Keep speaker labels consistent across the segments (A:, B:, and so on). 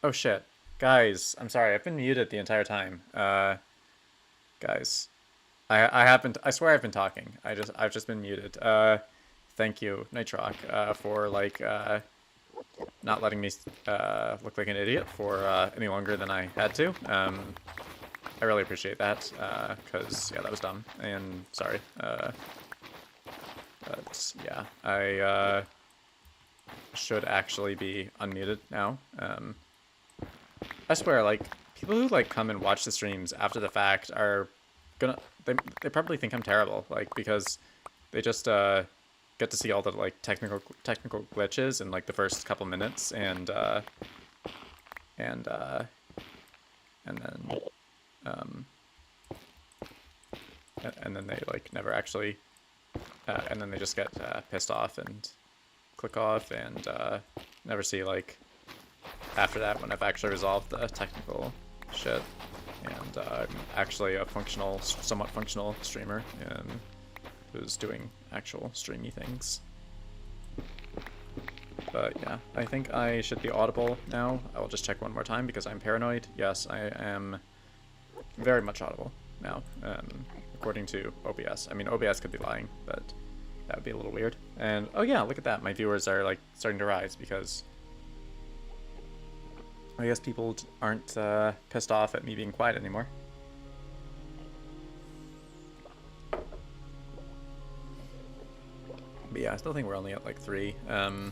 A: Oh shit. Guys, I'm sorry, I've been muted the entire time. Guys. I haven't I swear I've been talking. I've just been muted. Thank you, Nitroc, for not letting me look like an idiot for any longer than I had to. I really appreciate that, because yeah, that was dumb. And sorry. But yeah, I should actually be unmuted now. I swear, like, people who like come and watch the streams after the fact are gonna they probably think I'm terrible, like, because they just get to see all the like technical glitches in like the first couple minutes, and uh and then um and then they like never actually and then they just get pissed off and click off and never see like after that when I've actually resolved the technical shit, and I'm actually a somewhat functional streamer who's doing actual streamy things. But yeah, I think I should be audible now. I will just check one more time because I'm paranoid. Yes, I am very much audible now, according to OBS. I mean, OBS could be lying, but that would be a little weird. And oh yeah, look at that. My viewers are like starting to rise because I guess people aren't pissed off at me being quiet anymore. But yeah, I still think we're only at like 3. But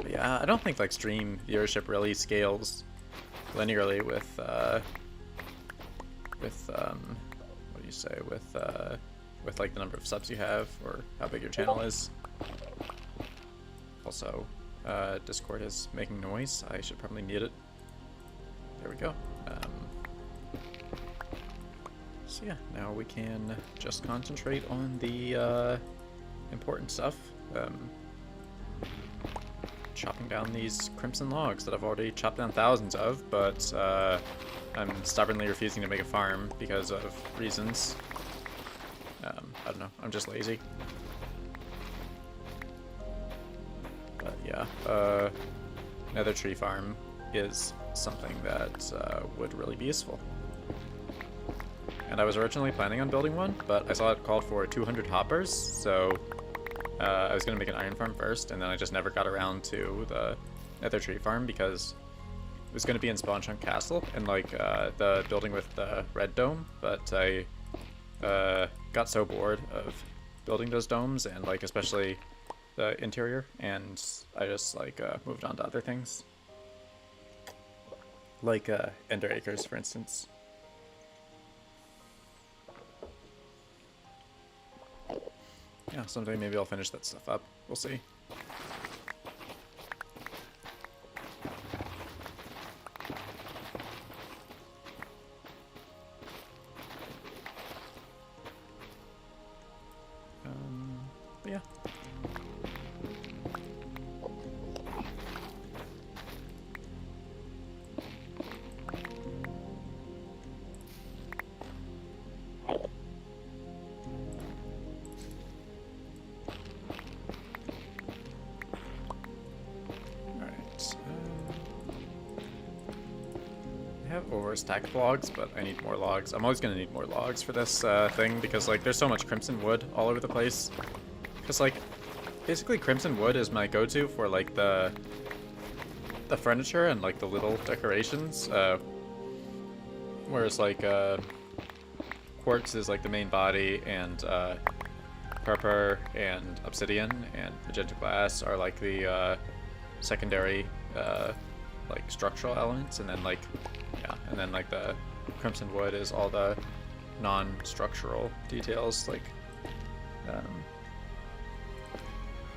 A: yeah, I don't think like stream viewership really scales linearly with what do you say, with like the number of subs you have or how big your channel is. Also, Discord is making noise. I should probably mute it. There we go. So yeah, now we can just concentrate on the important stuff. Chopping down these crimson logs that I've already chopped down thousands of, but I'm stubbornly refusing to make a farm because of reasons. I don't know, I'm just lazy. But yeah, nether tree farm is something that would really be useful. And I was originally planning on building one, but I saw it called for 200 hoppers, so I was going to make an iron farm first, and then I just never got around to the nether tree farm because it was going to be in Spawn Chunk Castle, and like the building with the red dome, but I got so bored of building those domes, and like especially the interior, and I just like moved on to other things. Like Ender Acres, for instance. Yeah, someday maybe I'll finish that stuff up. We'll see. But yeah. Overstacked logs, but I need more logs. I'm always gonna need more logs for this thing because like there's so much crimson wood all over the place. Because like basically crimson wood is my go-to for like the furniture and like the little decorations. Whereas like quartz is like the main body, and purple and obsidian and magenta glass are like the secondary like structural elements, and then like yeah, and then like the crimson wood is all the non-structural details. Like I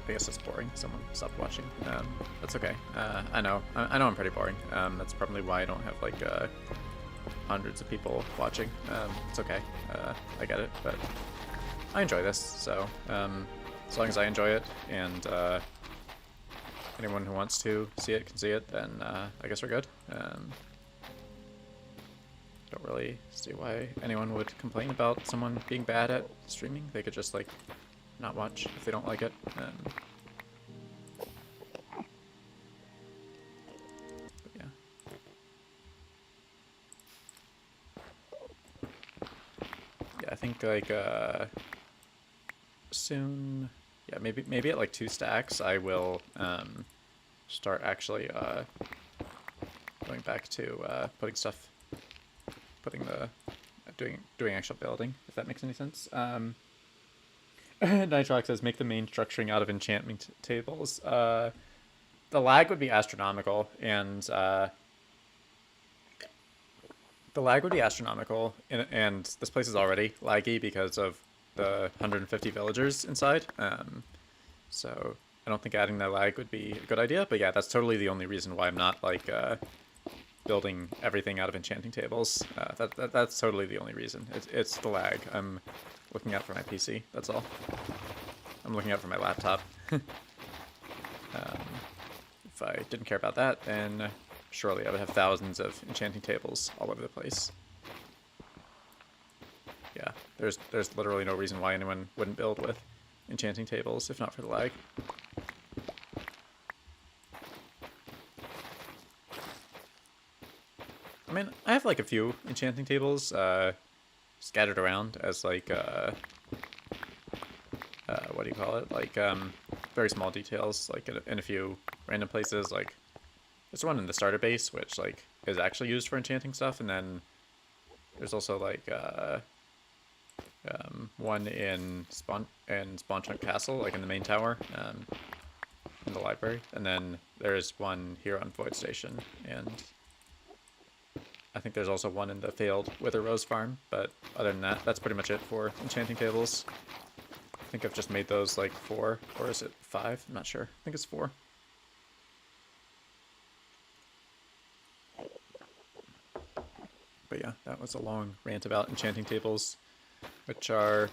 A: guess that's boring. Someone stopped watching. That's okay. I know I'm pretty boring. That's probably why I don't have like hundreds of people watching. It's okay. I get it, but I enjoy this, so as long as I enjoy it and anyone who wants to see it can see it, then I guess we're good. Don't really see why anyone would complain about someone being bad at streaming. They could just like not watch if they don't like it. think like soon, yeah, maybe at like 2 stacks I will start actually going back to putting stuff, doing actual building, if that makes any sense. Nitrox says make the main structuring out of enchantment tables. The lag would be astronomical, and and this place is already laggy because of the 150 villagers inside. So I don't think adding that lag would be a good idea. But yeah, that's totally the only reason why I'm not like building everything out of enchanting tables. That's totally the only reason. It's the lag. I'm looking out for my PC. That's all. I'm looking out for my laptop. If I didn't care about that, then surely I would have thousands of enchanting tables all over the place. Yeah, there's literally no reason why anyone wouldn't build with enchanting tables if not for the lag. I mean, I have like a few enchanting tables scattered around as like what do you call it? Like very small details, like in a few random places. Like there's one in the starter base, which like is actually used for enchanting stuff, and then there's also like one in Spawn Chunk Castle, like in the main tower, in the library, and then there's one here on Void Station, and I think there's also one in the failed Wither Rose farm. But other than that, that's pretty much it for enchanting tables. I think I've just made those like 4, or is it 5? I'm not sure. I think it's 4. But yeah, that was a long rant about enchanting tables, which are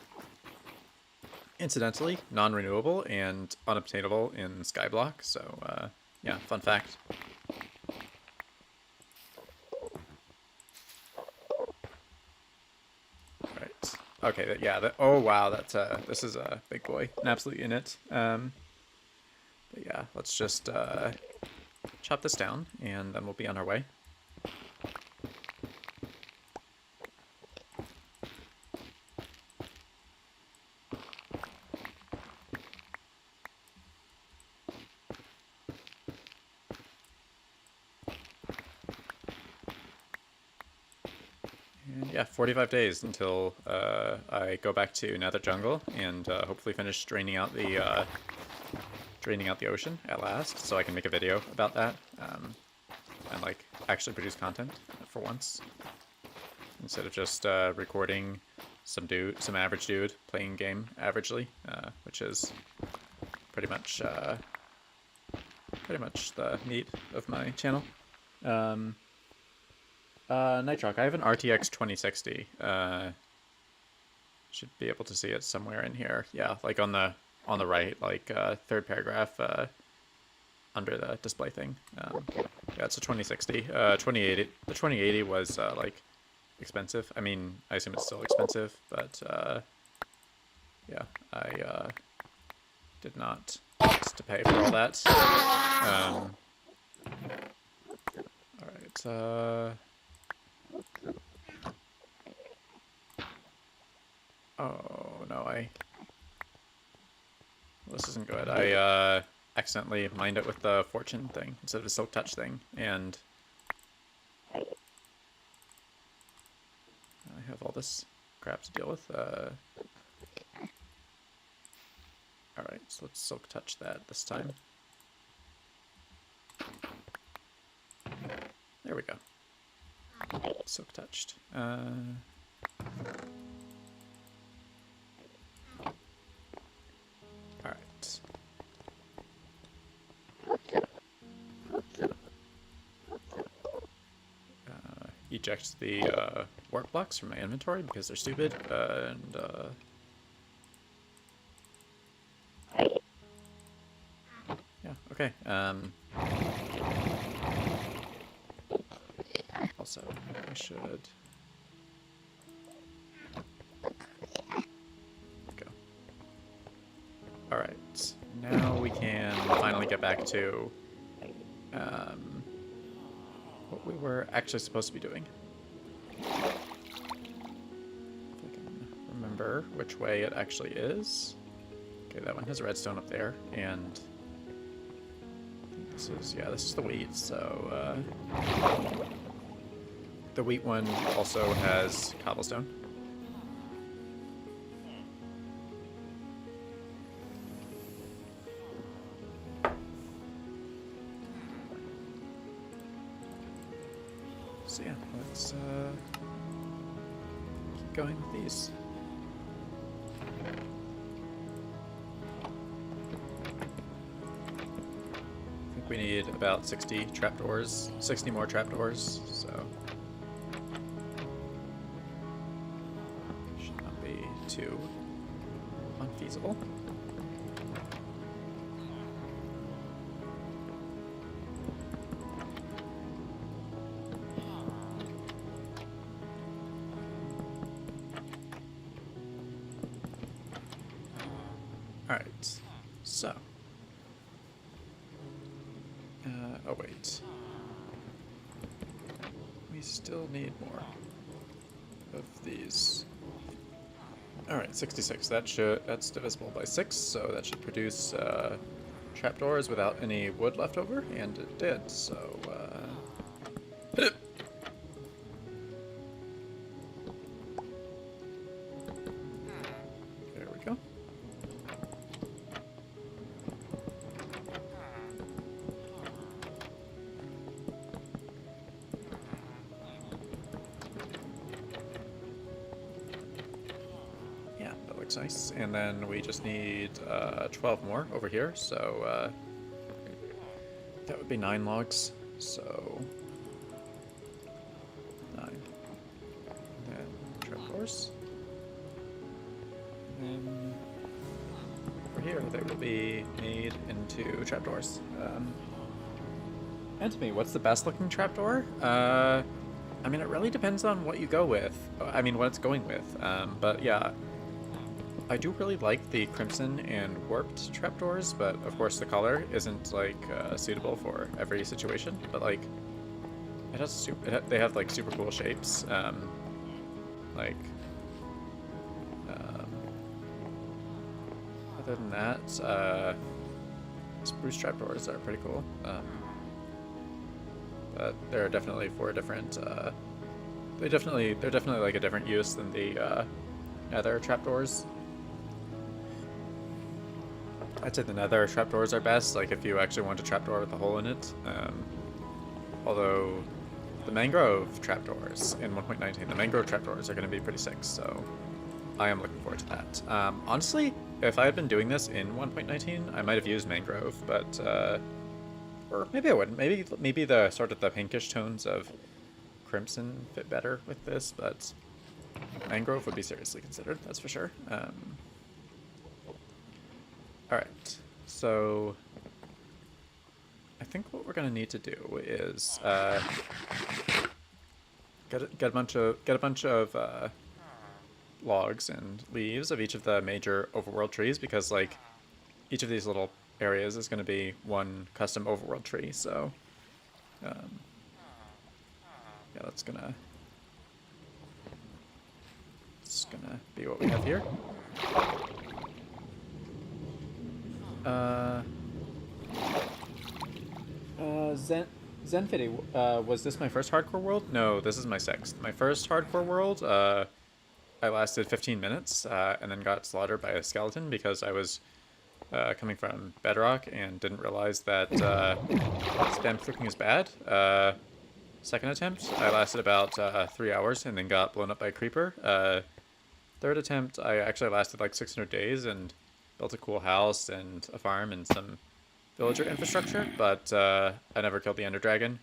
A: incidentally non-renewable and unobtainable in Skyblock. So yeah, fun fact. Right. Okay. Yeah. Oh wow. That's this is a big boy. An absolute unit. But yeah, let's just chop this down, and then we'll be on our way. And yeah, 45 days until I go back to Nether Jungle and hopefully finish draining out the ocean at last, so I can make a video about that and like actually produce content for once, instead of just recording some average dude playing game averagely, which is pretty much the meat of my channel. Nitroc, I have an RTX 2060. Should be able to see it somewhere in here. Yeah, like on the right, like third paragraph under the display thing. Yeah, it's a 2060. 2080. The 2080 was like expensive. I mean, I assume it's still expensive, but yeah, I did not want to pay for all that. All right. Oh no, this isn't good. I accidentally mined it with the fortune thing instead of the silk touch thing, and I have all this crap to deal with. Alright, so let's silk touch that this time. There we go. Silk touched. Alright. Eject the work blocks from my inventory because they're stupid, and yeah, okay. Also, I should go. Alright, now we can finally get back to what we were actually supposed to be doing. If I can remember which way it actually is. Okay, that one has redstone up there, and this is, yeah, this is the wheat, so the wheat one also has cobblestone. So yeah, let's keep going with these. I think we need about 60 trapdoors, 60 more trapdoors, so should not be too unfeasible. Alright, so. Oh wait. We still need more of these. Alright, 66. That's divisible by 6, so that should produce trapdoors without any wood left over, and it did, so there we go. Yeah, that looks nice. And then we just need 12 more over here, so that would be 9 logs. So 9. And then trapdoors. And then over here they will be made into trapdoors. And to me, what's the best looking trapdoor? I mean, it really depends on what you go with. I mean, what it's going with. But yeah, I do really like the crimson and warped trapdoors, but of course the color isn't like suitable for every situation. But like, it has they have like super cool shapes. Like, other than that, spruce trapdoors are pretty cool. But they're definitely for different. They're definitely like a different use than the nether trapdoors. I'd say the nether trapdoors are best, like if you actually want a trapdoor with a hole in it. Although the mangrove trapdoors in 1.19, the mangrove trapdoors are going to be pretty sick, so I am looking forward to that. Honestly, if I had been doing this in 1.19, I might have used mangrove, but or maybe I wouldn't. Maybe the sort of the pinkish tones of crimson fit better with this, but mangrove would be seriously considered, that's for sure. Alright, so I think what we're gonna need to do is get a bunch of logs and leaves of each of the major overworld trees, because like each of these little areas is going to be one custom overworld tree. So yeah, that's gonna be what we have here. Zenfity, was this my first hardcore world? No, this is my 6th. My first hardcore world, I lasted 15 minutes and then got slaughtered by a skeleton because I was coming from Bedrock and didn't realize that spam clicking is bad. Second attempt, I lasted about 3 hours and then got blown up by a creeper. Third attempt, I actually lasted like 600 days and built a cool house and a farm and some villager infrastructure, but I never killed the Ender Dragon.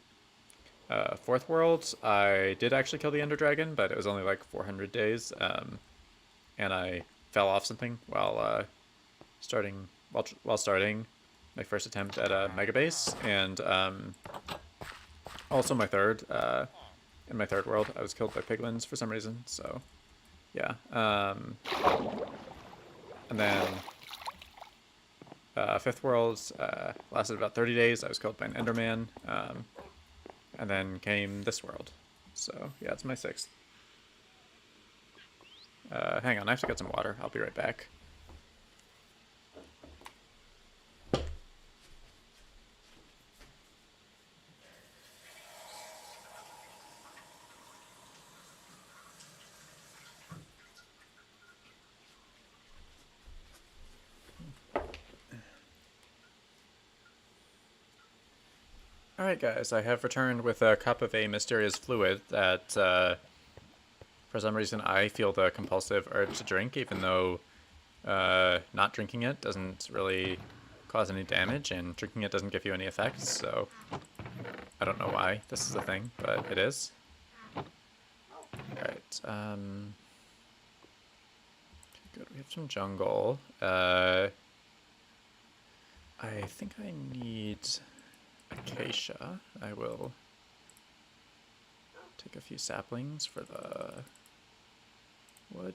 A: Fourth world, I did actually kill the Ender Dragon, but it was only like 400 days, and I fell off something while starting my first attempt at a mega base, and also in my third world, I was killed by piglins for some reason. So yeah, and then fifth world lasted about 30 days. I was killed by an Enderman, and then came this world. So yeah, it's my 6th. Hang on, I have to get some water. I'll be right back. Alright guys, I have returned with a cup of a mysterious fluid that, for some reason I feel the compulsive urge to drink, even though not drinking it doesn't really cause any damage, and drinking it doesn't give you any effects, so I don't know why this is a thing, but it is. Alright, good, we have some jungle. I think I need acacia. I will take a few saplings for the wood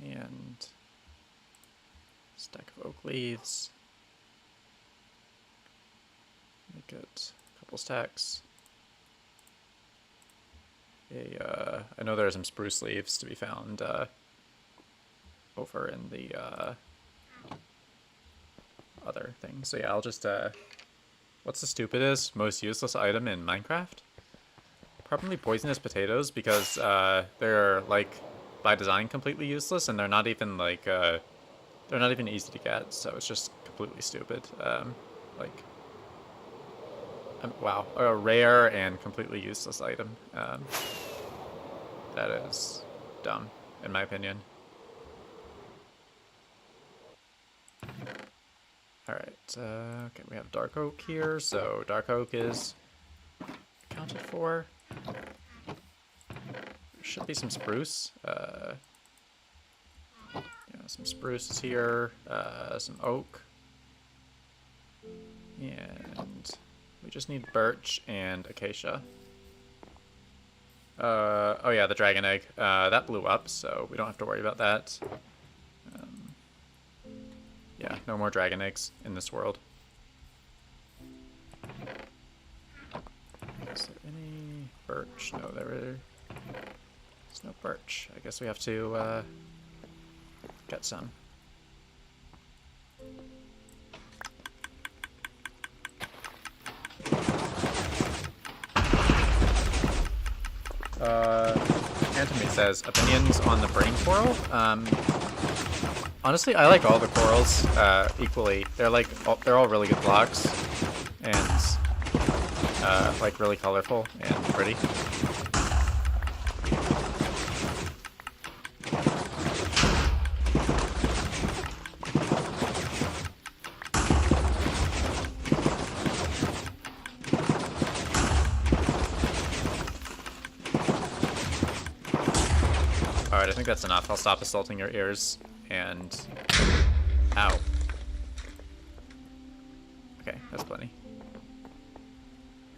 A: and stack of oak leaves. Make it a couple stacks. I know there are some spruce leaves to be found over in the other thing. So yeah, I'll just what's the stupidest, most useless item in Minecraft? Probably poisonous potatoes, because they're like by design completely useless, and they're not even like they're not even easy to get, so it's just completely stupid. Wow, a rare and completely useless item. That is dumb, in my opinion. Alright, okay, we have dark oak here, so dark oak is accounted for. There should be some spruce. Yeah, some spruce is here, some oak. And we just need birch and acacia. Oh yeah, the dragon egg. That blew up, so we don't have to worry about that. Yeah, no more dragon eggs in this world. Is there any birch? No, there's no birch. I guess we have to get some. Anthony says, opinions on the brain coral? Honestly, I like all the corals equally. They're all really good blocks, and like really colorful and pretty. Alright, I think that's enough. I'll stop assaulting your ears. And ow. Okay, that's plenty.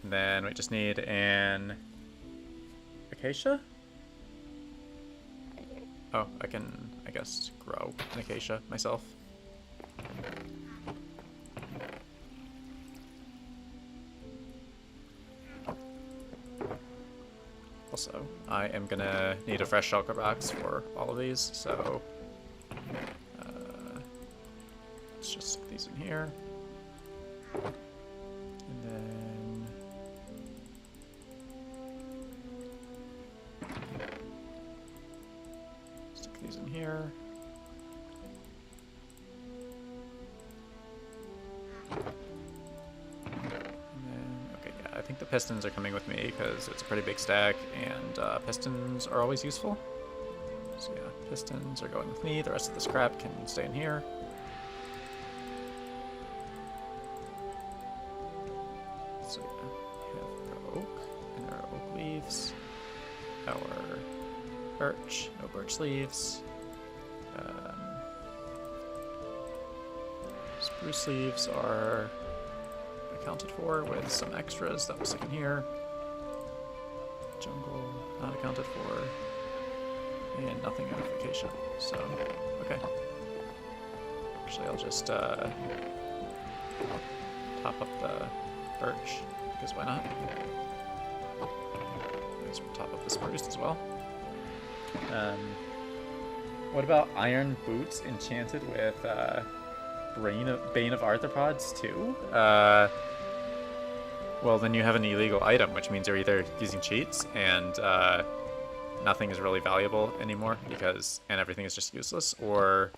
A: And then we just need an acacia? Oh, I can, I guess, grow an acacia myself. Also, I am gonna need a fresh shulker box for all of these, so let's just stick these in here. And then stick these in here. I think the pistons are coming with me because it's a pretty big stack, and pistons are always useful. So yeah, pistons are going with me. The rest of the scrap can stay in here. So yeah, we have the oak, and our oak leaves. Our birch, no birch leaves. Spruce leaves are accounted for with some extras that will stick in here. Jungle, not accounted for. And nothing out of acacia. So, okay. Actually, I'll just top up the birch, because why not? I guess we'll top up the spruce as well. What about iron boots enchanted with Bane of Arthropods too? Well, then you have an illegal item, which means you're either using cheats and nothing is really valuable anymore and everything is just useless, or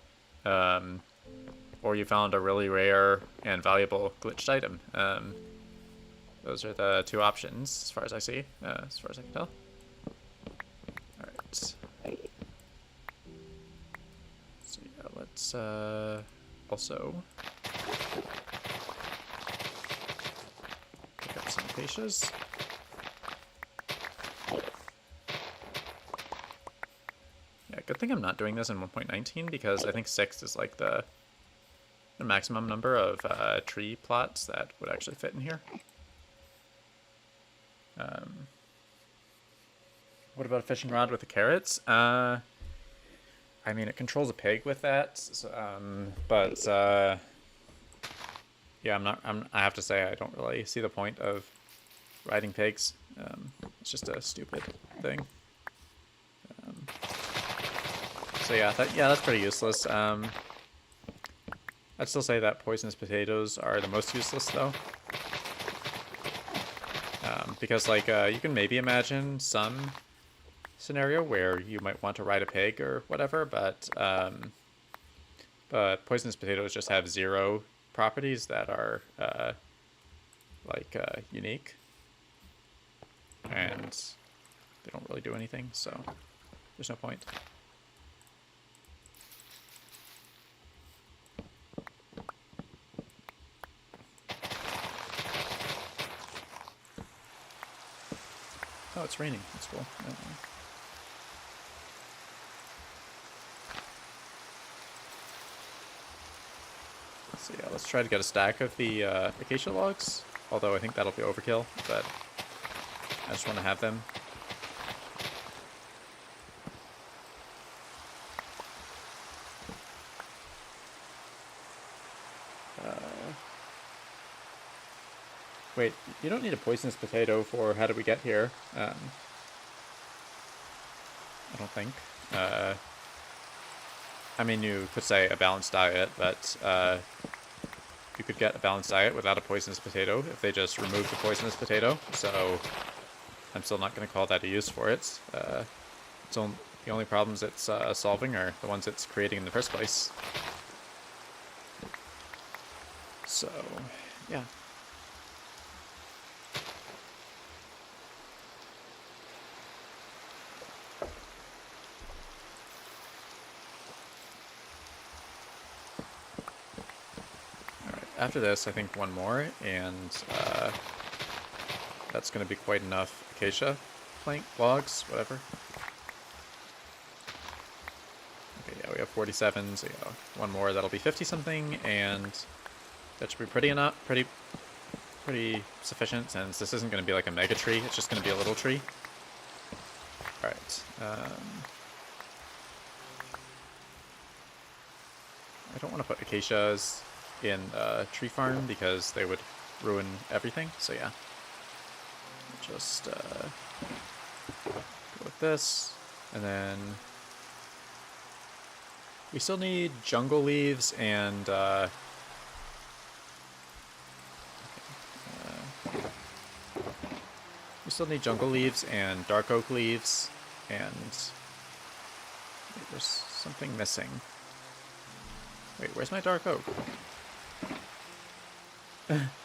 A: you found a really rare and valuable glitched item. Those are the two options, as far as I see, as far as I can tell. All right. So yeah, let's also pick up some acacias. Yeah, good thing I'm not doing this in 1.19 because I think 6 is like the maximum number of tree plots that would actually fit in here. What about a fishing rod with the carrots? I mean, it controls a pig with that, so, but yeah, I have to say I don't really see the point of riding pigs. It's just a stupid thing. So yeah, that's pretty useless. I'd still say that poisonous potatoes are the most useless though. Because like you can maybe imagine some scenario where you might want to ride a pig or whatever, but poisonous potatoes just have 0 properties that are unique, and they don't really do anything, so there's no point. Oh, it's raining. That's cool. So yeah, let's try to get a stack of the acacia logs. Although I think that'll be overkill, but I just want to have them. Wait, you don't need a poisonous potato for how did we get here? I don't think. I mean, you could say a balanced diet, but you could get a balanced diet without a poisonous potato if they just removed the poisonous potato, so I'm still not going to call that a use for it. The only problems it's solving are the ones it's creating in the first place. So, yeah. After this, I think one more, and that's going to be quite enough acacia plank, logs, whatever. Okay, yeah, we have 47, so yeah, one more, that'll be 50-something, and that should be pretty sufficient, since this isn't going to be like a mega tree, it's just going to be a little tree. Alright, I don't want to put acacias in tree farm because they would ruin everything, so yeah, just go with this, and then we still need jungle leaves and dark oak leaves, and wait, there's something missing. Wait, where's my dark oak?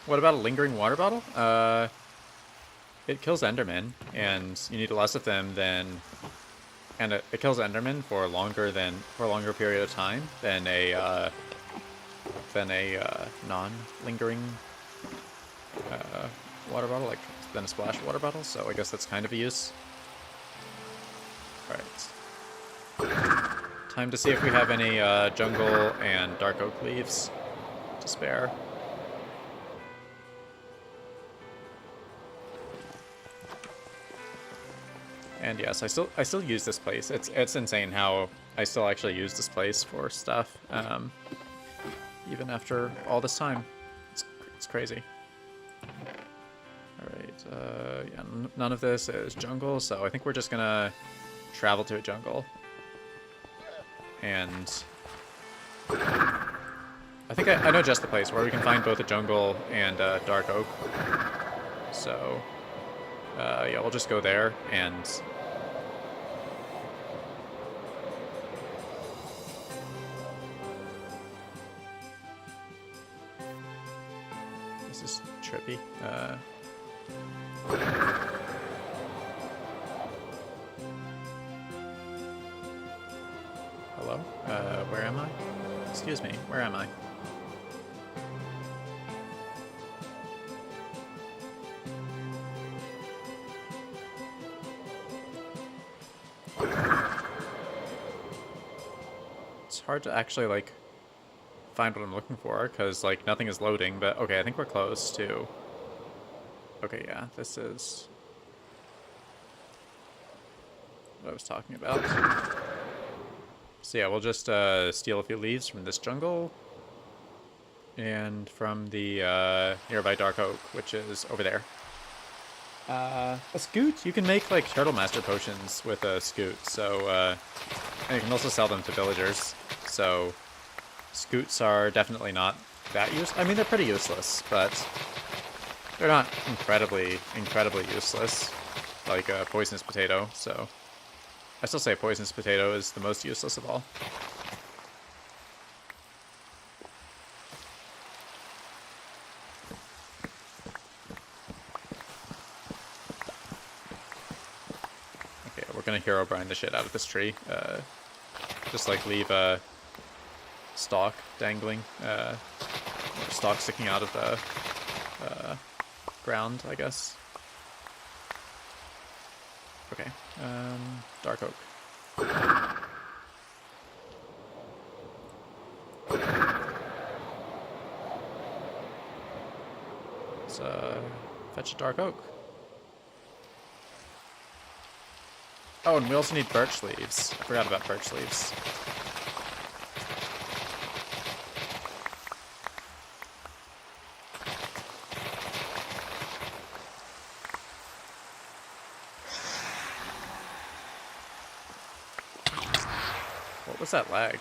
A: What about a lingering water bottle? It kills Endermen, and you need less of them and it kills Endermen for a longer period of time than a non-lingering water bottle, than a splash water bottle. So I guess that's kind of a use. All right. Time to see if we have any jungle and dark oak leaves to spare. And yes, I still use this place. It's insane how I still actually use this place for stuff, even after all this time. It's crazy. All right, yeah, none of this is jungle, so I think we're just gonna travel to a jungle. and I think I know just the place where we can find both a jungle and dark oak. So, yeah, we'll just go there and... This is trippy. Hello? Where am I? Excuse me, where am I? It's hard to actually, like, find what I'm looking for, because, like, nothing is loading, but okay, I think we're close to... Okay, yeah, this is what I was talking about. So yeah, we'll just steal a few leaves from this jungle and from the nearby dark oak, which is over there. A scoot? You can make, like, turtle master potions with a scoot, so and you can also sell them to villagers. So scoots are definitely not that useful. I mean, they're pretty useless, but they're not incredibly useless, like a poisonous potato, so... I still say poisonous potato is the most useless of all. Okay, we're gonna hero brine the shit out of this tree. Just, like, leave a stalk dangling, or stalk sticking out of the ground, I guess. Okay, dark oak. Let's fetch a dark oak. Oh, and we also need birch leaves. I forgot about birch leaves. What was that lag?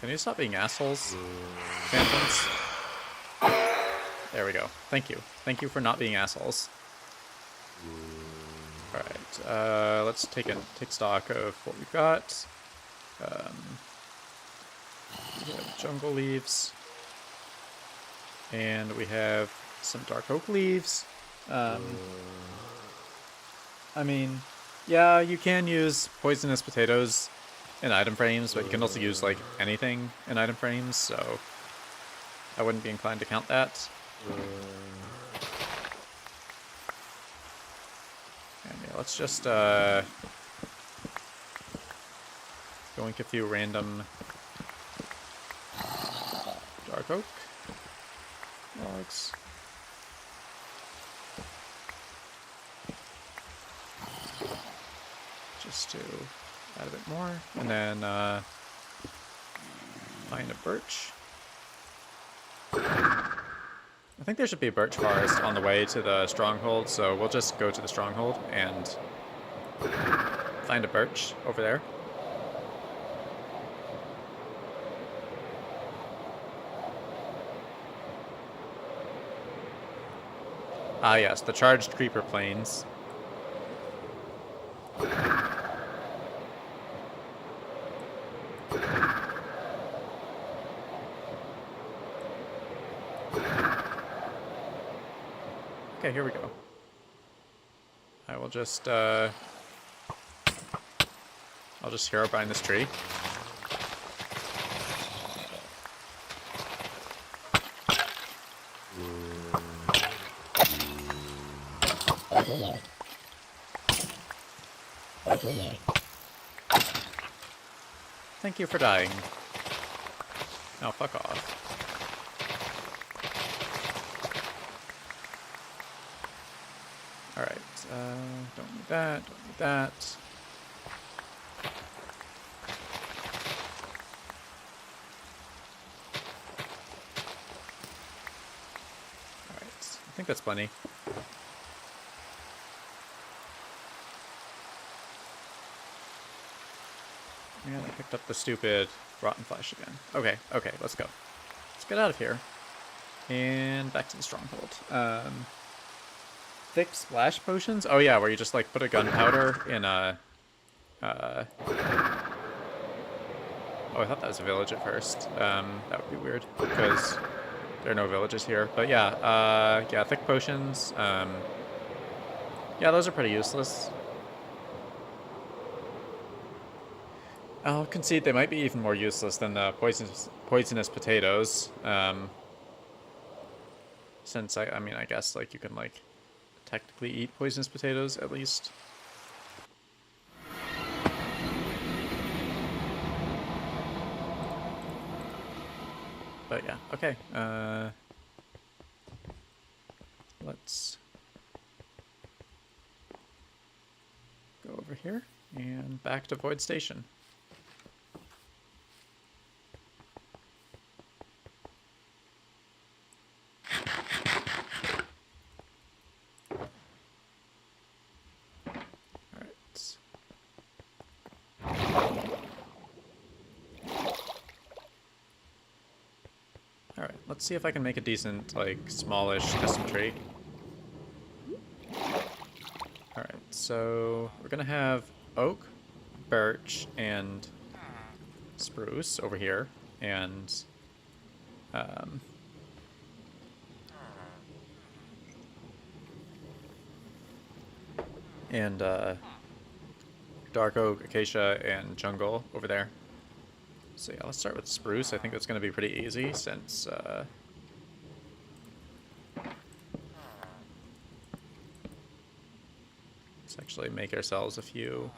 A: Can you stop being assholes, phantoms? There we go. Thank you. Thank you for not being assholes. Alright, let's take stock of what we've got. We have jungle leaves. And we have some dark oak leaves. I mean, yeah, you can use poisonous potatoes in item frames, but you can also use, like, anything in item frames, so I wouldn't be inclined to count that. And yeah, let's just yoink a few random dark oak logs. Just to add a bit more, and then find a birch. I think there should be a birch forest on the way to the stronghold, so we'll just go to the stronghold and find a birch over there. Ah yes, the charged creeper plains. Okay, here we go. I will just, I'll just hero bind this tree. Thank you for dying. Now fuck off. Alright, don't need that, don't need that. think that's plenty. And I picked up the stupid rotten flesh again. Okay, okay, let's go. Let's get out of here. And back to the stronghold. Thick splash potions? Oh yeah, where you just like put a gunpowder in a... Oh, I thought that was a village at first. That would be weird, because there are no villages here. But yeah, yeah, thick potions. Yeah, those are pretty useless. I'll concede they might be even more useless than the poisonous potatoes. Since I mean, I guess like you can like technically eat poisonous potatoes at least. But yeah, okay. Let's go over here and back to Void Station. Alright, let's see if I can make a decent, like, smallish custom tree. Alright, so we're gonna have oak, birch, and spruce over here, and dark oak, acacia, and jungle over there. So yeah, let's start with spruce. I think that's going to be pretty easy since let's actually make ourselves a few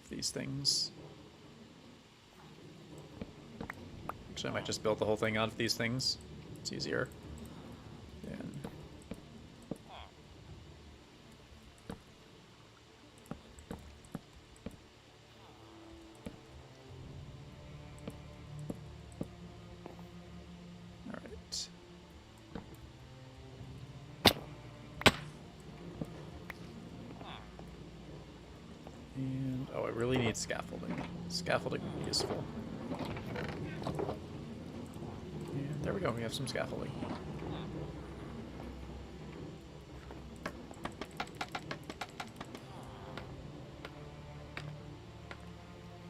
A: of these things. Actually, I might just build the whole thing out of these things. It's easier. And oh, I really need scaffolding. Scaffolding would be useful. And there we go, we have some scaffolding.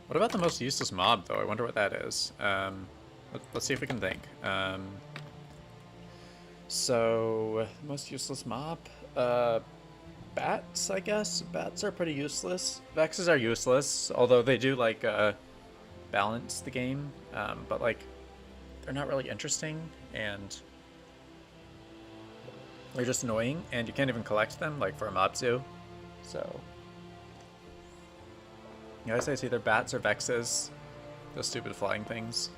A: What about the most useless mob, though? I wonder what that is. Let's see if we can think. So, most useless mob? Bats, I guess? Bats are pretty useless. Vexes are useless, although they do, like, balance the game. But, like, they're not really interesting, and they're just annoying, and you can't even collect them, like, for a mob zoo. So, you guys say it's either bats or vexes. Those stupid flying things.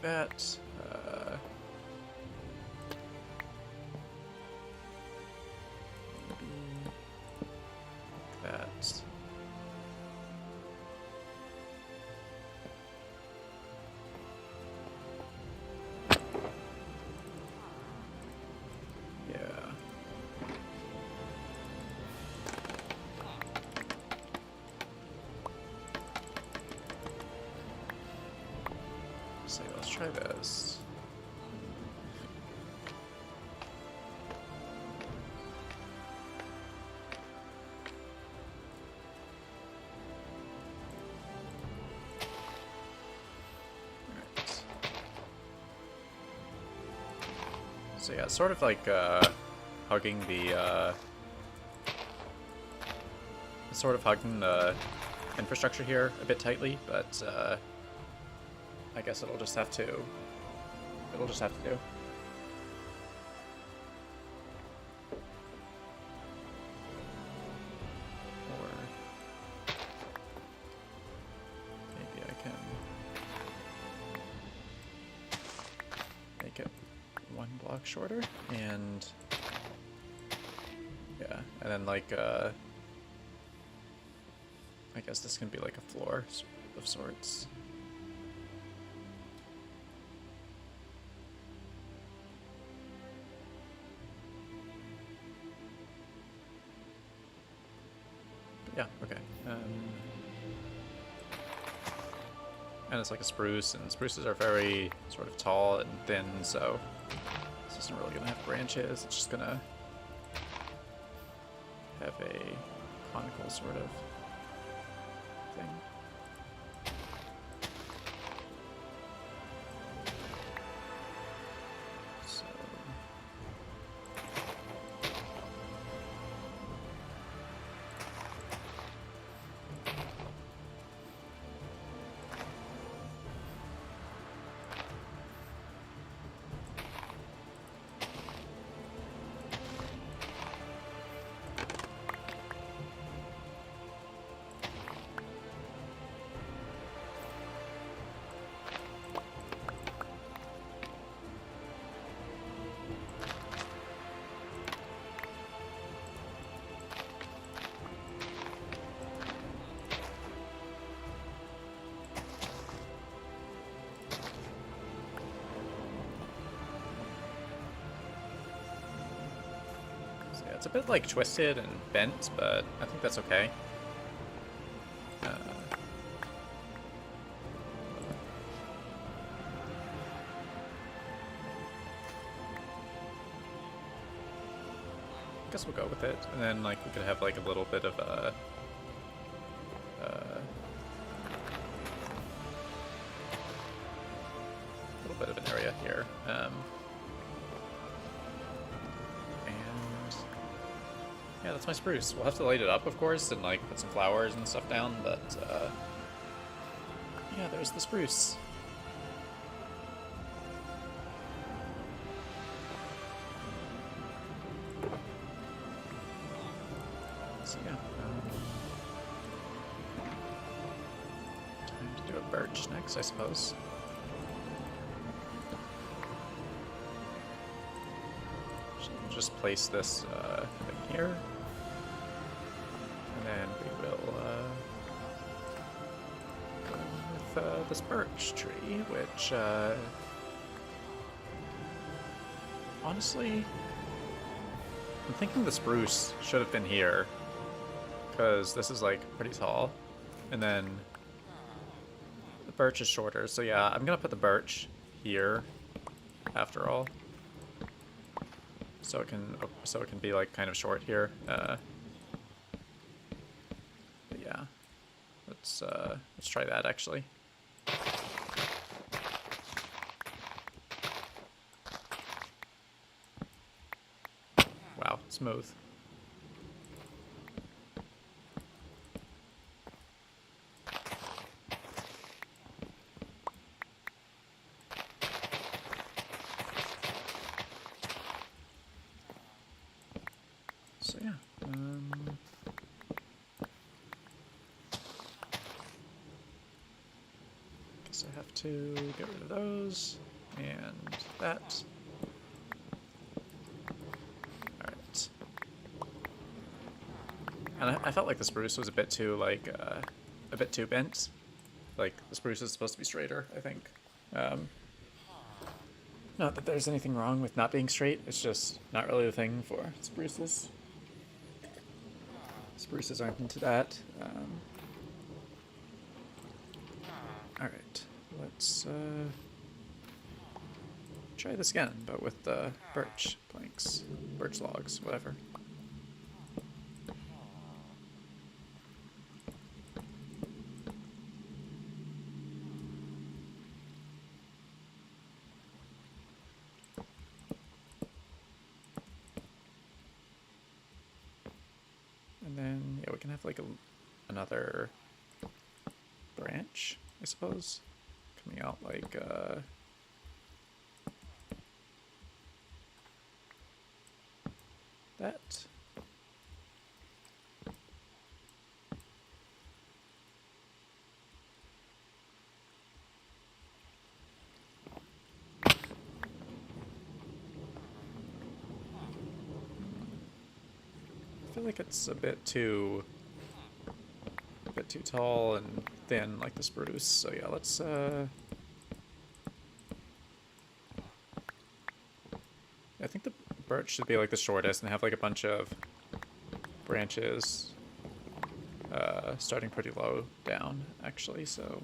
A: That. That. Yeah. So let's try this. Right. So yeah, it's sort of like hugging the infrastructure here a bit tightly, but I guess it'll just have to do. Or maybe I can shorter, and yeah, and then like I guess this can be like a floor of sorts. But yeah, okay. And it's like a spruce, and spruces are very sort of tall and thin, so this isn't really gonna have branches. It's just gonna have a conical sort of thing. So yeah, it's a bit like twisted and bent, but I think that's okay. I guess we'll go with it, and then like we could have like a little bit of a little bit of an area here, and yeah, that's my spruce. We'll have to light it up, of course, and like put some flowers and stuff down, but yeah, there's the spruce. So yeah, time to do a birch next, I suppose. So we'll just place this thing here, and then we will go with this birch tree, which honestly, I'm thinking the spruce should have been here, because this is like pretty tall, and then the birch is shorter. So yeah, I'm gonna put the birch here after all, so it can be like kind of short here. But yeah, let's try that actually. Wow, smooth. So yeah, guess I have to get rid of those and that. Alright. And I felt like the spruce was a bit too like a bit too bent. Like the spruce is supposed to be straighter, I think. Not that there's anything wrong with not being straight, it's just not really the thing for spruces. Spruces aren't into that. Alright, let's try this again, but with the birch planks, birch logs, whatever. And then, yeah, we can have like another branch, I suppose, coming out like that. feel like it's a bit too tall and thin, like the spruce. So yeah, let's I think the birch should be like the shortest and have like a bunch of branches starting pretty low down, actually, so.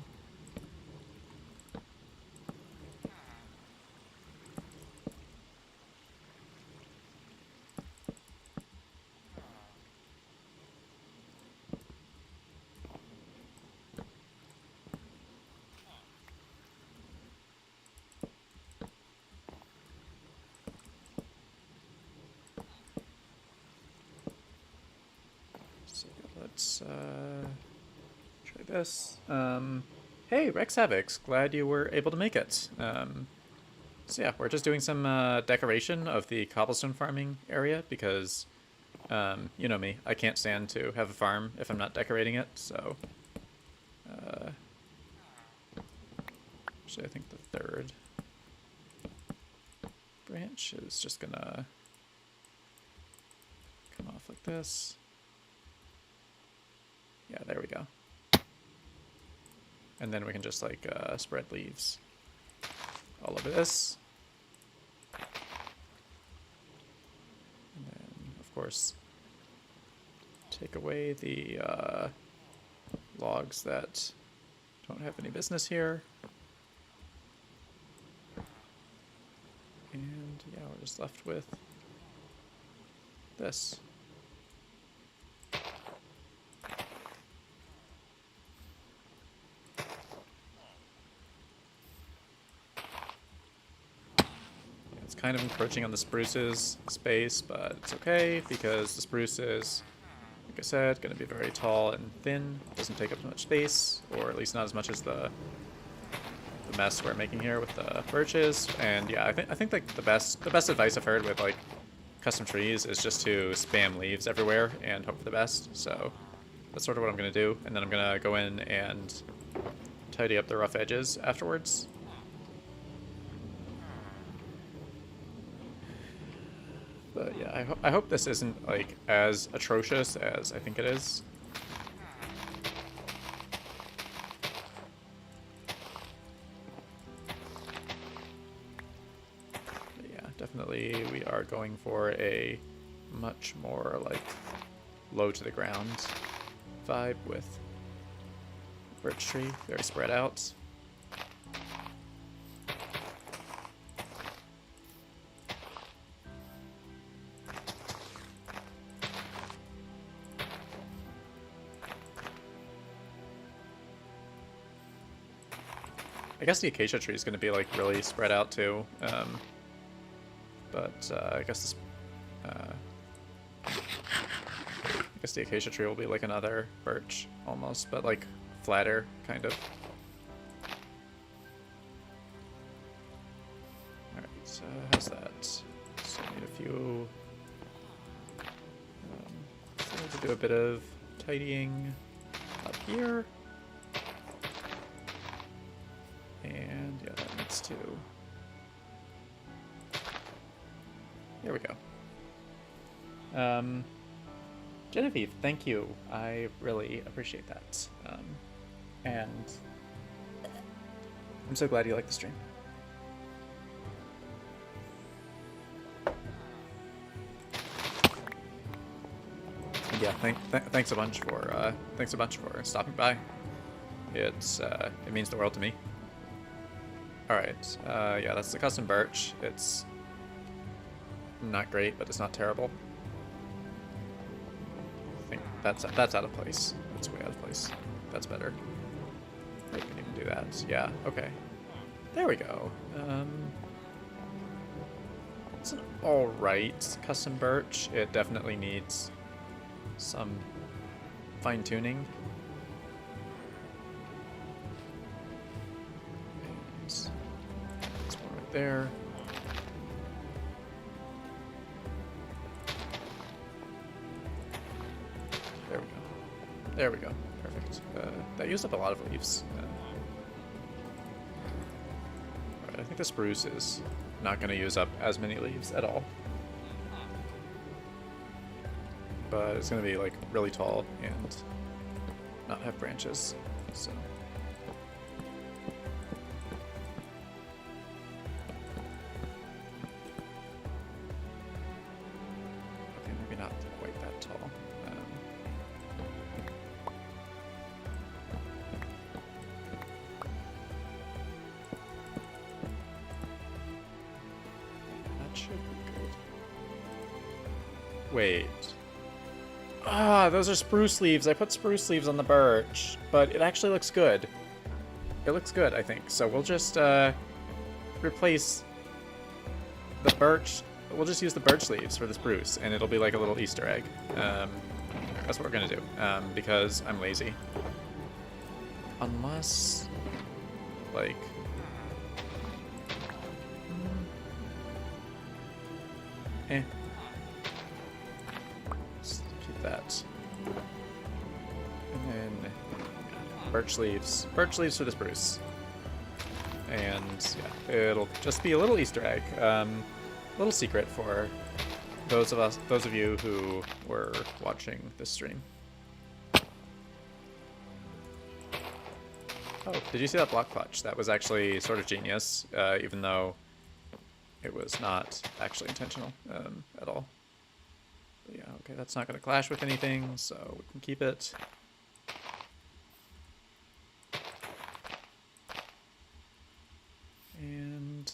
A: Let's try this. Hey, Rex Havocs, glad you were able to make it. So yeah, we're just doing some decoration of the cobblestone farming area because, you know me, I can't stand to have a farm if I'm not decorating it, so. Actually, I think the third branch is just gonna come off like this. Yeah, there we go. And then we can just like spread leaves all over this. And then, of course, take away the logs that don't have any business here. And yeah, we're just left with this. Kind of encroaching on the spruce's space, but it's okay because the spruce is, like I said, going to be very tall and thin. Doesn't take up as much space, or at least not as much as the mess we're making here with the birches. And yeah, I think like the best advice I've heard with like custom trees is just to spam leaves everywhere and hope for the best. So that's sort of what I'm going to do, and then I'm going to go in and tidy up the rough edges afterwards. But yeah, I hope this isn't like as atrocious as I think it is. But yeah, definitely we are going for a much more like low to the ground vibe with birch tree, very spread out. I guess the acacia tree is going to be like really spread out too, but I guess the acacia tree will be like another birch almost, but like flatter kind of. All right, so how's that? So I need a few. So I need to do a bit of tidying up here. And yeah, that needs to. There we go. Genevieve, thank you. I really appreciate that. And I'm so glad you like the stream. And yeah, thanks a bunch for stopping by. It means the world to me. Alright, yeah, that's the custom birch. It's not great, but it's not terrible. I think that's out of place. That's way out of place. That's better. I can even do that. Yeah, okay. There we go. It's an alright custom birch. It definitely needs some fine-tuning. There. There we go. There we go. Perfect. That used up a lot of leaves. Alright, I think the spruce is not going to use up as many leaves at all. but it's gonna be like really tall and not have branches, so. Okay, maybe not quite that tall. That should be good. Wait. Ah, those are spruce leaves. I put spruce leaves on the birch, but it actually looks good. It looks good, I think. So we'll just replace the birch. We'll just use the birch leaves for the spruce, and it'll be like a little Easter egg. That's what we're gonna do, because I'm lazy. Unless, like, Just keep that. And then birch leaves for the spruce. And yeah, it'll just be a little Easter egg, little secret for those of you who were watching this stream. Oh, did you see that block clutch? That was actually sort of genius, even though it was not actually intentional at all. But yeah, okay, that's not going to clash with anything, so we can keep it. And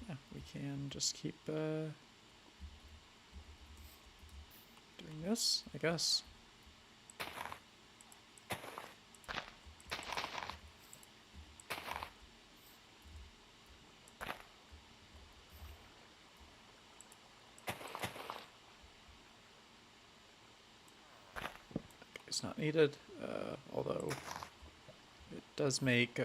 A: yeah, we can just keep doing this, I guess. It's not needed, although it does make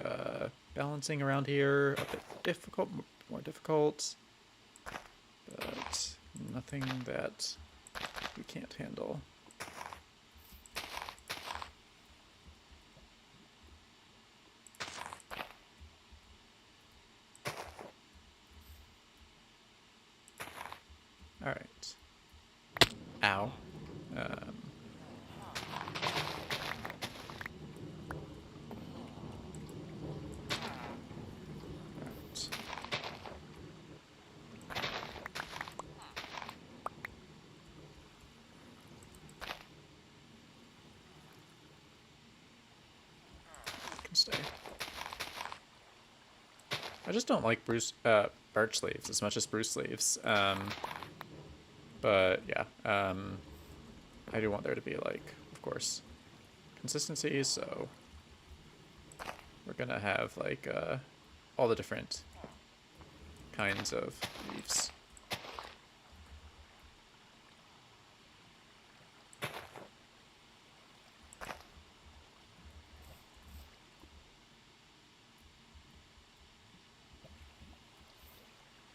A: balancing around here a bit difficult, more difficult, but nothing that we can't handle. All right. Ow. Stay. I just don't like birch leaves as much as spruce leaves. But yeah, I do want there to be, like, of course, consistency, so we're gonna have like all the different kinds of leaves.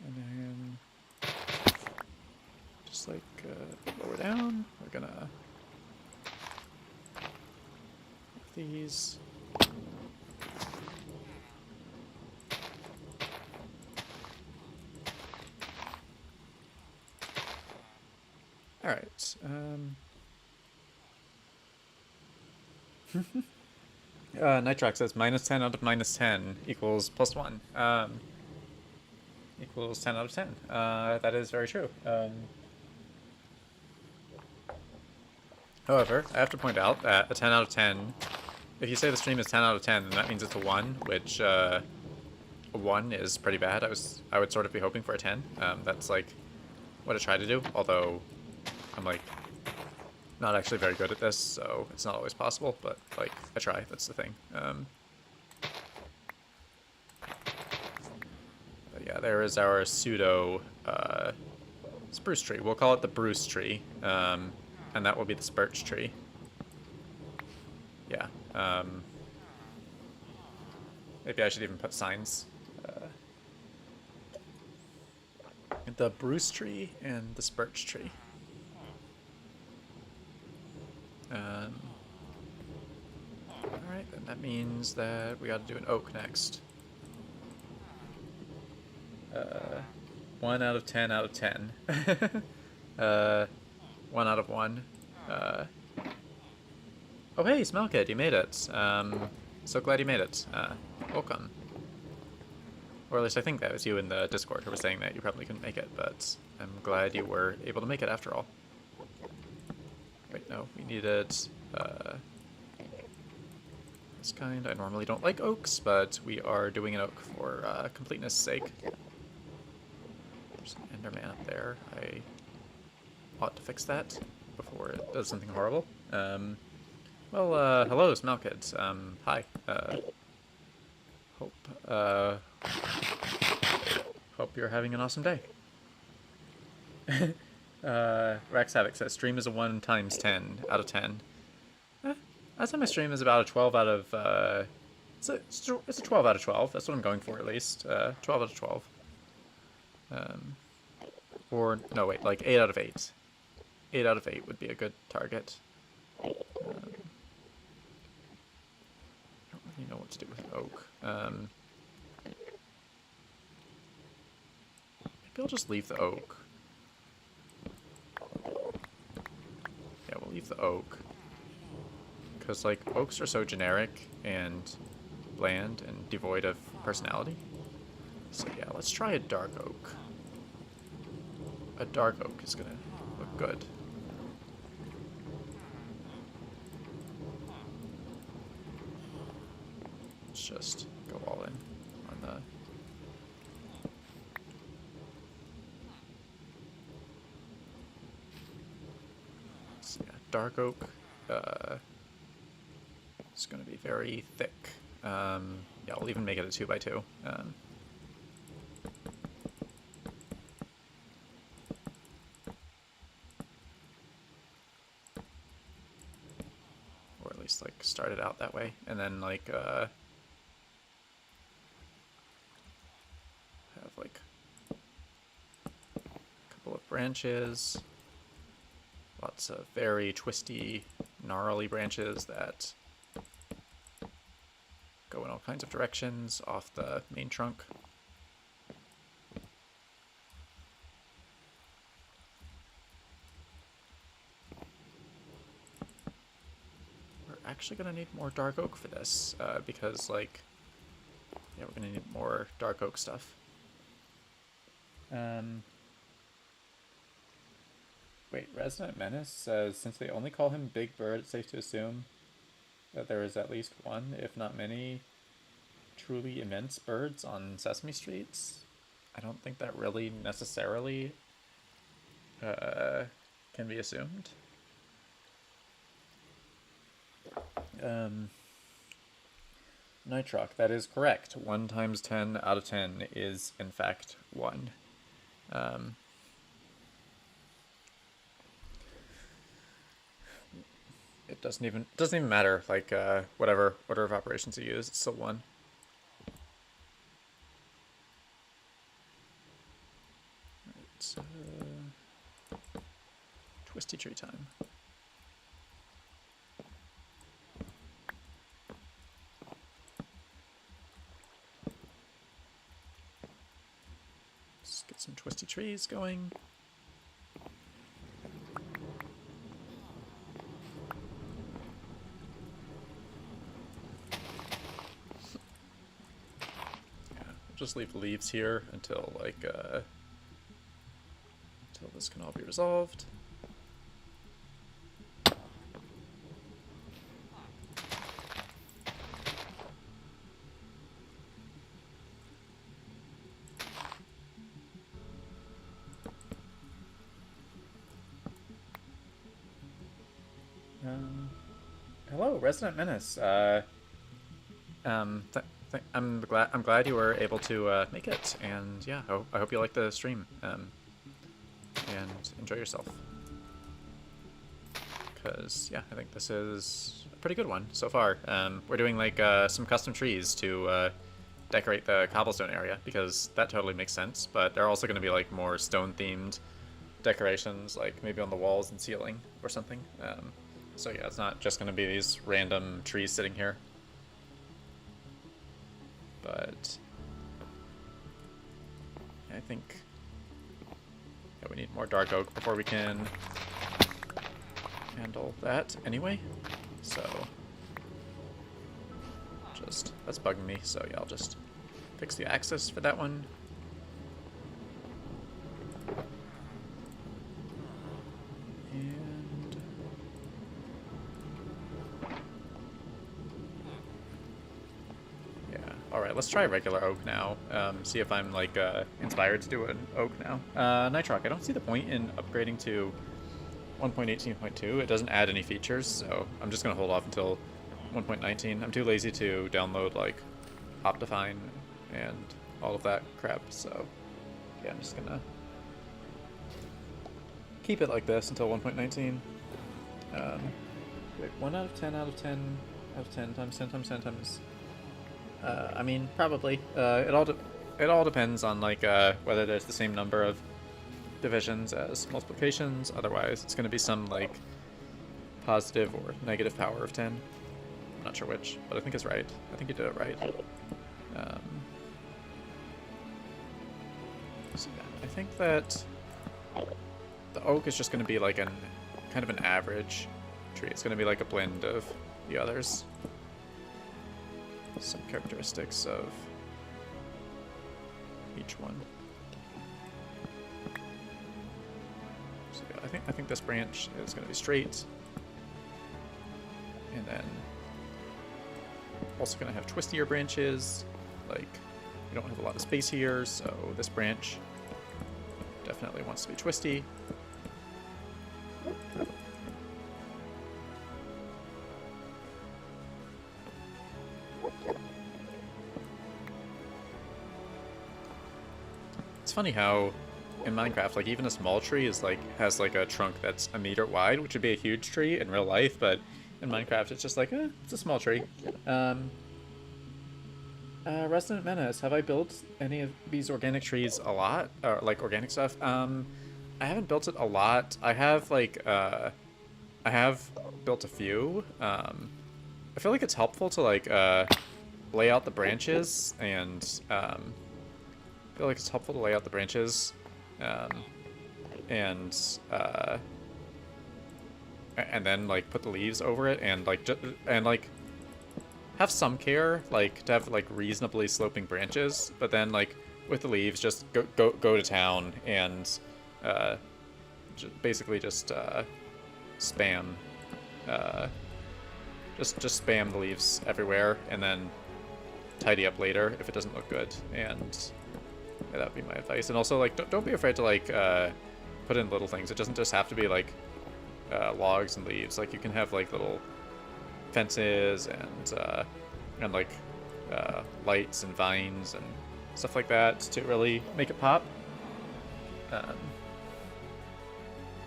A: And then just like lower down, we're gonna have these. All right. Nitrox says -10 out of -10 equals +1. Equals 10 out of 10. That is very true. However, I have to point out that a 10 out of 10, if you say the stream is 10 out of 10, then that means it's a 1, which a 1 is pretty bad. I would sort of be hoping for a 10. That's like what I try to do, although I'm like not actually very good at this, so it's not always possible, but like I try, that's the thing. But yeah, there is our pseudo spruce tree. We'll call it the Bruce tree, and that will be the birch tree. Yeah. Maybe I should even put signs. The Bruce tree and the birch tree. Alright, then that means that we gotta do an oak next. 1 out of 10 out of 10. 1 out of 1. Oh hey, Smellkid, you made it. So glad you made it. Welcome. Or at least I think that was you in the Discord who were saying that you probably couldn't make it, but I'm glad you were able to make it after all. Wait, no, we needed this kind. I normally don't like oaks, but we are doing an oak for completeness' sake. There's an Enderman up there. I ought to fix that before it does something horrible. Well, hello, Smellkids. Hi. Hope you're having an awesome day. Rex Havoc says stream is a 1 times 10 out of 10. I'd say my stream is about a 12 out of it's a 12 out of 12. That's what I'm going for, at least. 12 out of 12. Or no, wait, like 8 out of 8. 8 out of 8 would be a good target. I don't really know what to do with an oak. Maybe I'll just leave the oak. Yeah, we'll leave the oak. Because, like, oaks are so generic and bland and devoid of personality. So, yeah, let's try a dark oak. A dark oak is gonna look good. Let's just go all in on the... So, yeah, dark oak. It's going to be very thick. Yeah, I'll even make it a 2x2. Or at least, like, start it out that way. And then, like, have, like, a couple of branches. Lots of very twisty, gnarly branches that go in all kinds of directions off the main trunk. We're actually going to need more dark oak for this, because, like, yeah, we're going to need more dark oak stuff. Wait, Resident Menace says, since they only call him Big Bird, it's safe to assume that there is at least one, if not many, truly immense birds on Sesame Streets. I don't think that really necessarily can be assumed. Nitroc, that is correct. 1 times 10 out of 10 is, in fact, 1. It doesn't even matter, like, whatever order of operations you use, it's still 1. Right, twisty tree time. Let's get some twisty trees going. Just leave the leaves here until, like, until this can all be resolved. Hello, Resident Menace. I'm glad you were able to make it, and yeah, I hope you like the stream, and enjoy yourself. Because yeah, I think this is a pretty good one so far. We're doing like some custom trees to decorate the cobblestone area because that totally makes sense. But there are also going to be like more stone-themed decorations, like maybe on the walls and ceiling or something. So yeah, it's not just going to be these random trees sitting here. But I think Yeah, we need more dark oak before we can handle that anyway. So, that's bugging me. So yeah, I'll just fix the axis for that one. And yeah, all right, let's try regular oak now. See if I'm like inspired to do an oak now. Nitrock, I don't see the point in upgrading to 1.18.2. It doesn't add any features, so I'm just gonna hold off until 1.19. I'm too lazy to download like Optifine and all of that crap, so yeah, I'm just gonna keep it like this until 1.19. Wait, 1 out of 10 out of 10 out of 10 times 10 times 10 times. I mean, probably. It all depends on like whether there's the same number of divisions as multiplications. Otherwise, it's going to be some like positive or negative power of 10. I'm not sure which, but I think it's right. I think you did it right. So yeah, I think that the oak is just going to be like kind of an average tree. It's going to be like a blend of the others. Some characteristics of each one. So yeah, I think this branch is going to be straight, and then also going to have twistier branches. Like, we don't have a lot of space here, so this branch definitely wants to be twisty. It's funny how in Minecraft, like even a small tree is like has like a trunk that's a meter wide, which would be a huge tree in real life, but in Minecraft it's just like, it's a small tree. Resident Menace, have I built any of these organic trees a lot? Or like organic stuff? I haven't built it a lot. I have like I have built a few. I feel like it's helpful to like lay out the branches and I feel like it's helpful to lay out the branches and then like put the leaves over it and like have some care, like to have like reasonably sloping branches, but then like with the leaves just go to town and basically just spam just spam the leaves everywhere and then tidy up later if it doesn't look good. And yeah, that would be my advice. And also, like, don't be afraid to like put in little things. It doesn't just have to be like logs and leaves. Like, you can have like little fences and like lights and vines and stuff like that to really make it pop.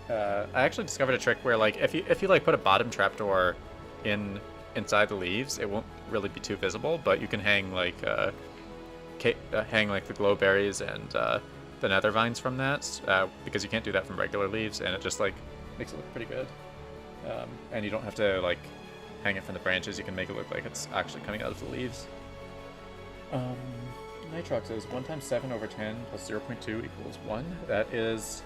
A: I actually discovered a trick where like if you like put a bottom trapdoor inside the leaves, it won't really be too visible, but you can hang like hang like the glowberries and the nether vines from that, because you can't do that from regular leaves, and it just like makes it look pretty good. And you don't have to like hang it from the branches. You can make it look like it's actually coming out of the leaves. Nitrox is 1 times 7 over 10 plus 0.2 equals 1. That is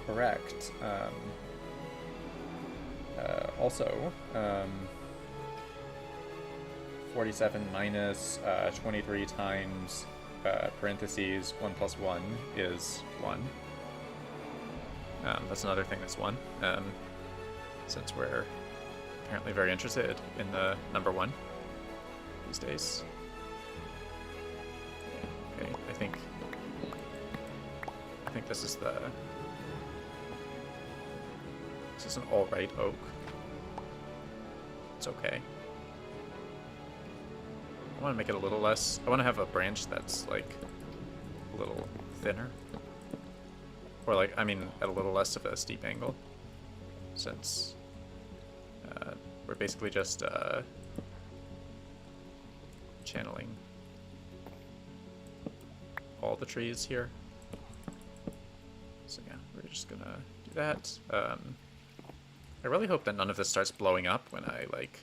A: correct. Also, 47 minus 23 times parentheses 1 plus 1 is 1. That's another thing that's 1, since we're apparently very interested in the number 1 these days. Okay, I think this is an alright oak. It's okay. I want to make it a little less. I want to have a branch that's like a little thinner, or like, I mean, at a little less of a steep angle, since we're basically just channeling all the trees here. So yeah, we're just gonna do that. I really hope that none of this starts blowing up when I like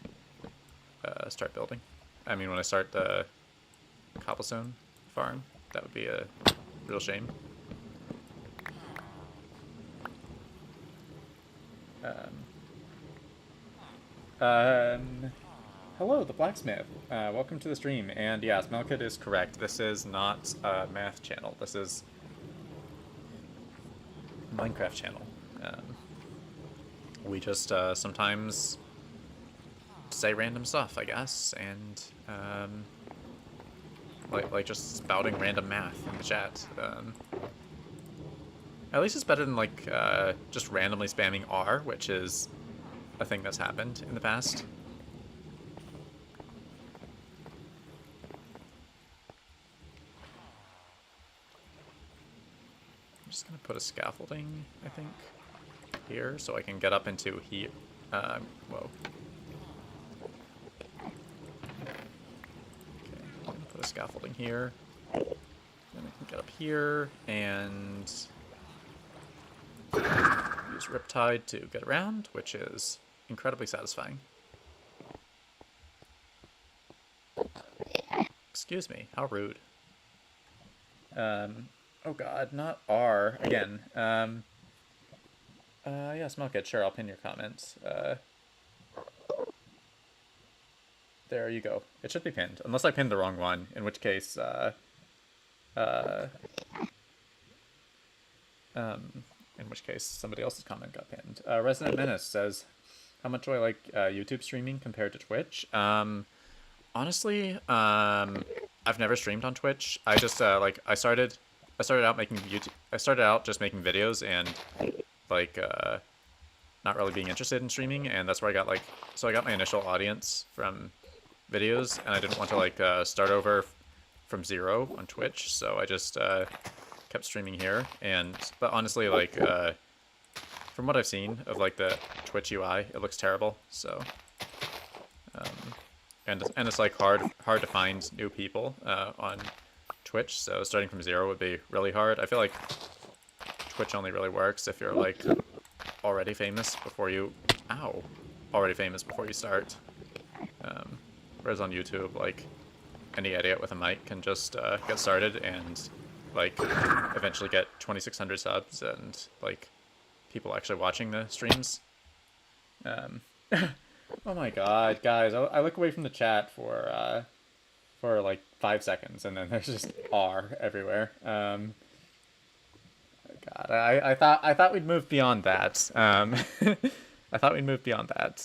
A: start building. I mean, when I start the cobblestone farm, that would be a real shame. Hello, the blacksmith. Welcome to the stream. And yes, Melkid is correct. This is not a math channel. This is a Minecraft channel. We just sometimes say random stuff, I guess, and like just spouting random math in the chat. At least it's better than like just randomly spamming R, which is a thing that's happened in the past. I'm just gonna put a scaffolding, I think, here so I can get up into here. Whoa. Okay, I'm gonna put a scaffolding here. Then I can get up here and use Riptide to get around, which is incredibly satisfying. Excuse me, how rude. Oh god, not R again. Yeah, Smoke It, sure, I'll pin your comments. There you go. It should be pinned, unless I pinned the wrong one, in which case, somebody else's comment got pinned. Resident Menace says, how much do I like YouTube streaming compared to Twitch? Honestly, I've never streamed on Twitch. I just I started out making YouTube. I started out just making videos and like not really being interested in streaming, and that's where I got so I got my initial audience from videos, and I didn't want to start over from zero on Twitch, so I just kept streaming here. But honestly, from what I've seen of the Twitch UI, it looks terrible. So and it's hard to find new people on Twitch, so starting from zero would be really hard. I feel like Twitch only really works if you're already famous before you start. Whereas on YouTube, any idiot with a mic can just get started and eventually get 2,600 subs and people actually watching the streams. Oh my god, guys! I look away from the chat for 5 seconds, and then there's just R everywhere. God, I thought we'd move beyond that. I thought we'd move beyond that.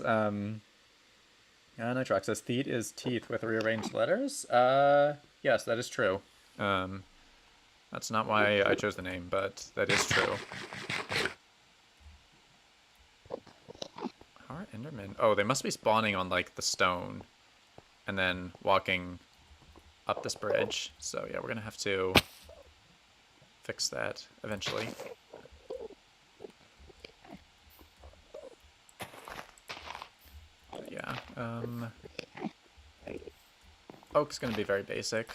A: Nitrox says "Theet" is teeth with rearranged letters. Yes, that is true. That's not why I chose the name, but that is true. How are Endermen? Oh, they must be spawning on the stone, and then walking up this bridge. So yeah, we're gonna have to fix that eventually. But yeah, oak's gonna be very basic.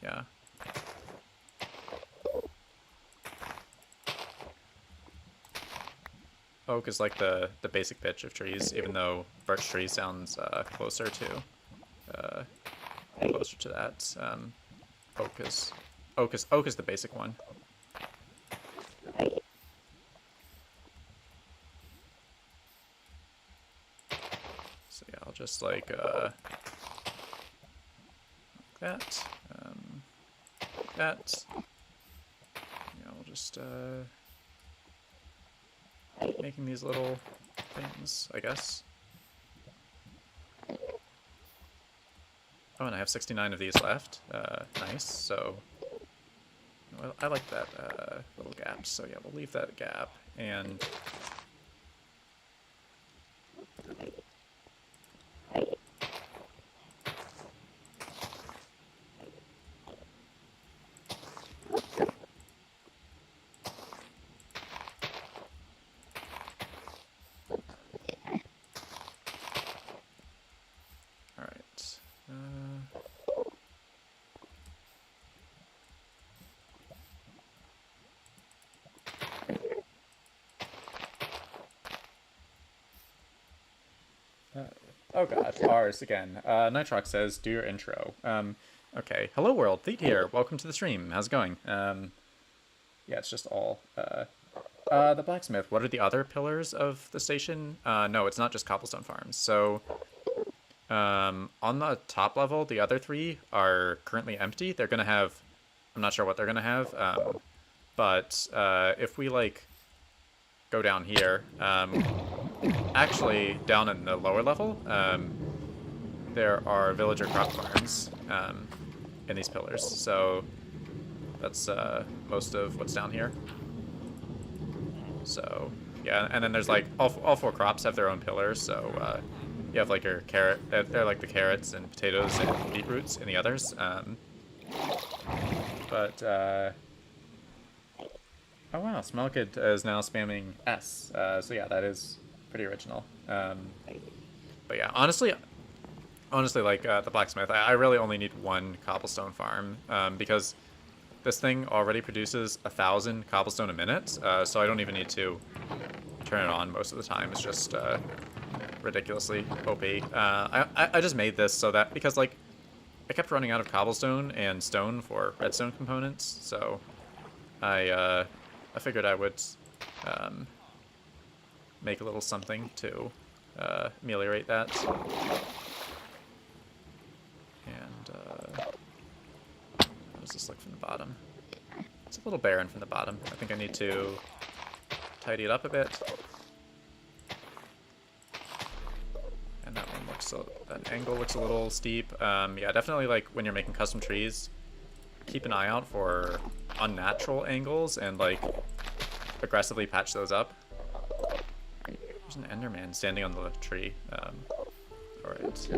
A: Yeah. Oak is the basic pitch of trees, even though birch tree sounds closer to that. Oak is the basic one. So yeah, I'll just like that. That. Yeah, I'll just making these little things, I guess. Oh, and I have 69 of these left. Nice. So well, I like that little gap. So yeah, we'll leave that gap and. Oh god, ours again. Nitrox says, do your intro. Okay. Hello world, Theet here. Welcome to the stream. How's it going? Yeah, it's just all The blacksmith. What are the other pillars of the station? No, it's not just cobblestone farms. So, on the top level, the other three are currently empty. They're gonna have, I'm not sure what they're gonna have. But if we like go down here, actually down in the lower level, there are villager crop farms in these pillars. So that's most of what's down here. So yeah, and then there's like all four crops have their own pillars. So you have like your carrot, they're like the carrots and potatoes and beetroots in the others. But oh wow, Smelkid is now spamming S. So yeah, that is pretty original. But yeah, honestly, like the blacksmith, I really only need one cobblestone farm because this thing already produces 1,000 cobblestone a minute, so I don't even need to turn it on most of the time. It's just ridiculously OP. I just made this so that, because like I kept running out of cobblestone and stone for redstone components, so I figured I would make a little something to ameliorate that. And how does this look from the bottom? It's a little barren from the bottom. I think I need to tidy it up a bit. And that one looks, that angle looks a little steep. Yeah, definitely like when you're making custom trees, keep an eye out for unnatural angles and like aggressively patch those up. There's an Enderman standing on the tree. Alright.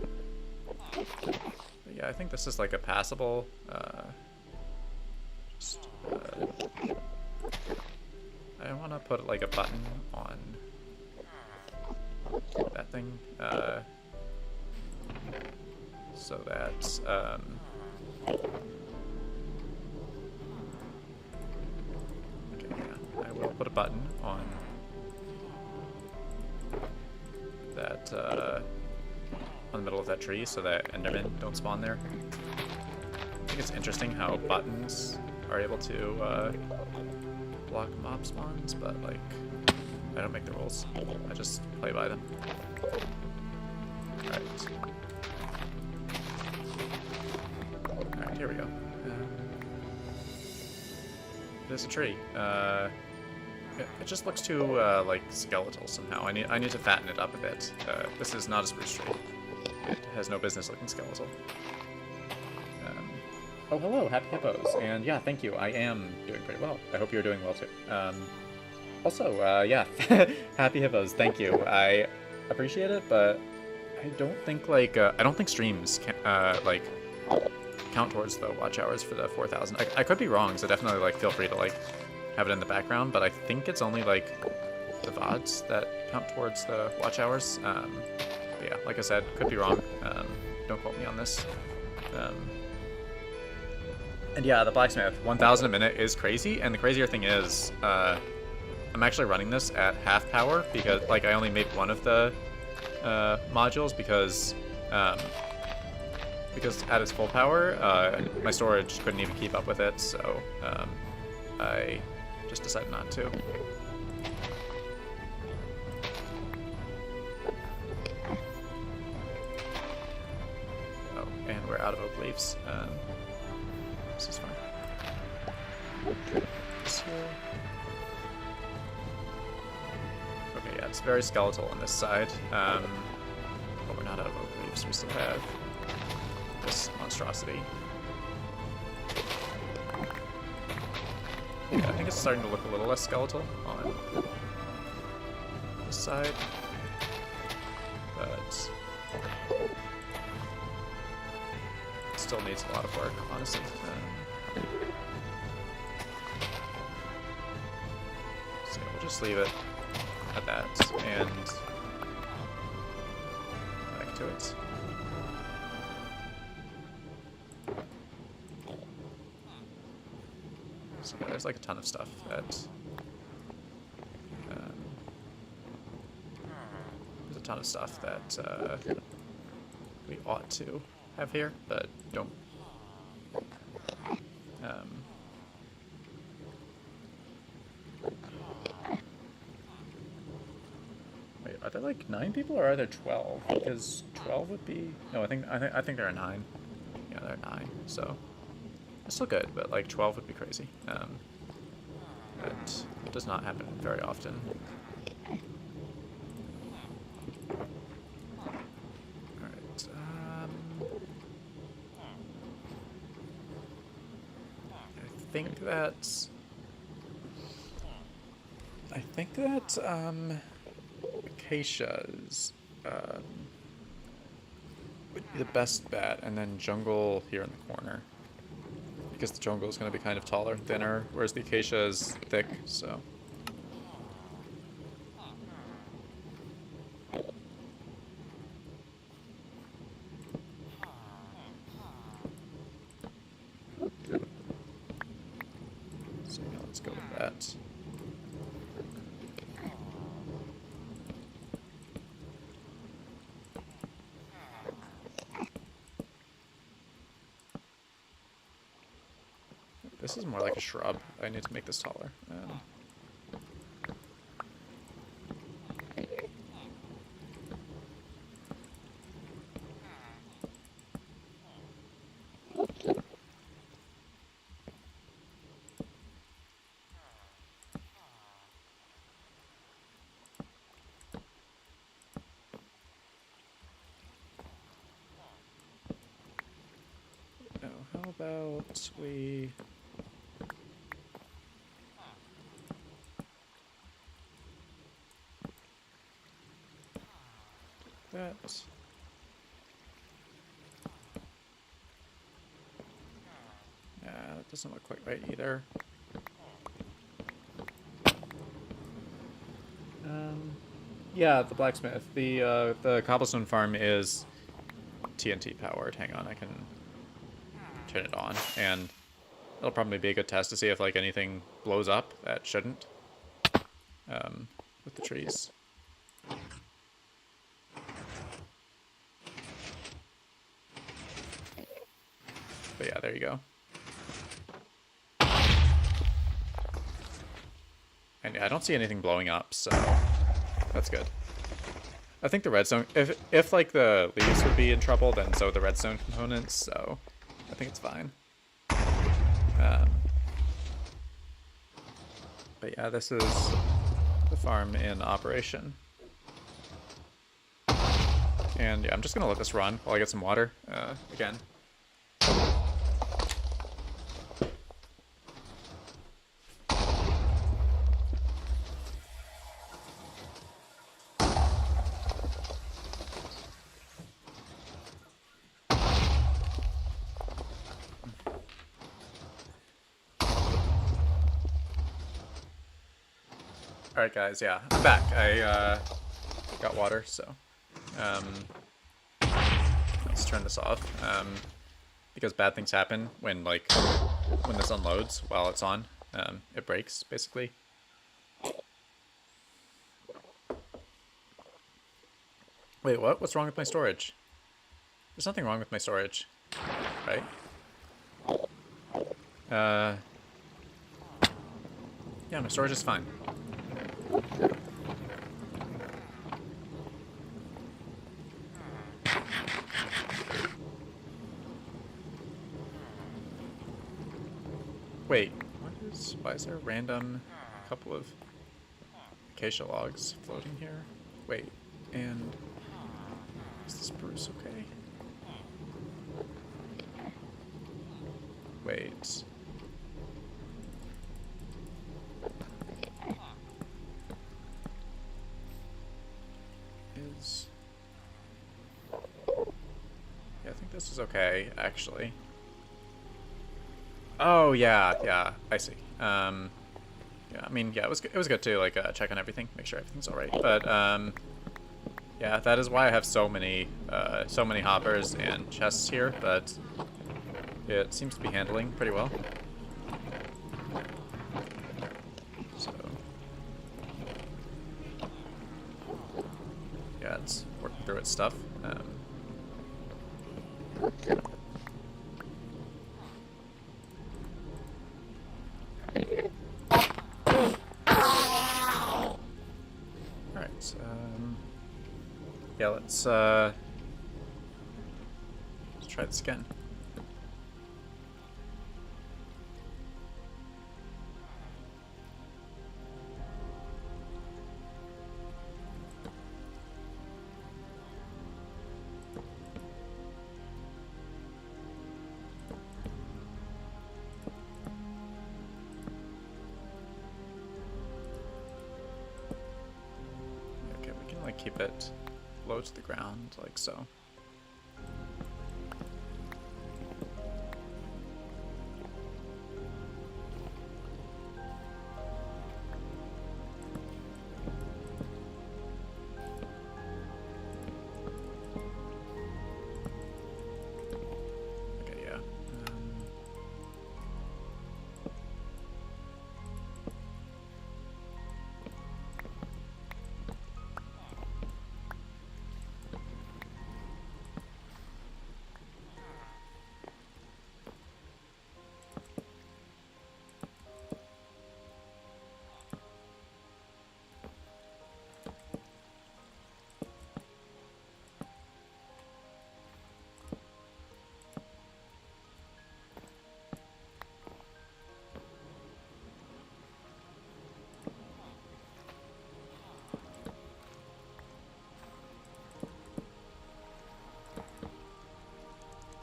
A: Yeah, I think this is like a passable. I want to put like a button on that thing, so that okay, yeah, I will put a button on that on the middle of that tree so that Endermen don't spawn there. I think it's interesting how buttons are able to block mob spawns, but like I don't make the rules. I just play by them. Alright. Alright, here we go. There's a tree. It just looks too like skeletal somehow. I need to fatten it up a bit. This is not a spruce tree. It has no business looking skeletal. Oh, hello, Happy Hippos. And yeah, thank you. I am doing pretty well. I hope you're doing well too. Also, yeah, Happy Hippos, thank you. I appreciate it, but I don't think like I don't think streams can like count towards the watch hours for the 4,000. I could be wrong, so definitely like feel free to like have it in the background. But I think it's only like the VODs that count towards the watch hours. But yeah, like I said, could be wrong. Don't quote me on this. And yeah, the blacksmith, 1,000 a minute is crazy. And the crazier thing is, I'm actually running this at half power because like I only made one of the modules because at its full power, my storage couldn't even keep up with it. So I just decided not to. Oh, and we're out of oak leaves. This is fine. This here. Okay, yeah, it's very skeletal on this side. But we're not out of oak leaves. We still have this monstrosity. Yeah, I think it's starting to look a little less skeletal on this side. But it still needs a lot of work, honestly. So we'll just leave it at that and back to it. So yeah, there's like a ton of stuff that there's a ton of stuff that we ought to have here, but don't. are there like 9 people or are there 12? Because 12 would be no. I think there are 9. Yeah, there are 9. So it's still good, but like 12 would be crazy. But it does not happen very often. Alright, I think that acacias would be the best bet, and then jungle here in the corner. Because the jungle is going to be kind of taller, thinner, whereas the acacia is thick, so. So yeah, let's go with that. This is more like a shrub. I need to make this taller. Now, how about we... that. Yeah, that doesn't look quite right either. Yeah, the blacksmith. The cobblestone farm is TNT powered. Hang on, I can turn it on, and it'll probably be a good test to see if like anything blows up that shouldn't. With the trees. But yeah, there you go. And yeah, I don't see anything blowing up, so that's good. I think the redstone, if like the leaves would be in trouble, then so would the redstone components, so I think it's fine. But yeah, this is the farm in operation. And yeah, I'm just gonna let this run while I get some water again. Alright guys, yeah, I'm back. I got water, so let's turn this off. Because bad things happen when this unloads while it's on. It breaks, basically. Wait, what? What's wrong with my storage? There's nothing wrong with my storage, right? Yeah, my storage is fine. Wait, why is there a random couple of acacia logs floating here? Wait, and is this spruce okay? Wait. Yeah, I think this is okay, actually. Oh yeah, I see. Yeah, I mean, yeah, it was good to like check on everything, make sure everything's all right. But yeah, that is why I have so many hoppers and chests here. But it seems to be handling pretty well. So yeah, it's working through its stuff. Alright, Yeah, let's try this again. Okay, we can like keep it low to the ground, like so. Okay, yeah.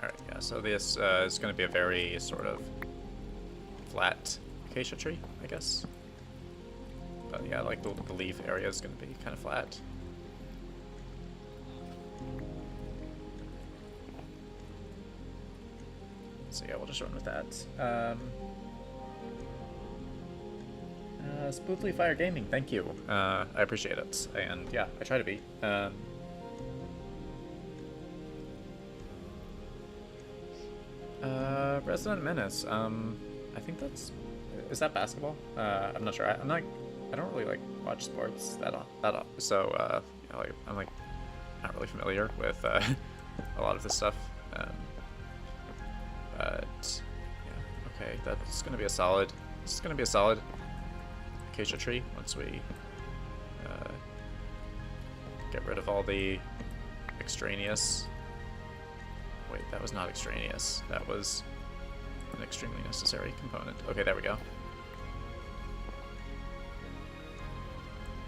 A: Alright, yeah, so this is going to be a very sort of flat acacia tree, I guess. But yeah, like the leaf area is going to be kind of flat. So yeah, we'll just run with that. Smoothly Fire Gaming, thank you. I appreciate it. And yeah, I try to be. Resident Menace. I think that's... Is that basketball? I'm not sure. I don't really like watch sports that so you know, like, I'm like not really familiar with a lot of this stuff. But yeah, okay, that's gonna be a solid. This is gonna be a solid acacia tree once we get rid of all the extraneous. Wait, that was not extraneous. That was an extremely necessary component. Okay, there we go.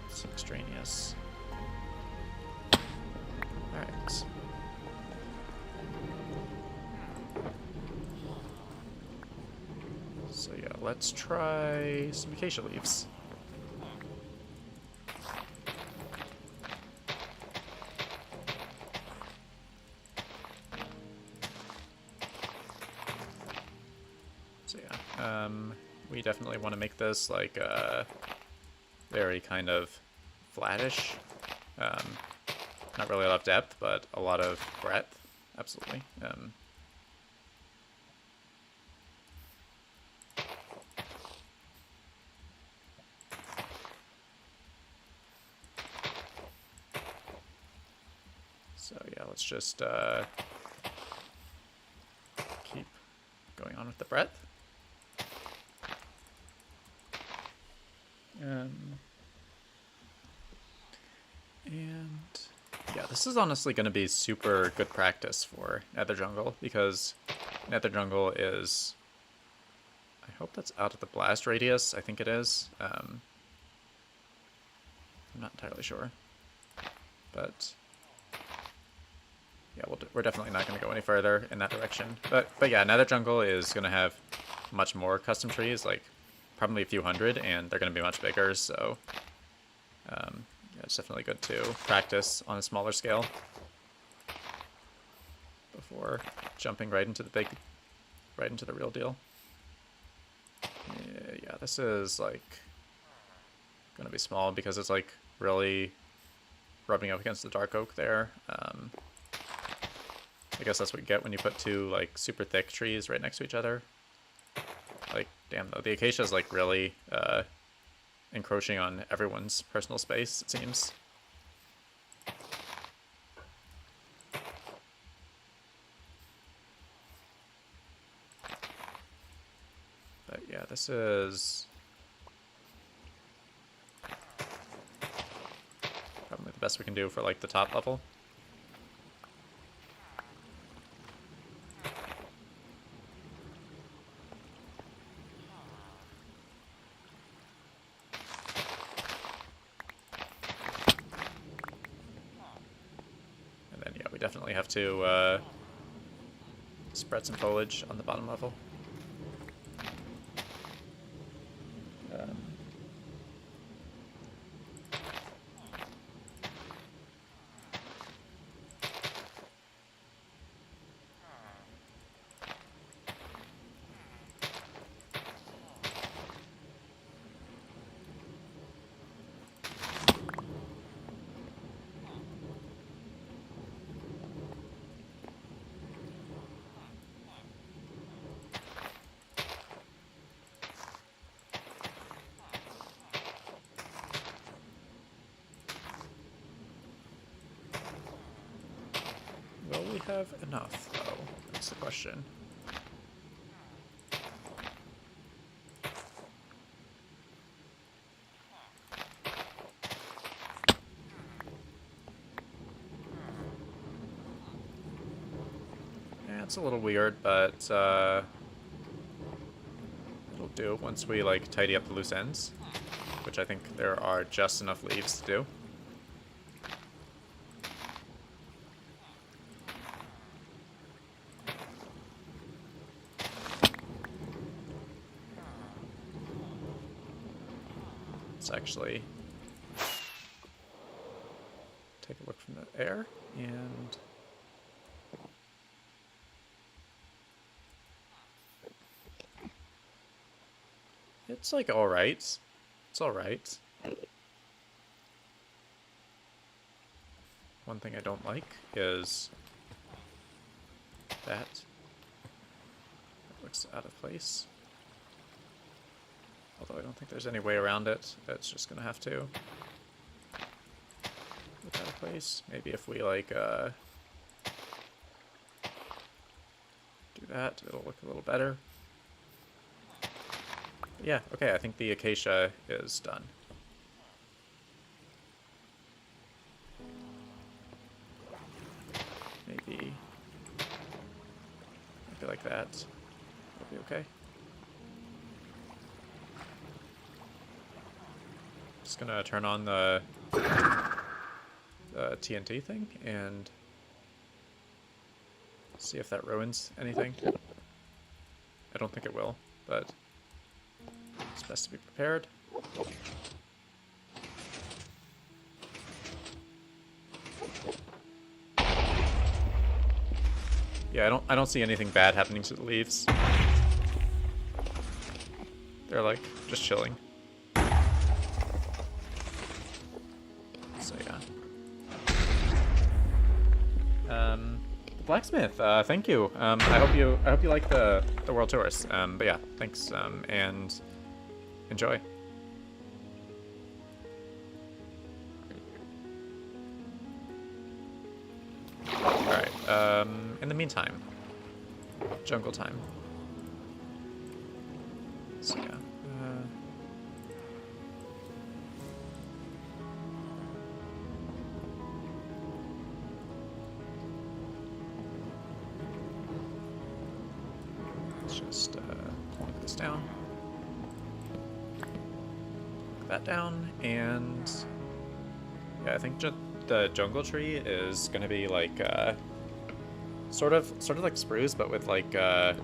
A: It's extraneous. Alright. So yeah, let's try some acacia leaves. So yeah, we definitely want to make this like very kind of flattish. Not really a lot of depth, but a lot of breadth. Absolutely. So yeah, let's just keep going on with the breadth. And yeah, this is honestly going to be super good practice for Nether Jungle, because Nether Jungle is... I hope that's out of the blast radius. I think it is. I'm not entirely sure. But yeah, we're definitely not going to go any further in that direction. But yeah, Nether Jungle is going to have much more custom trees, like probably a few hundred, and they're going to be much bigger, so yeah, it's definitely good to practice on a smaller scale before jumping right into the real deal. Yeah, this is like going to be small because it's like really rubbing up against the dark oak there. I guess that's what you get when you put two like super thick trees right next to each other. Like, damn though, the acacia is like really encroaching on everyone's personal space, it seems. But yeah, this is probably the best we can do for like the top level. we definitely have to spread some foliage on the bottom level. Will we have enough, though? That's the question. Yeah, it's a little weird, but it'll do once we like tidy up the loose ends, which I think there are just enough leaves to do. Let's actually take a look from the air, and it's like alright. It's alright. One thing I don't like is that it looks out of place. Although I don't think there's any way around it. It's just gonna have to look out of place. Maybe if we like do that, it'll look a little better. Yeah, okay, I think the acacia is done. Maybe like that. That'll be okay. Just gonna turn on the TNT thing and see if that ruins anything. I don't think it will, but it's best to be prepared. Yeah, I don't see anything bad happening to the leaves. They're like just chilling. So yeah. Blacksmith, thank you. I hope you like the world tours. But yeah, thanks. And enjoy. Alright, in the meantime, jungle time. So yeah. Let's just plonk this down. Plonk that down, and yeah, I think just the jungle tree is gonna be like sort of like spruce, but with like the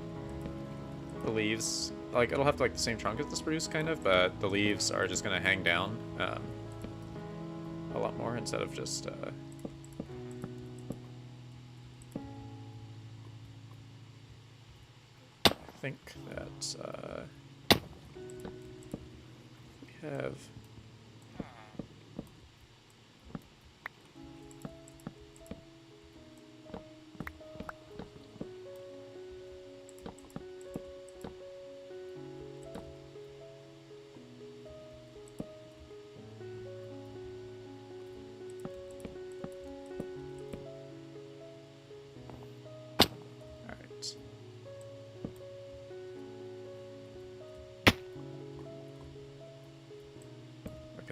A: leaves. Like it'll have like the same trunk as the spruce, kind of, but the leaves are just gonna hang down a lot more instead of just. I think that we have.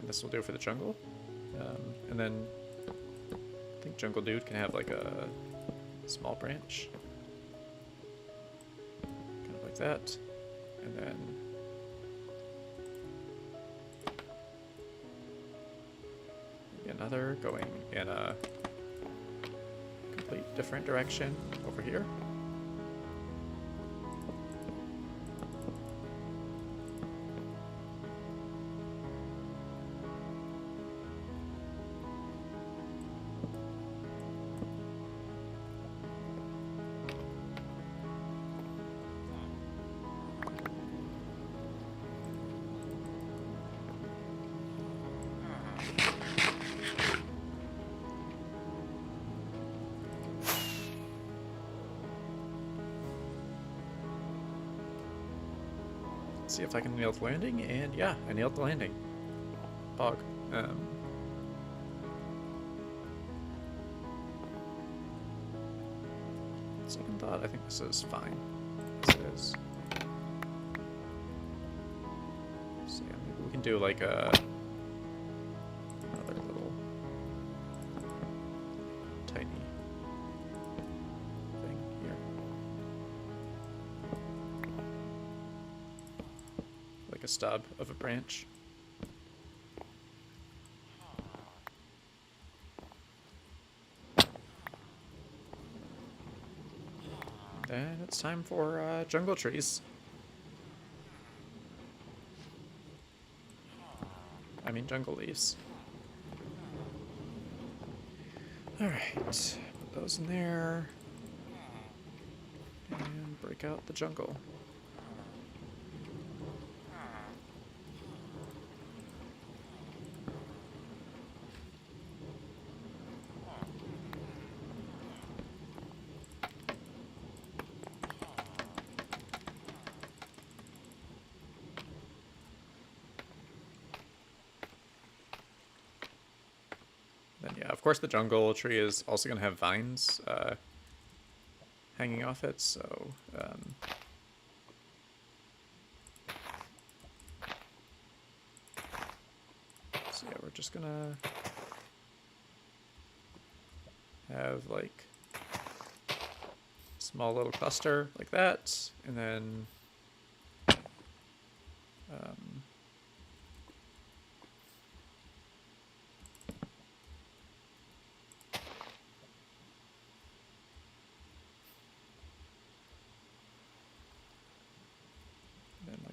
A: This will do for the jungle, and then I think Jungle Dude can have like a small branch, kind of like that, and then maybe another going in a complete different direction over here. See if I can nail the landing, and yeah, I nailed the landing. Bog. Second thought, I think this is fine. This is. So yeah, maybe we can do like another little tiny thing here. Like a stub of a branch. And it's time for jungle trees. I mean jungle leaves. Alright, put those in there. And break out the jungle. Then yeah, of course the jungle tree is also going to have vines hanging off it, so so yeah, we're just gonna have like a small little cluster like that, and then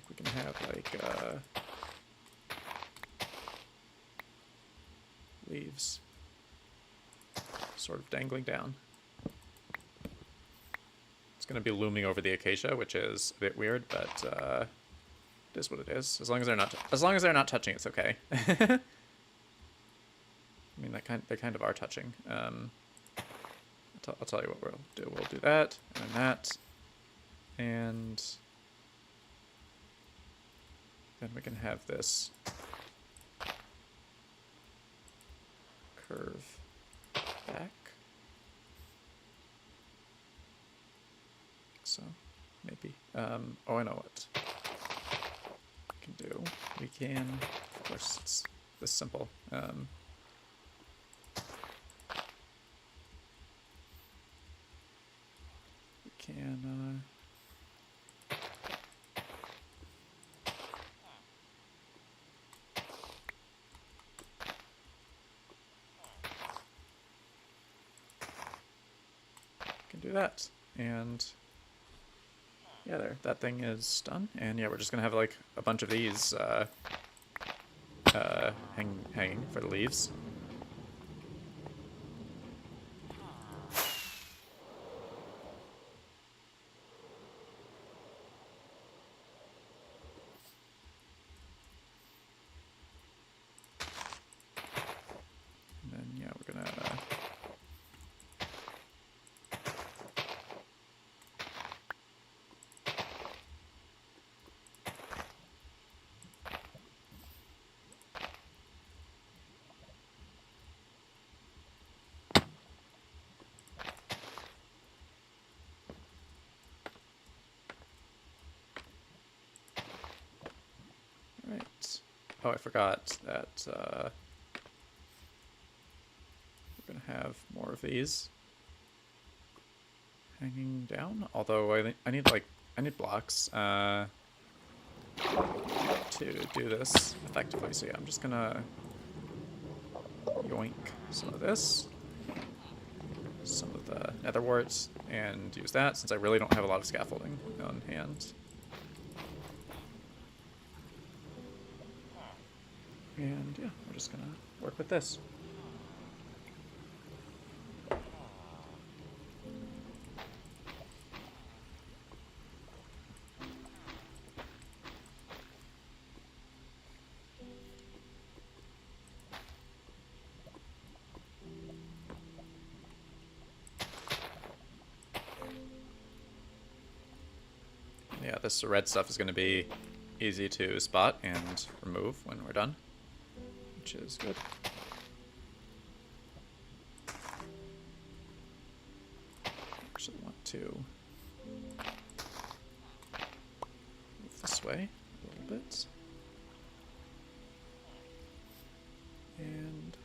A: we can have like leaves sort of dangling down. It's going to be looming over the acacia, which is a bit weird, but it is what it is. As long as they're not touching, it's okay. I mean, they kind of are touching. I'll tell you what we'll do. We'll do that and that, and then we can have this curve back. So, maybe. Oh, I know what we can do. We can, of course, it's this simple. We can, do that, and yeah, there, that thing is done, and yeah, we're just gonna have like a bunch of these hanging for the leaves. And then yeah, we're gonna right. Oh, I forgot that we're gonna have more of these hanging down. Although I need blocks to do this effectively. So yeah, I'm just gonna yoink some of this, some of the nether warts and use that since I really don't have a lot of scaffolding on hand. And yeah, we're just gonna work with this. Yeah, this red stuff is going to be easy to spot and remove when we're done, which is good. Actually want to move this way a little bit. And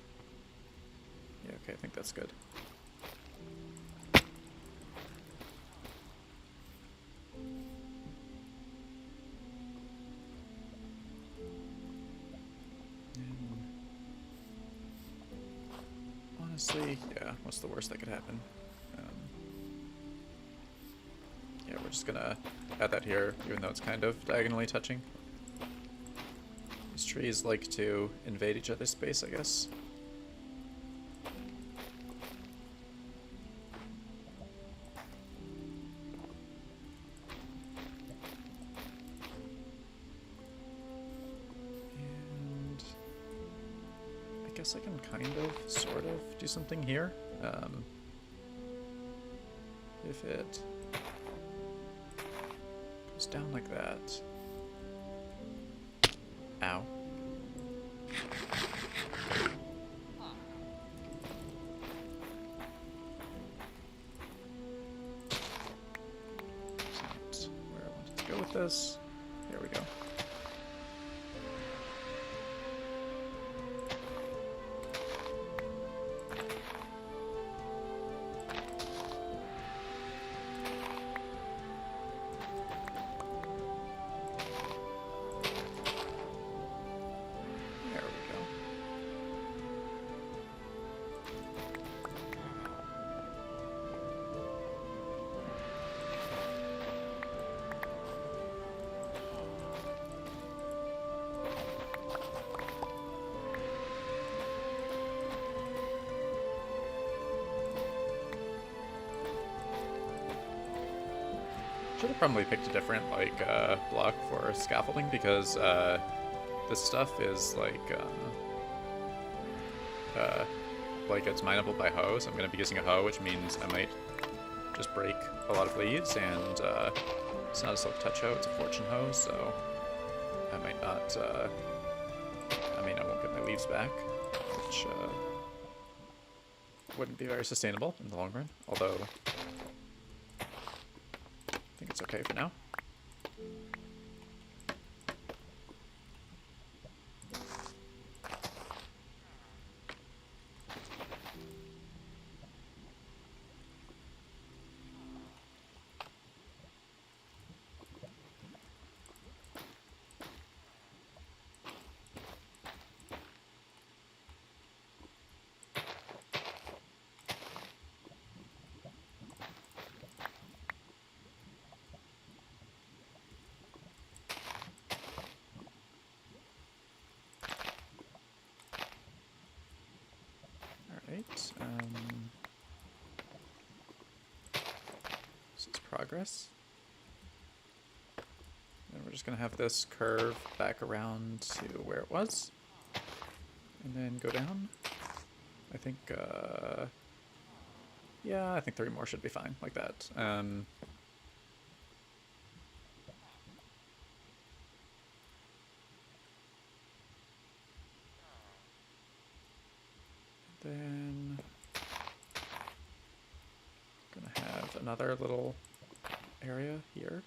A: yeah, okay, I think that's good. Honestly, yeah, what's the worst that could happen? Yeah, we're just gonna add that here, even though it's kind of diagonally touching. These trees like to invade each other's space, I guess. And I guess I can kind of, sort of, do something here. If it goes down like that. Ow. That's where I wanted to go with this. There we go. Should have probably picked a different block for scaffolding because this stuff is like it's mineable by hoe, so I'm going to be using a hoe, which means I might just break a lot of leaves, and it's not a silk touch hoe, it's a fortune hoe, so I might not, I won't get my leaves back, which wouldn't be very sustainable in the long run, although I think it's okay for now. This is progress. And we're just going to have this curve back around to where it was. And then go down. I think, yeah, I think 3 more should be fine, like that. Then gonna have another little area here.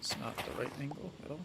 A: It's not the right angle at all.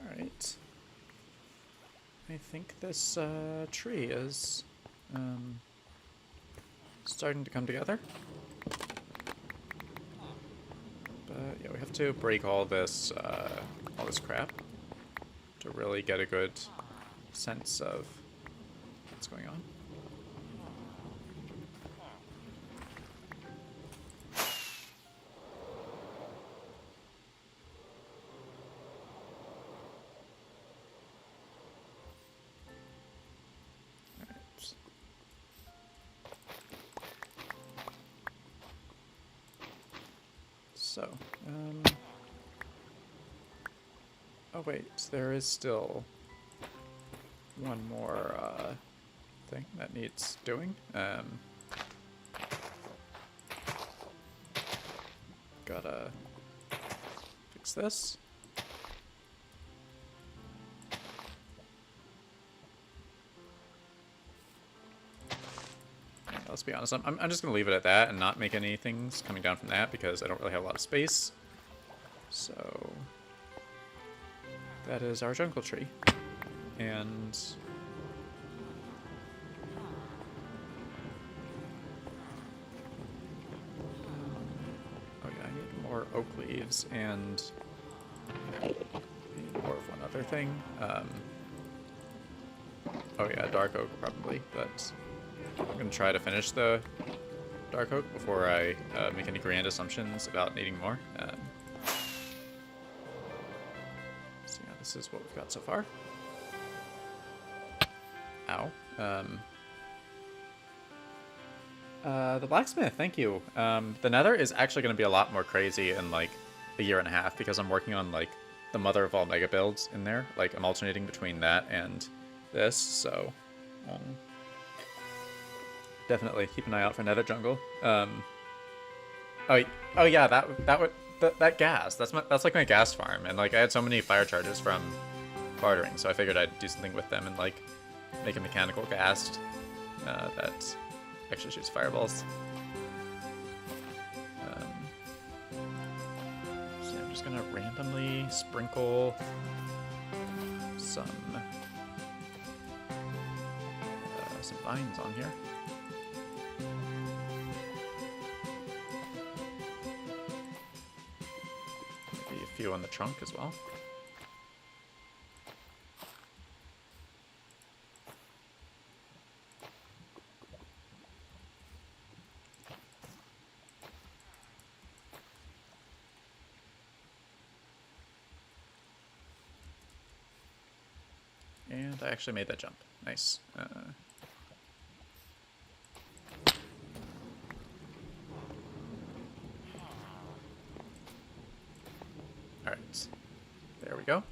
A: Alright. I think this tree is starting to come together. But yeah, we have to break all this crap to really get a good sense of what's going on. So, oh wait, there is still one more thing that needs doing. Gotta fix this. Let's be honest, I'm just going to leave it at that and not make any things coming down from that because I don't really have a lot of space. So that is our jungle tree. And oh yeah, I need more oak leaves and I need more of one other thing. Oh yeah, dark oak probably, but I'm going to try to finish the dark oak before I make any grand assumptions about needing more. So yeah, this is what we've got so far. Ow. The blacksmith, thank you. The nether is actually going to be a lot more crazy in like a year and a half because I'm working on like the mother of all mega builds in there. Like I'm alternating between that and this, so definitely keep an eye out for nether jungle. Oh yeah, that gas. That's like my gas farm, and like I had so many fire charges from bartering, so I figured I'd do something with them and like make a mechanical ghast that actually shoots fireballs. So I'm just gonna randomly sprinkle some vines on here. Maybe a few on the trunk as well. And I actually made that jump. Nice. Alright. There we go.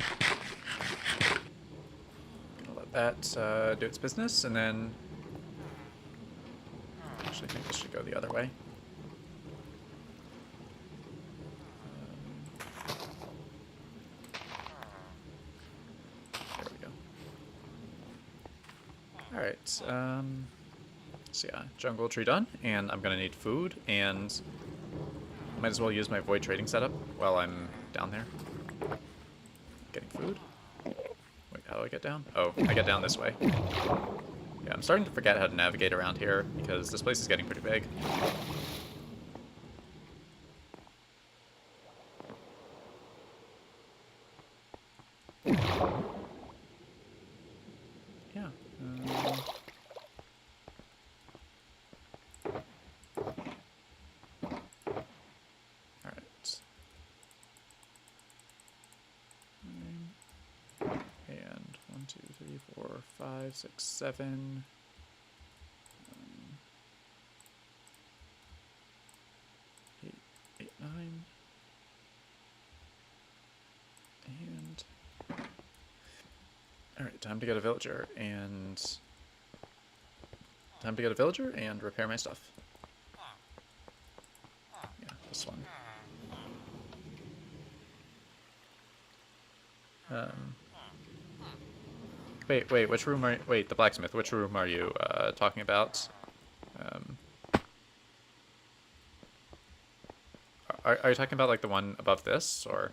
A: Gonna let that do its business, and then... Actually, I think this should go the other way. There we go. Alright, so yeah, jungle tree done, and I'm gonna need food, and might as well use my void trading setup while I'm down there. Getting food. Wait, how do I get down? Oh, I get down this way. Yeah, I'm starting to forget how to navigate around here, because this place is getting pretty big. Yeah. Alright. And one 1, 2, 3, 4, 5, 6, 7. 8, 8, 9. And alright, time to get a villager and repair my stuff. Yeah, this one. Wait, which room are you, wait, the blacksmith, which room are you talking about? Are you talking about like the one above this, or?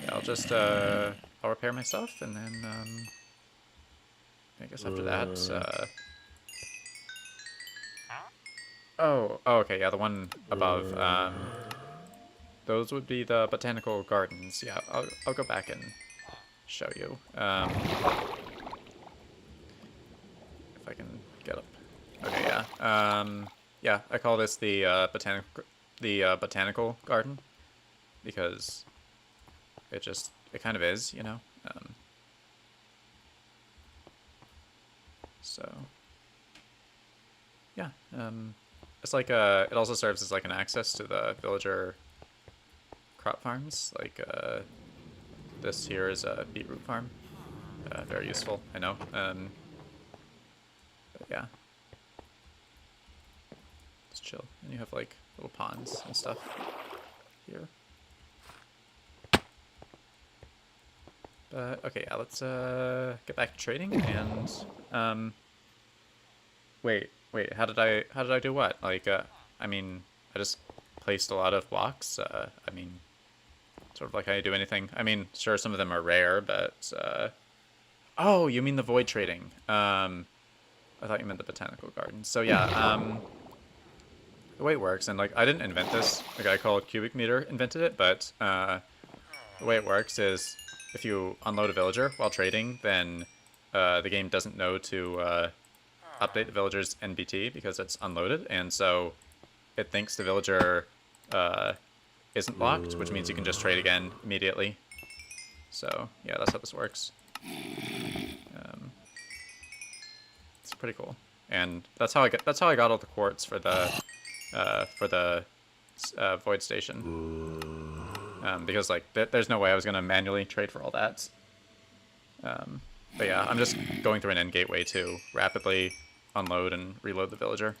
A: Yeah, I'll just I'll repair my stuff, and then I guess after that oh, okay, yeah, the one above. Those would be the botanical gardens. Yeah, I'll go back and show you. If I can get up. Okay, yeah. Yeah, I call this the botanical garden because it kind of is, you know. So yeah, it's like it also serves as like an access to the villager crop farms. Like this here is a beetroot farm. Very useful, I know. But yeah, it's chill. And you have like little ponds and stuff here. But okay, yeah, let's get back to trading and wait, how did I do what? Like I mean, I just placed a lot of blocks. I mean, sort of like how you do anything. I mean, sure, some of them are rare, but oh, you mean the void trading? I thought you meant the botanical garden. So yeah, the way it works, and like I didn't invent this. A guy called Cubic Meter invented it, but the way it works is if you unload a villager while trading, then the game doesn't know to update the villager's NBT because it's unloaded, and so it thinks the villager isn't locked, which means you can just trade again immediately. So yeah, that's how this works. It's pretty cool, and that's how I got all the quartz for the void station. Because like there's no way I was gonna manually trade for all that. But yeah, I'm just going through an end gateway to rapidly unload and reload the villager.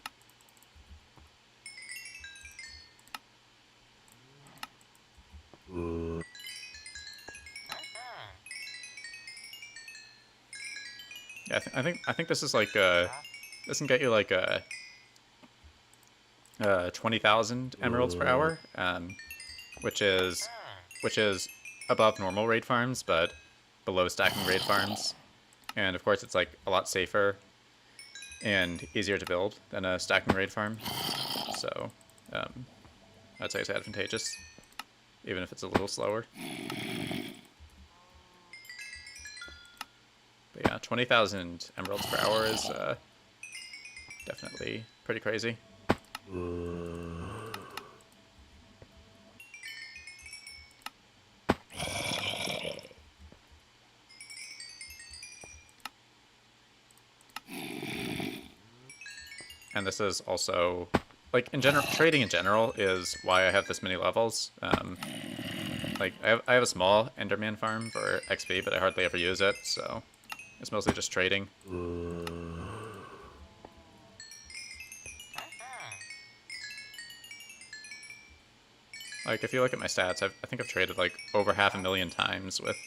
A: Yeah, I think this is like this can get you like 20,000 emeralds per hour, which is above normal raid farms, but below stacking raid farms. And of course, it's like a lot safer and easier to build than a stacking raid farm. So I'd say it's advantageous, even if it's a little slower. But yeah, 20,000 emeralds per hour is definitely pretty crazy. And this is also, like, in general, trading in general is why I have this many levels. Like, I have a small Enderman farm for XP, but I hardly ever use it, so it's mostly just trading. Like, if you look at my stats, I think I've traded, like, over 500,000 times with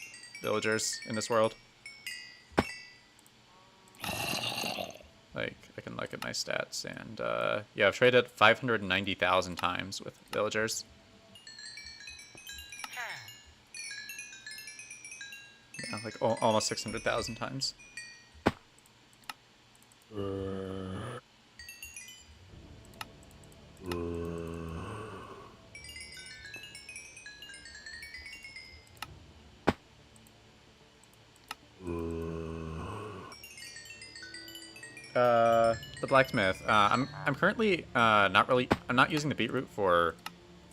A: villagers in this world. Like, I can look at my stats, and, yeah, I've traded 590,000 times with villagers. Yeah, like, almost 600,000 times. The blacksmith. I'm currently I'm not using the beetroot for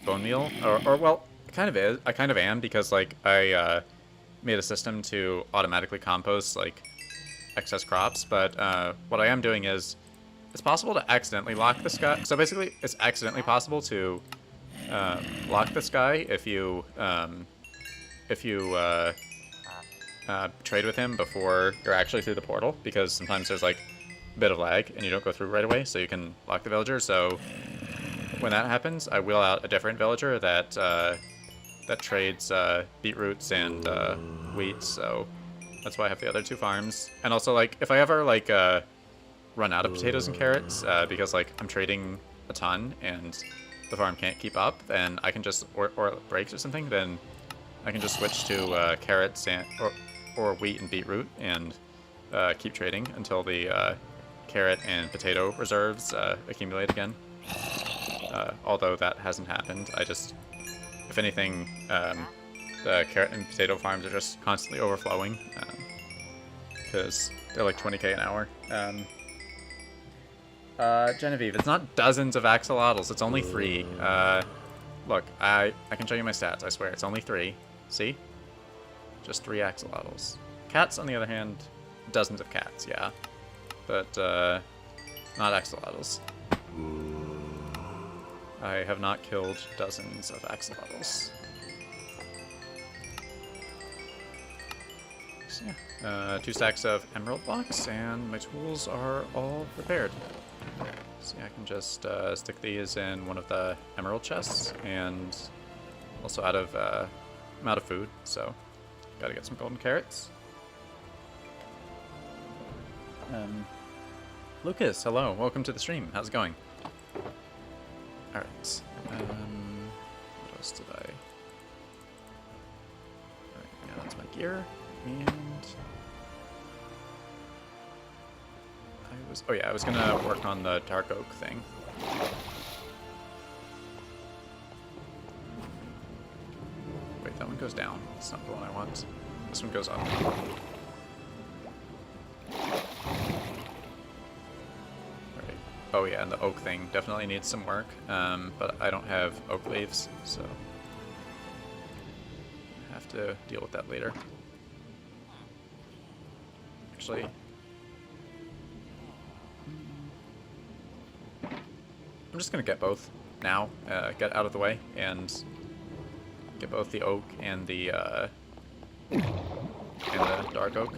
A: bone meal, or well, it kind of is. I kind of am because like I made a system to automatically compost like excess crops, but what I am doing is it's possible to accidentally lock this guy. So basically, it's accidentally possible to lock this guy if you trade with him before you're actually through the portal, because sometimes there's like a bit of lag and you don't go through right away, so you can lock the villager. So when that happens, I wheel out a different villager that that trades beetroots and wheat. So that's why I have the other two farms. And also, like, if I ever like run out of potatoes and carrots because like I'm trading a ton and the farm can't keep up, then I can just or it breaks or something, then I can just switch to carrots and or wheat and beetroot and keep trading until the carrot and potato reserves accumulate again. Although that hasn't happened, I just, if anything, the carrot and potato farms are just constantly overflowing because they're like 20k an hour. Genevieve, it's not dozens of axolotls, it's only 3. Look, I can show you my stats, I swear, it's only 3. See? Just 3 axolotls. Cats, on the other hand, dozens of cats, yeah. But, not axolotls. I have not killed dozens of axolotls. So, yeah. 2 stacks of emerald blocks, and my tools are all prepared. So yeah, I can just stick these in one of the emerald chests, and also I'm out of food, so gotta get some golden carrots. Lucas, hello, welcome to the stream. How's it going? Alright. What else did I... Alright, yeah, that's my gear. And... Oh yeah, I was gonna work on the dark oak thing. Wait, that one goes down. That's not the one I want. This one goes up. Oh yeah, and the oak thing definitely needs some work, but I don't have oak leaves, so I have to deal with that later. Actually, I'm just gonna get both now, get out of the way, and get both the oak and the dark oak.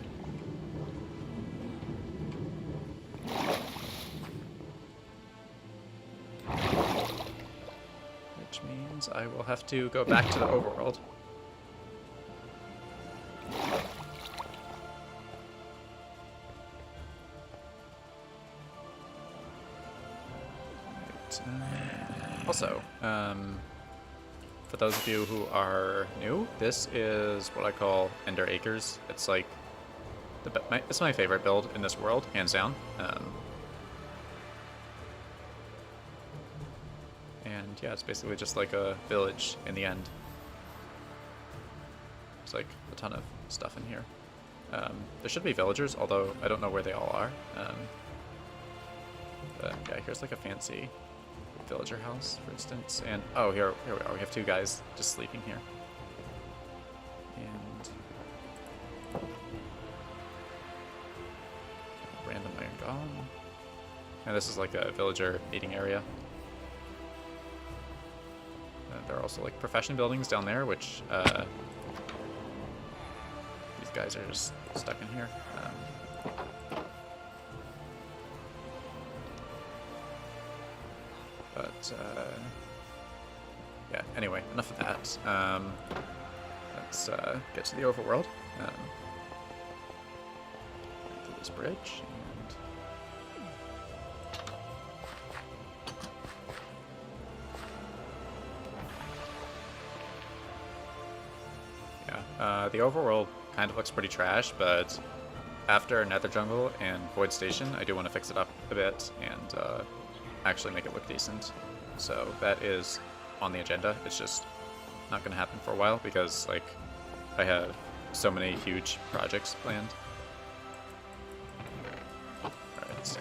A: Which means I will have to go back to the overworld. Right. Also, for those of you who are new, this is what I call Ender Acres. It's like it's my favorite build in this world, hands down. And yeah, it's basically just like a village in the end. There's like a ton of stuff in here. There should be villagers, although I don't know where they all are. But yeah, here's like a fancy villager house, for instance. And oh, here we are. We have 2 guys just sleeping here. And random iron golem. And this is like a villager meeting area. There are also like profession buildings down there, which these guys are just stuck in here. Yeah, anyway, enough of that. Let's get to the overworld. Through this bridge. The overworld kind of looks pretty trash, but after Nether Jungle and Void Station, I do want to fix it up a bit and actually make it look decent. So that is on the agenda. It's just not going to happen for a while because, like, I have so many huge projects planned. Alright, Let's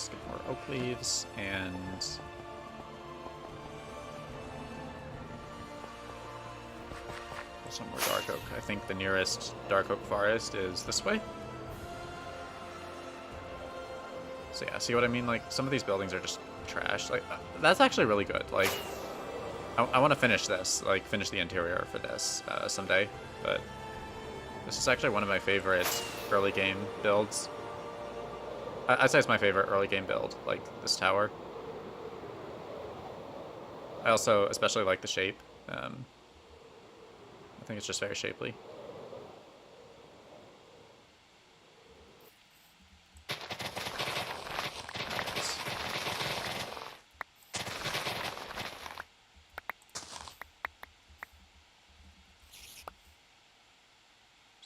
A: get more oak leaves and some more dark oak. I think the nearest dark oak forest is this way. So yeah, see what I mean? Like, some of these buildings are just trash. Like, that's actually really good. Like, I want to finish this, like, finish the interior for this someday. But this is actually one of my favorite early game builds. I'd say it's my favorite early game build, like this tower. I also especially like the shape. I think it's just very shapely.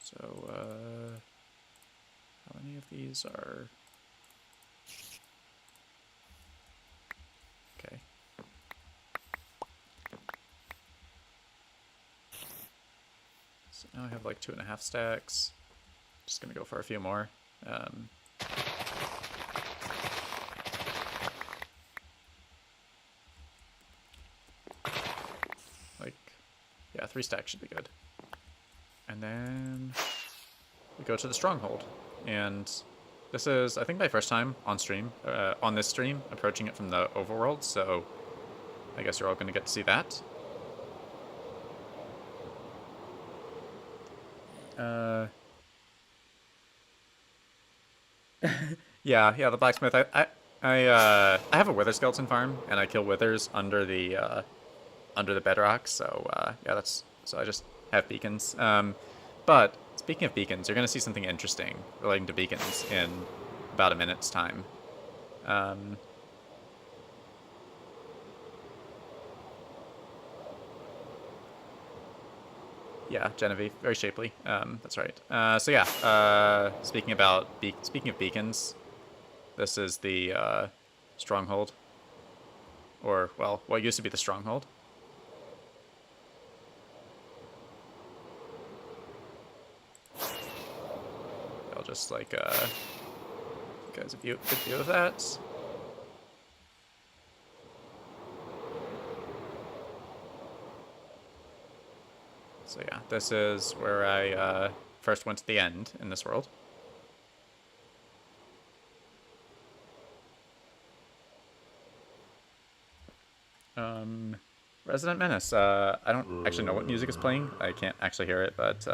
A: So, how many of these are... Okay. So now I have like 2.5 stacks. Just gonna go for a few more. Like, yeah, 3 stacks should be good. And then we go to the stronghold. And this is, I think, my first time on stream, on this stream, approaching it from the overworld, so I guess you're all going to get to see that. Yeah, the blacksmith. I have a wither skeleton farm, and I kill withers under the bedrock. So yeah, so I just have beacons. But speaking of beacons, you're gonna see something interesting relating to beacons in about a minute's time. Yeah, Genevieve, very shapely. That's right. So yeah, speaking of beacons, this is the stronghold, or well, what used to be the stronghold. I'll just like you guys a good view of that. So yeah, this is where I first went to the end in this world. Resident Menace. I don't actually know what music is playing. I can't actually hear it, but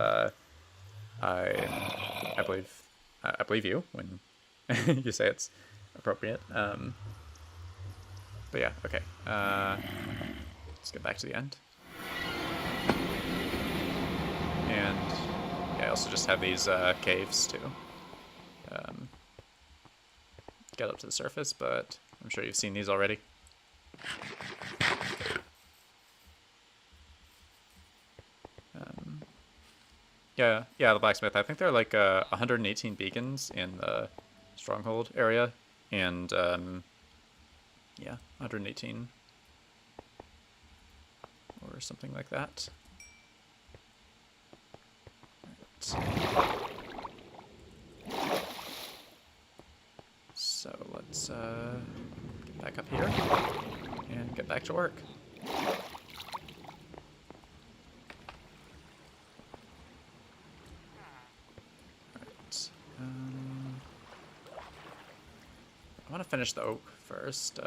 A: I believe you when you say it's appropriate. But yeah, okay. Let's get back to the end. And yeah, I also just have these caves to get up to the surface, but I'm sure you've seen these already. Yeah, the blacksmith. I think there are like 118 beacons in the stronghold area, and yeah, 118 or something like that. So let's get back up here and get back to work. I want to finish the oak first,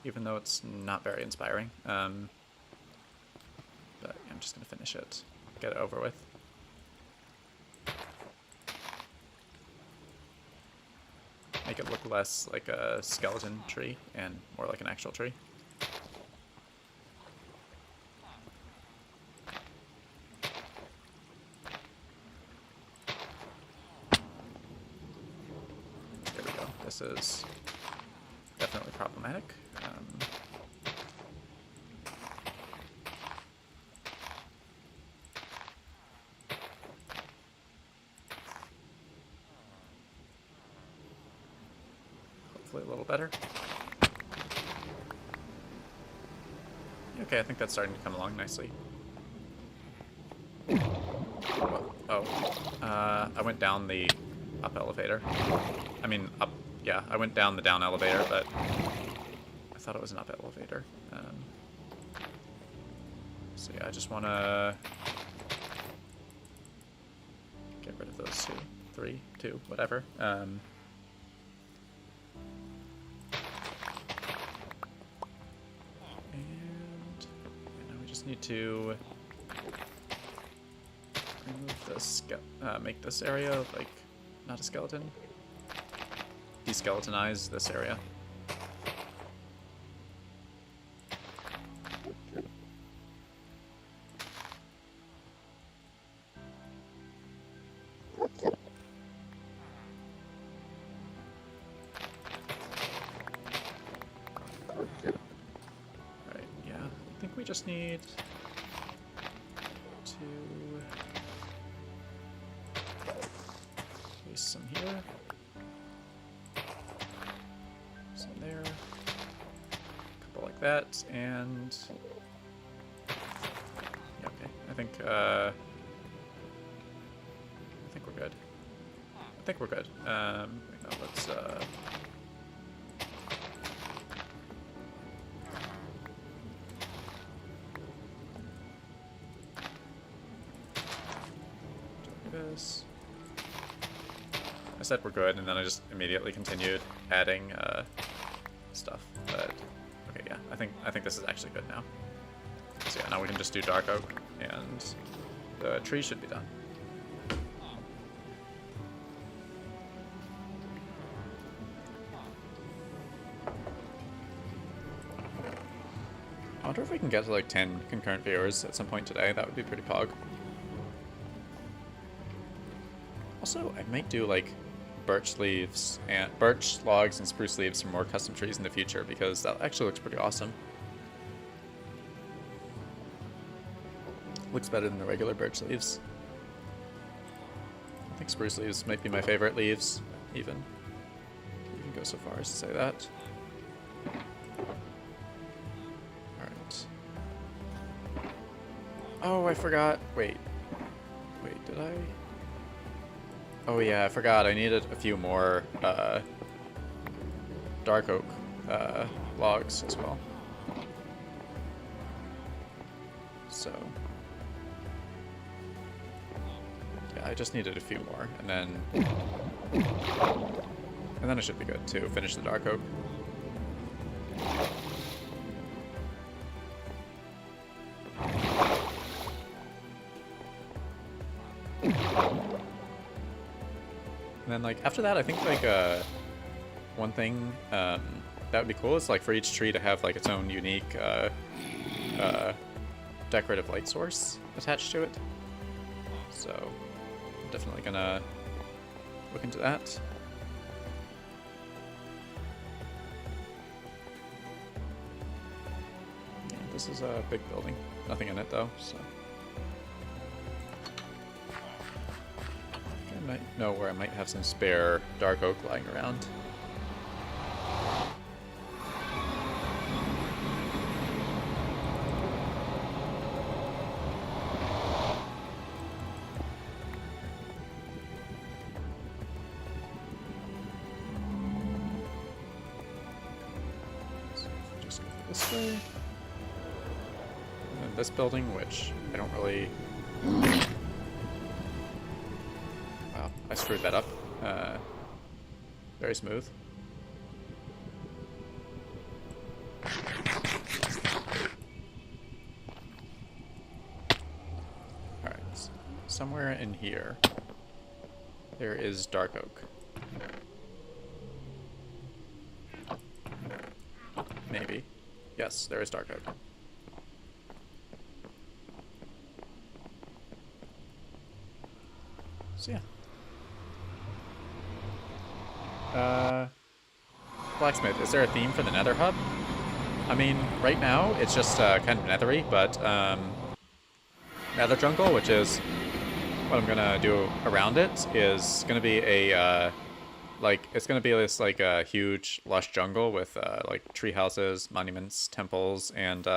A: even though it's not very inspiring. But yeah, I'm just going to finish it, get it over with. Make it look less like a skeleton tree and more like an actual tree. There we go. This is definitely problematic. Hopefully a little better. Okay, I think that's starting to come along nicely. Oh, I went down the up elevator. I mean, up, yeah, I went down the down elevator, but I thought it was an up elevator. So yeah, I just want to get rid of those 2, 3, 2, whatever. And now we just need to remove this, make this area, like, not a skeleton. Deskeletonize this area. Alright, yeah, I think we just need to place some here. Some there. A couple like that, and yeah, okay. I think we're good. I think we're good. Wait, no, let's do this. I said we're good, and then I just immediately continued adding stuff. But okay, yeah, I think this is actually good now. So yeah, now we can just do dark oak, and the tree should be done. I wonder if we can get to like 10 concurrent viewers at some point today. That would be pretty pog. Also, I might do like birch leaves and birch logs and spruce leaves for more custom trees in the future, because that actually looks pretty awesome. Looks better than the regular birch leaves. I think spruce leaves might be my favorite leaves, even. You can go so far as to say that. Alright. Oh, I forgot. Wait, did I? Oh yeah, I forgot. I needed a few more dark oak logs as well. So yeah, I just needed a few more, and then it should be good to finish the dark oak. And then, like, after that, I think, like, one thing that would be cool is, like, for each tree to have, like, its own unique decorative light source attached to it. So, I'm definitely gonna look into that. Yeah, this is a big building. Nothing in it, though, so... I might know where I might have some spare dark oak lying around. So if we just go this way. And then this building, which I don't really... I screwed that up. Very smooth. Alright, somewhere in here, there is dark oak. Maybe. Yes, there is dark oak. So yeah. Blacksmith, is there a theme for the nether hub? I mean, right now, it's just kind of nethery, but nether jungle, which is what I'm gonna do around it, is gonna be a, it's gonna be this, like, a huge, lush jungle with, like, tree houses, monuments, temples, and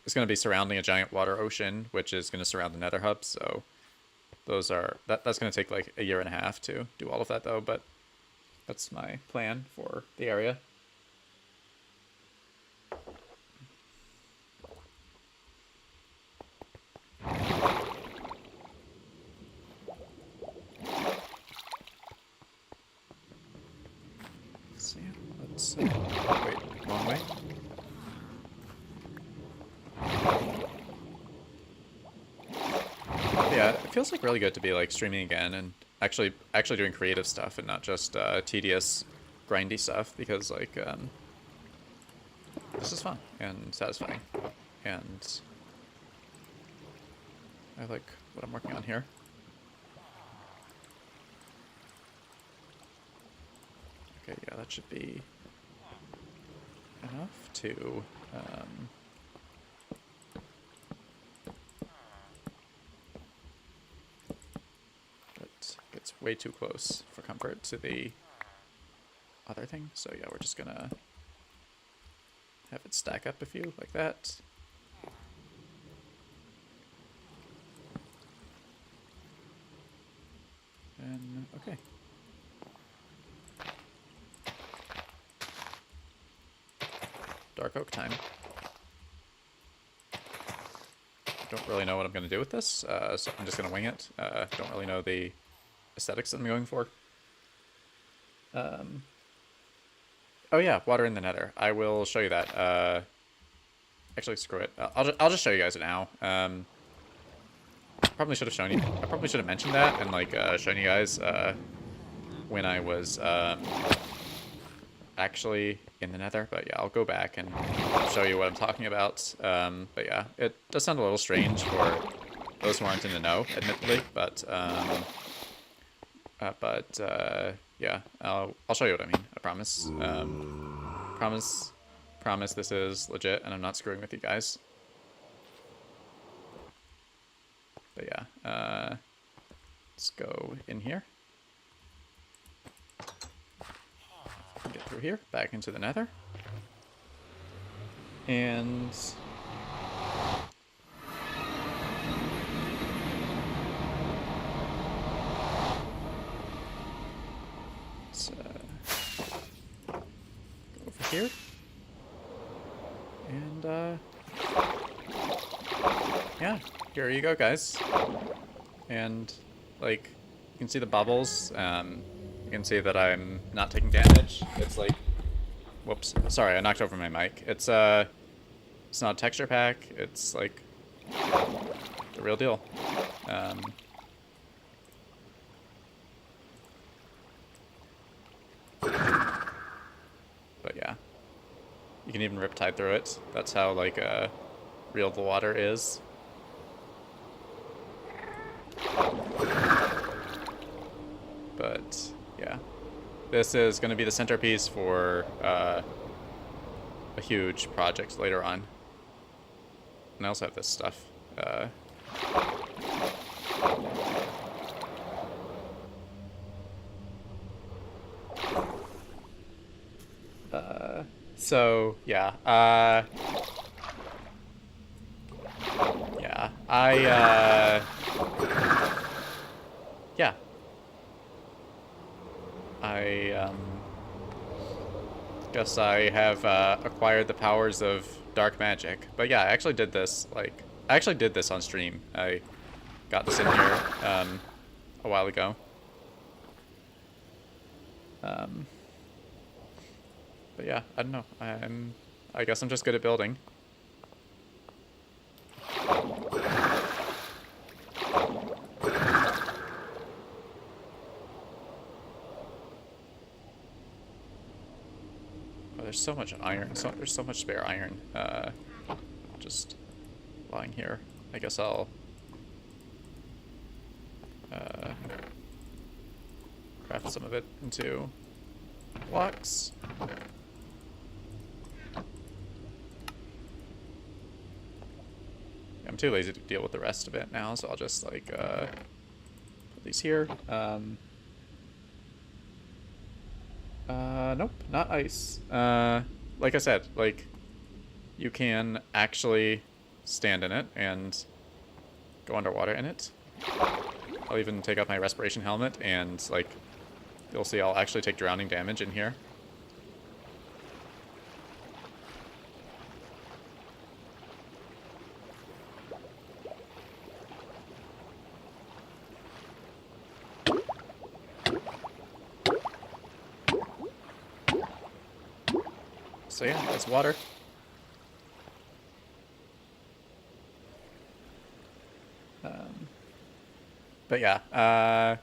A: it's gonna be surrounding a giant water ocean, which is gonna surround the nether hub, so That's going to take like a year and a half to do all of that though, but that's my plan for the area. Let's see. Wait, wrong way. Yeah, it feels like really good to be like streaming again and actually doing creative stuff and not just tedious, grindy stuff, because like this is fun and satisfying, and I like what I'm working on here. Okay, yeah, that should be enough to but gets way too close for comfort to the other thing. So yeah, we're just gonna have it stack up a few like that. And okay. Dark oak time. Don't really know what I'm going to do with this, so I'm just going to wing it. Don't really know the aesthetics that I'm going for. Oh yeah, water in the nether. I will show you that. Actually, screw it. I'll just show you guys it now. Probably should have shown you. I probably should have mentioned that and like shown you guys when I was actually in the nether, but yeah, I'll go back and show you what I'm talking about. But yeah, it does sound a little strange for those who aren't in the know, admittedly, but yeah, I'll show you what I mean. I promise. Promise this is legit, and I'm not screwing with you guys. But yeah, let's go in here. Get through here, back into the nether. And let's go over here. And yeah, here you go, guys. And like, you can see the bubbles. You can see that I'm not taking damage. It's like, whoops, sorry, I knocked over my mic. It's not a texture pack. It's like the real deal. But yeah, you can even riptide through it. That's how like real the water is. But yeah, this is going to be the centerpiece for a huge project later on. And I also have this stuff. So yeah, yeah, yeah. I guess I have acquired the powers of dark magic. But yeah, I actually did this, like, I actually did this on stream. I got this in here a while ago. But yeah, I don't know. I guess I'm just good at building. There's so much iron. There's so much spare iron just lying here. I guess I'll craft some of it into blocks. I'm too lazy to deal with the rest of it now, so I'll just like put these here. Nope, not ice. Like I said, like, you can actually stand in it and go underwater in it. I'll even take off my respiration helmet, and, like, you'll see I'll actually take drowning damage in here. So yeah, that's water. But yeah,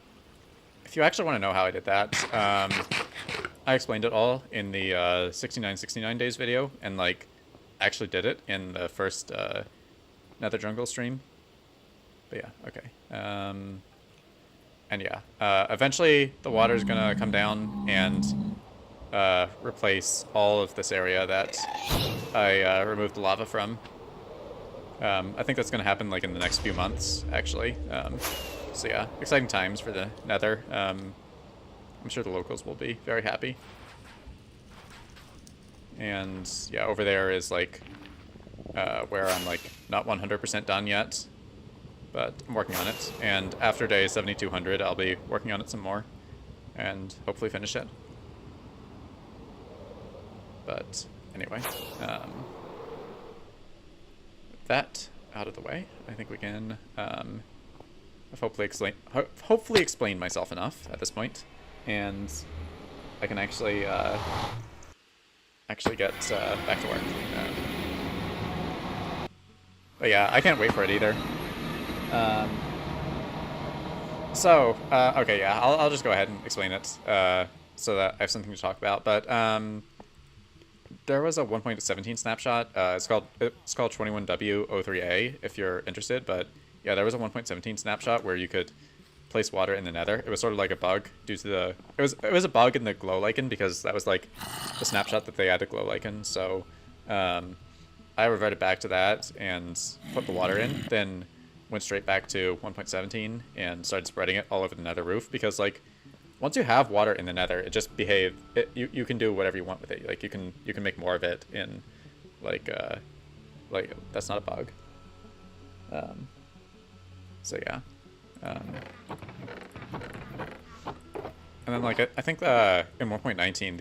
A: if you actually want to know how I did that, I explained it all in the 6969 days video, and like actually did it in the first Nether Jungle stream. But yeah, okay. And yeah, eventually the water's gonna come down and replace all of this area that I removed the lava from. I think that's gonna happen like in the next few months, actually. So yeah, exciting times for the Nether. I'm sure the locals will be very happy. And yeah, over there is like where I'm like not 100% done yet, but I'm working on it. And after day 7200, I'll be working on it some more and hopefully finish it. But anyway, with that out of the way, I think we can I've hopefully explained myself enough at this point, and I can actually get back to work. But yeah, I can't wait for it either. Okay, yeah, I'll just go ahead and explain it so that I have something to talk about. But there was a 1.17 snapshot. It's called 21W03A if you're interested. But yeah, there was a 1.17 snapshot where you could place water in the Nether. It was sort of like a bug due to the it was a bug in the glow lichen, because that was like the snapshot that they added glow lichen. So I reverted back to that and put the water in, then went straight back to 1.17 and started spreading it all over the Nether roof, because like once you have water in the Nether, it just you can do whatever you want with it. Like you can make more of it in like that's not a bug. So yeah. And then like I think in 1.19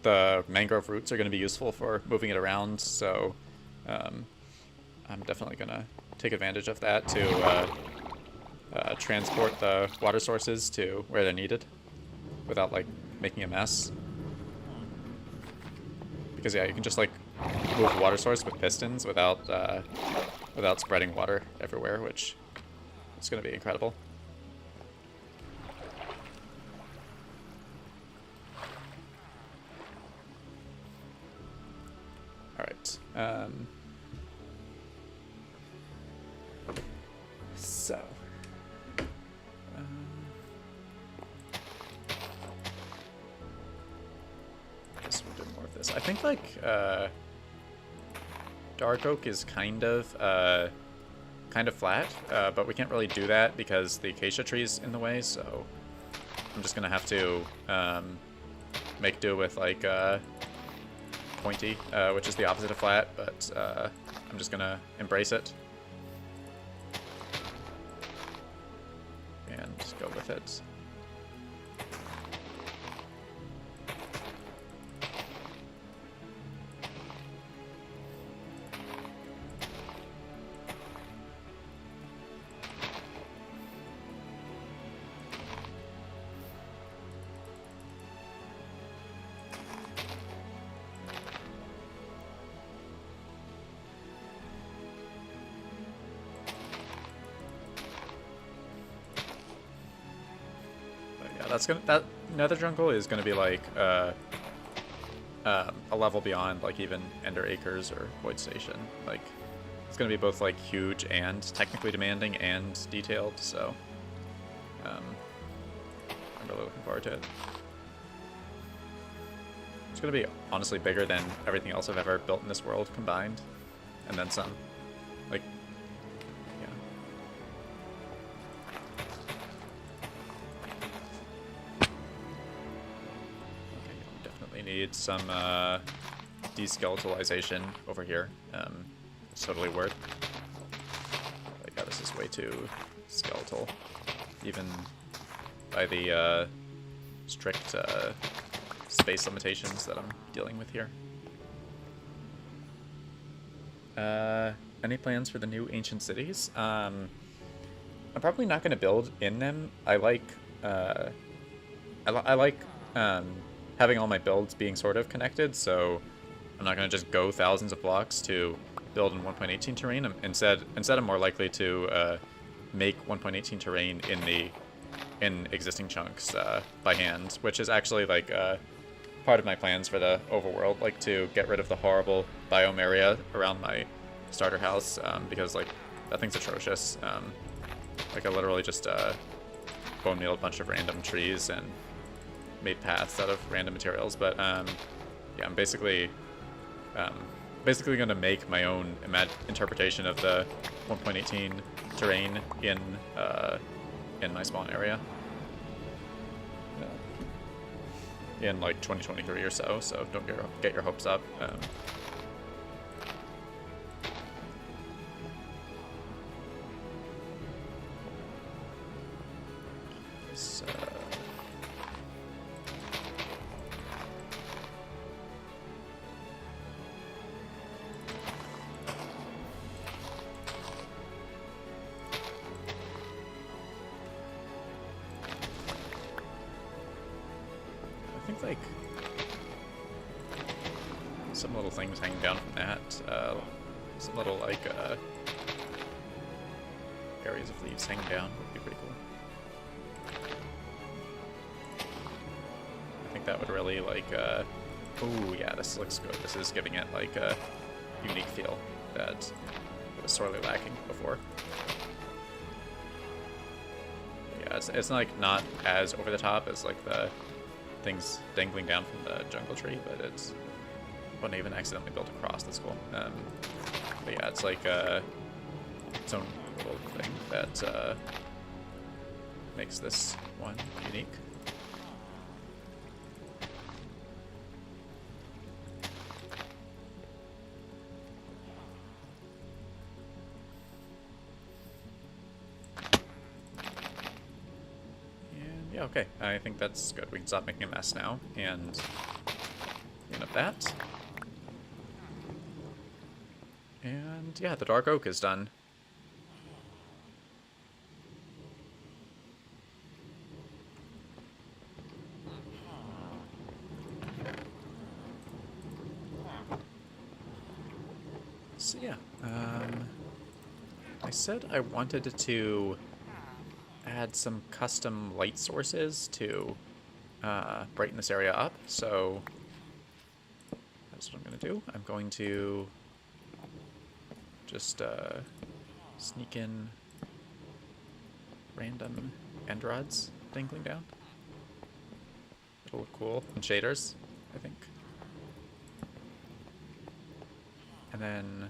A: the mangrove roots are going to be useful for moving it around, so I'm definitely gonna take advantage of that to transport the water sources to where they're needed without like making a mess. Because yeah, you can just like move the water source with pistons without spreading water everywhere, which is going to be incredible. All right. So. I guess we'll do more of this. I think like dark oak is kind of flat, but we can't really do that because the acacia tree is in the way, so I'm just gonna have to make do with like pointy, which is the opposite of flat, but I'm just gonna embrace it and go with it. That Nether Jungle is gonna be like a level beyond like even Ender Acres or Void Station. Like it's gonna be both like huge and technically demanding and detailed. So I'm really looking forward to it. It's gonna be honestly bigger than everything else I've ever built in this world combined, and then some. Like, yeah. Need some deskeletalization over here. It's totally worth. Like, yeah, this is way too skeletal. even by the strict space limitations that I'm dealing with here. Any plans for the new ancient cities? I'm probably not going to build in them. I like having all my builds being sort of connected, so I'm not going to just go thousands of blocks to build in 1.18 terrain. Instead, I'm more likely to make 1.18 terrain in existing chunks by hand, which is actually like part of my plans for the overworld, like to get rid of the horrible biome area around my starter house, because like that thing's atrocious. Like I literally just bone mealed a bunch of random trees and made paths out of random materials. But yeah, I'm basically going to make my own interpretation of the 1.18 terrain in my spawn area in like 2023 or so. So don't get your hopes up. Like some little things hanging down from that, some little like areas of leaves hanging down would be pretty cool. I think that would really like oh yeah, this looks good. This is giving it like a unique feel that it was sorely lacking before. Yeah, it's like not as over the top as like the things dangling down from the jungle tree, but it's wasn't even accidentally built across. That's cool. But yeah, it's like its own little thing that makes this one unique. Yeah, okay. I think that's good. We can stop making a mess now, and clean up that. And yeah, the dark oak is done. So yeah, I said I wanted to add some custom light sources to brighten this area up, so that's what I'm going to do. I'm going to just sneak in random end rods dangling down. It'll look cool. And shaders, I think. And then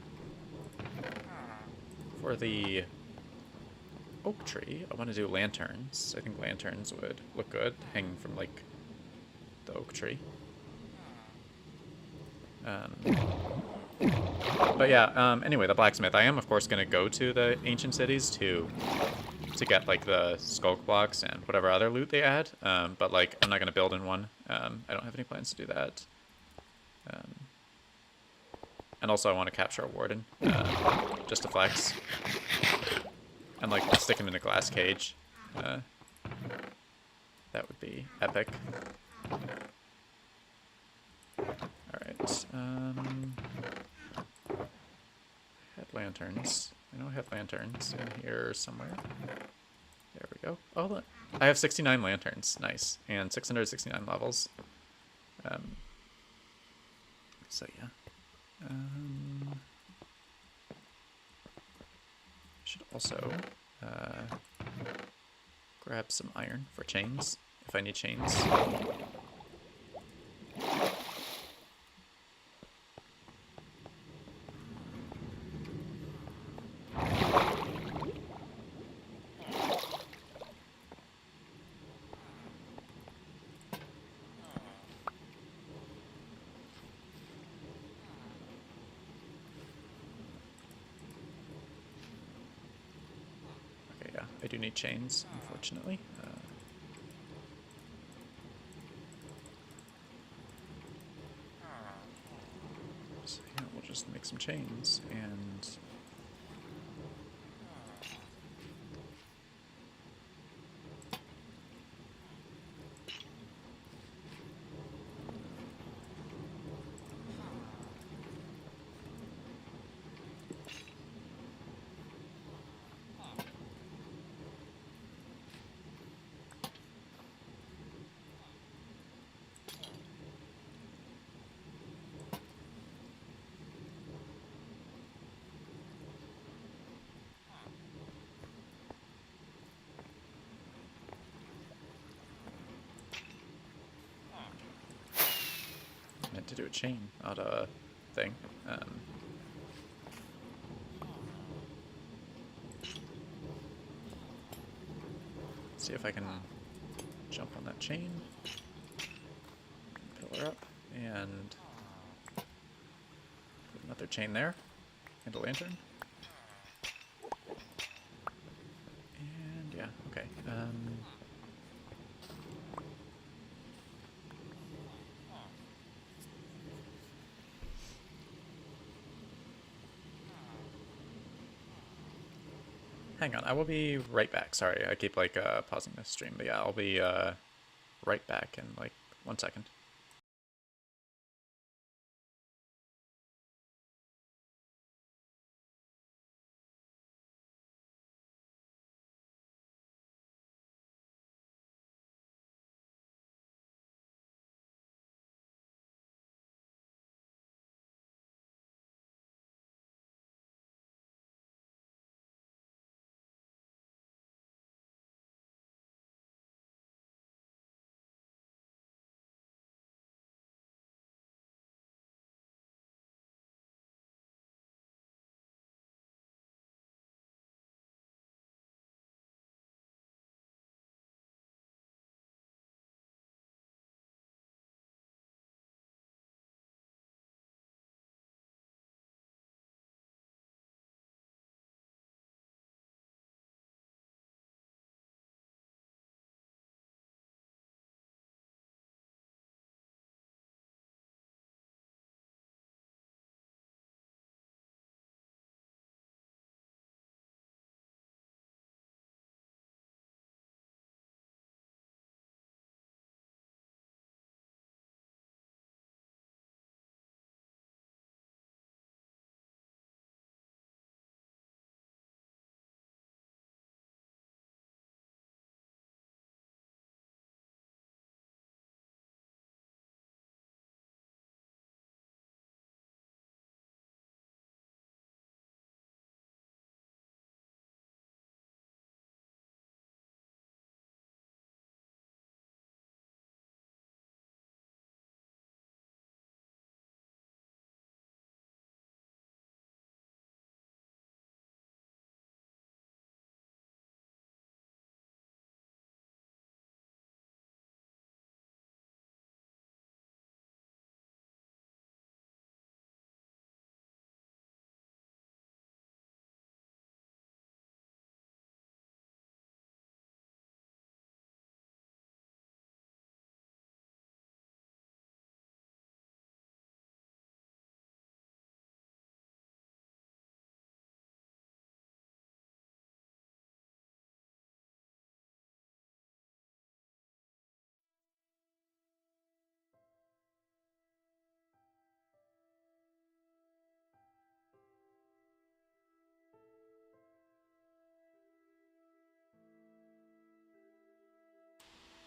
A: for the oak tree, I want to do lanterns. I think lanterns would look good hanging from like the oak tree. But yeah, anyway, the blacksmith. I am of course going to go to the ancient cities to get like the skulk blocks and whatever other loot they add. But like I'm not going to build in one. I don't have any plans to do that. And also I want to capture a warden, just to flex. And like stick him in a glass cage. That would be epic. Alright. Head lanterns. I know I have lanterns in here somewhere. There we go. Oh, look. I have 69 lanterns. Nice. And 669 levels. So yeah. Should also grab some iron for chains, if I need chains. I do need chains, unfortunately. So yeah, we'll just make some chains and... meant to do a chain, not a thing. See if I can jump on that chain, pillar up, and put another chain there, and a lantern. And yeah, okay. Hang on, I will be right back. Sorry, I keep like pausing this stream, but yeah, I'll be right back in like 1 second.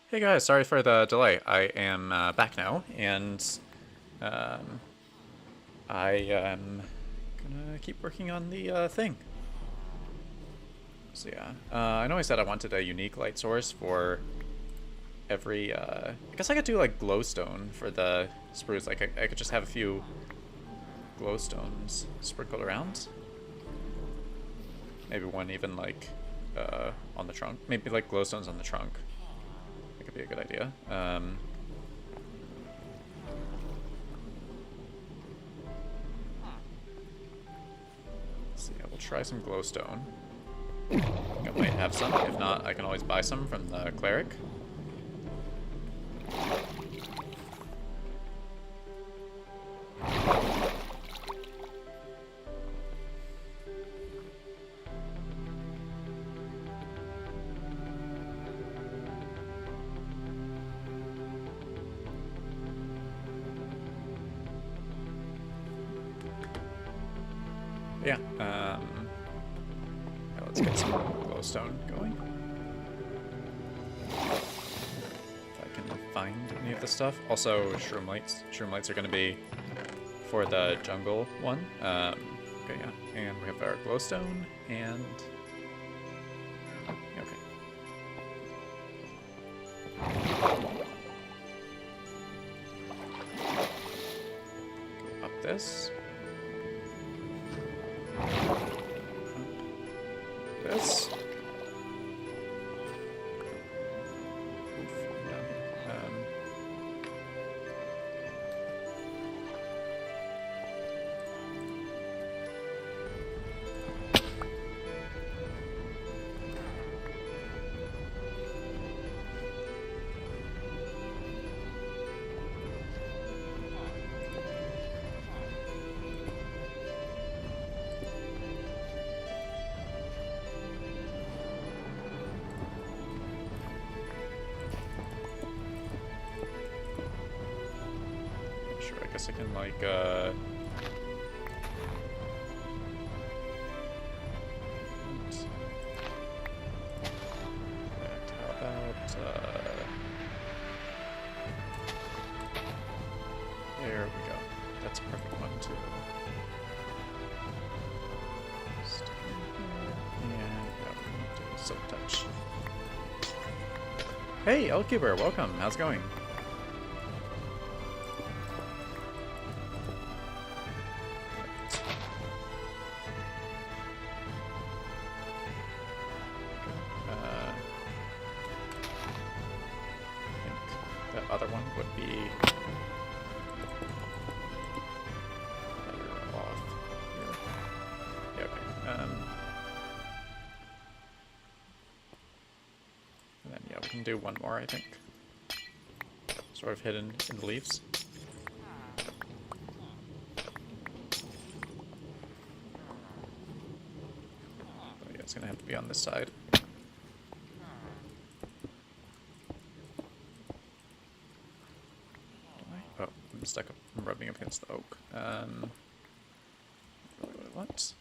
A: Hey guys, sorry for the delay. I am back now, and I am gonna keep working on the thing. So yeah, I know I said I wanted a unique light source for every, I guess I could do like glowstone for the spruce. Like I could just have a few glowstones sprinkled around. Maybe one even like on the trunk. Maybe like glowstones on the trunk. That could be a good idea. Let's see, I will try some glowstone. I'll might have some. If not, I can always buy some from the cleric. Yeah, let's get some glowstone going. If I can find any of the stuff. Also, shroom lights. Shroom lights are going to be for the jungle one. Okay, yeah. And we have our glowstone and... Okay. Go up this. This. Oof, down here. Sure, I guess I can, like, how about, there we go. That's a perfect one, too. And, yeah, we need to silk touch. Hey, Elkeeper, welcome. How's it going? Other one would be better off here. Yeah, okay. And then, yeah, we can do one more, I think. Sort of hidden in the leaves. But yeah, it's gonna have to be on this side. I'm stuck up, I'm rubbing up against the oak. Really what I want.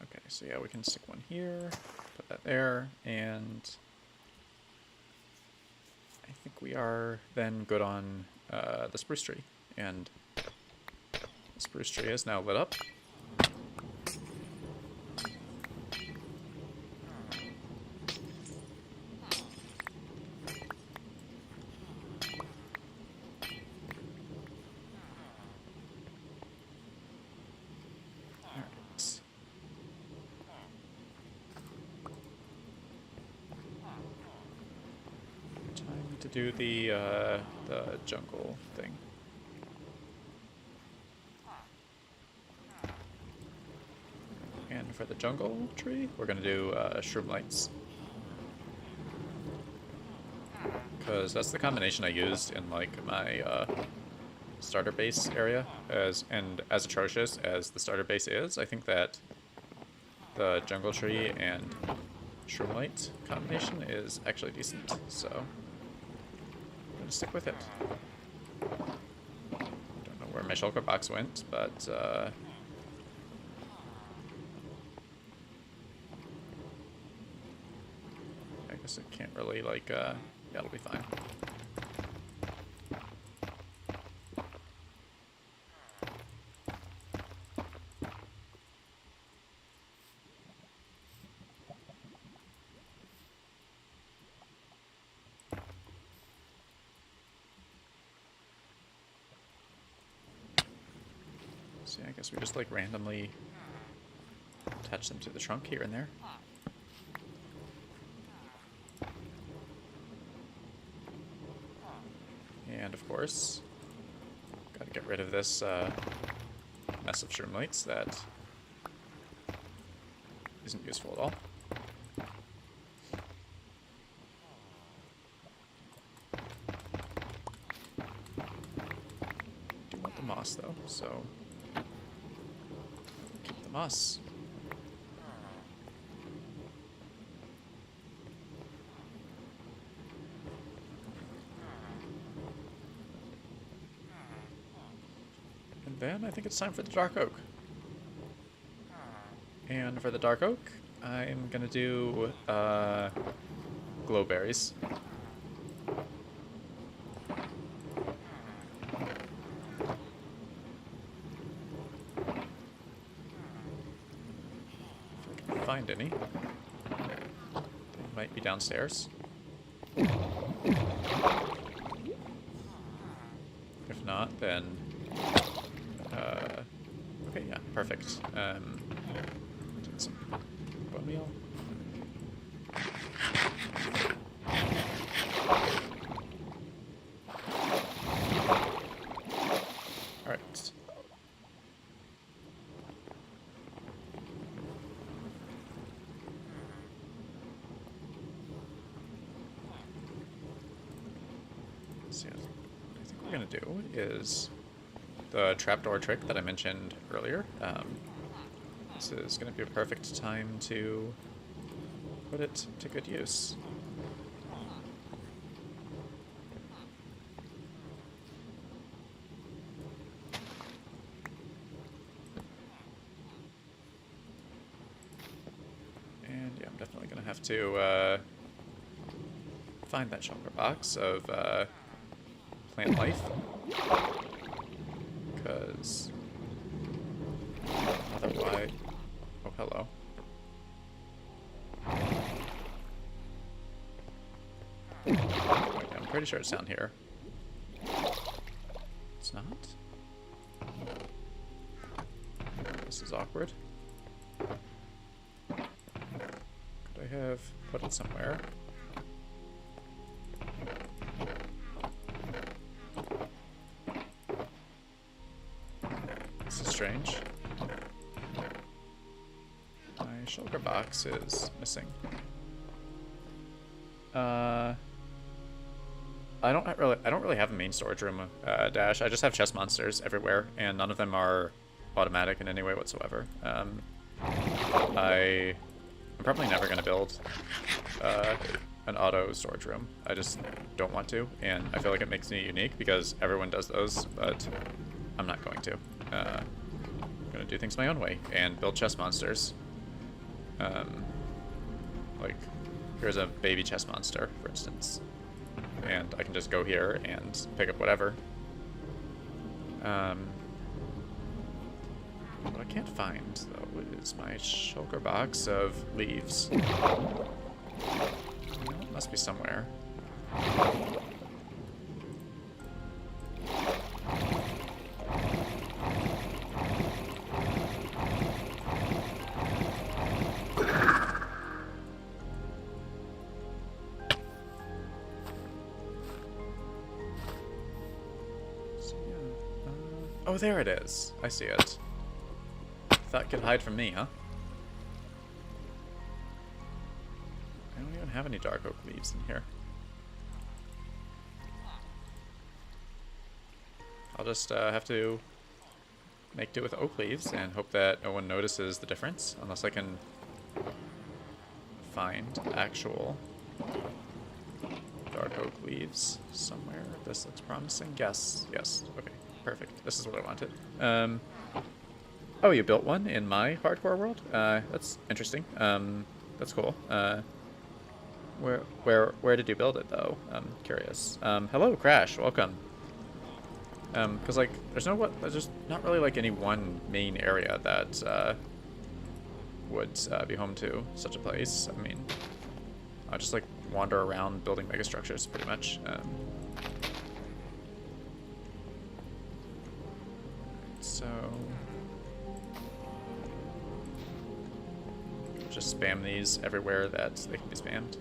A: Okay, so yeah, we can stick one here, put that there, and I think we are then good on the spruce tree. And the spruce tree is now lit up. To do the jungle thing. And for the jungle tree, we're gonna do shroom lights. Because that's the combination I used in like my starter base area. As atrocious as the starter base is, I think that the jungle tree and shroom light combination is actually decent. So stick with it. Don't know where my shulker box went, but I guess it can't really like yeah, it'll be fine. So yeah, I guess we just like randomly attach them to the trunk here and there. And of course, Gotta get rid of this mess of shroomlights that isn't useful at all. Do want the moss though, so keep the moss. And then I think it's time for the dark oak. And for the dark oak, I'm gonna do glowberries. If I can find any. They might be downstairs. If not, then okay, yeah, perfect. Take some bone meal. Alright. So yeah, what I think we're gonna do is the trapdoor trick that I mentioned earlier. This is going to be a perfect time to put it to good use. And yeah, I'm definitely going to have to find that shulker box of plant life. Because otherwise... Oh, hello. Okay, I'm pretty sure it's down here. It's not? This is awkward. Could I have put it somewhere? This is strange. My shulker box is missing. I don't really have a main storage room dash. I just have chest monsters everywhere, and none of them are automatic in any way whatsoever. I'm probably never gonna build an auto storage room. I just don't want to, and I feel like it makes me unique because everyone does those, but I'm not going to. I'm gonna do things my own way and build chest monsters. Like, here's a baby chest monster, for instance. And I can just go here and pick up whatever. What I can't find, though, is my shulker box of leaves. It must be somewhere. Oh, there it is. I see it. Thought it could hide from me, huh? I don't even have any dark oak leaves in here. I'll just have to make do with oak leaves and hope that no one notices the difference, unless I can find actual dark oak leaves somewhere. This looks promising. Yes, yes. Okay, perfect. This is what I wanted. Oh, you built one in my hardcore world? That's interesting. That's cool. Where did you build it, though? I'm curious. Hello, Crash. Welcome. Because, like, there's just not really, like, any one main area that, would, be home to such a place. I mean, I just, like, wander around building megastructures, pretty much. So... just spam these everywhere that they can be spammed.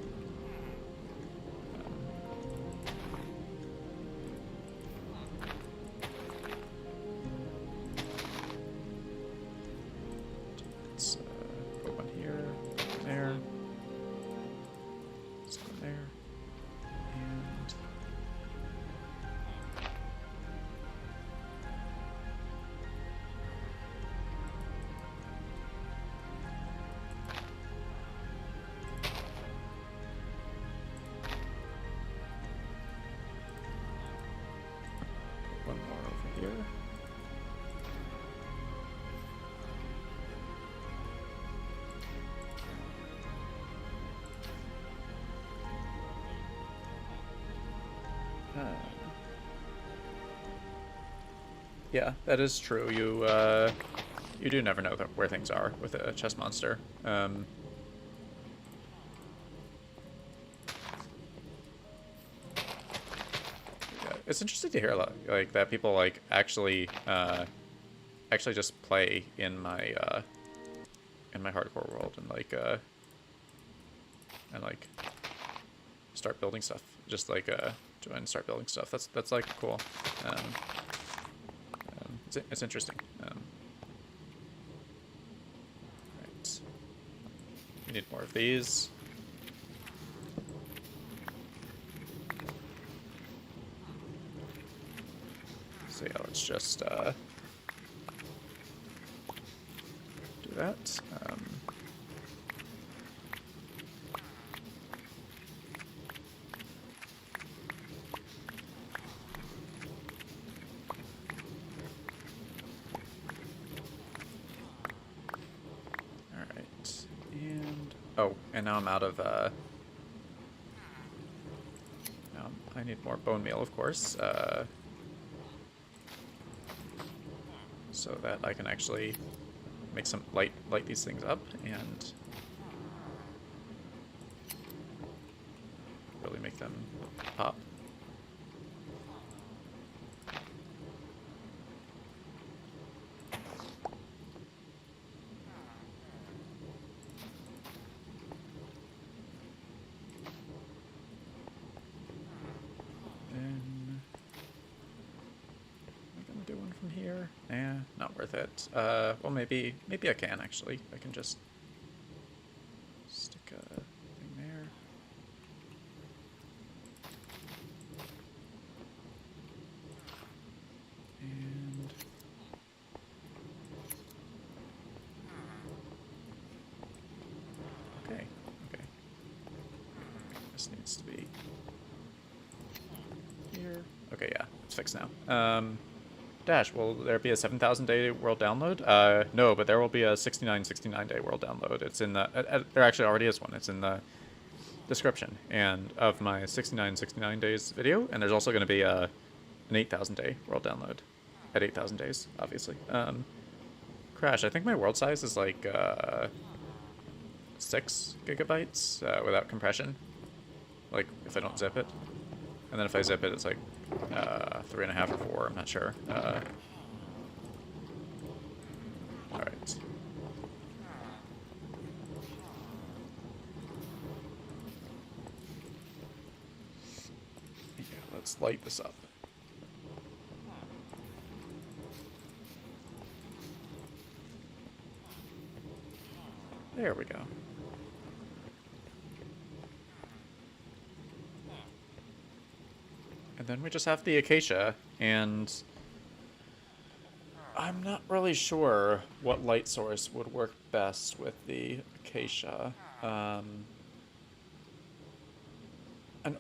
A: here. Yeah, that is true. You do never know where things are with a chest monster. Yeah, it's interesting to hear like that people like actually just play in my hardcore world and like start building stuff. Just like join and start building stuff. That's like cool. It's interesting. Right. We need more of these. So yeah, let's just do that. Oh, and now I'm out of, now I need more bone meal, of course, so that I can actually make some, light these things up, and really make them pop. From here? Yeah, not worth it. Well, maybe I can, actually. I can just stick a thing there. And... okay. This needs to be here. Okay, yeah, it's fixed now. Dash, will there be a 7,000 day world download? No, but there will be a 69 day world download. It's in the, there actually already is one. It's in the description and of my 69 days video, and there's also going to be an 8,000 day world download at 8,000 days, obviously. Crash, I think my world size is like 6 gigabytes without compression, like if I don't zip it. And then if I zip it, it's like 3.5 or 4. I'm not sure. All right. Yeah, let's light this up. There we go. And then we just have the acacia, and I'm not really sure what light source would work best with the acacia. An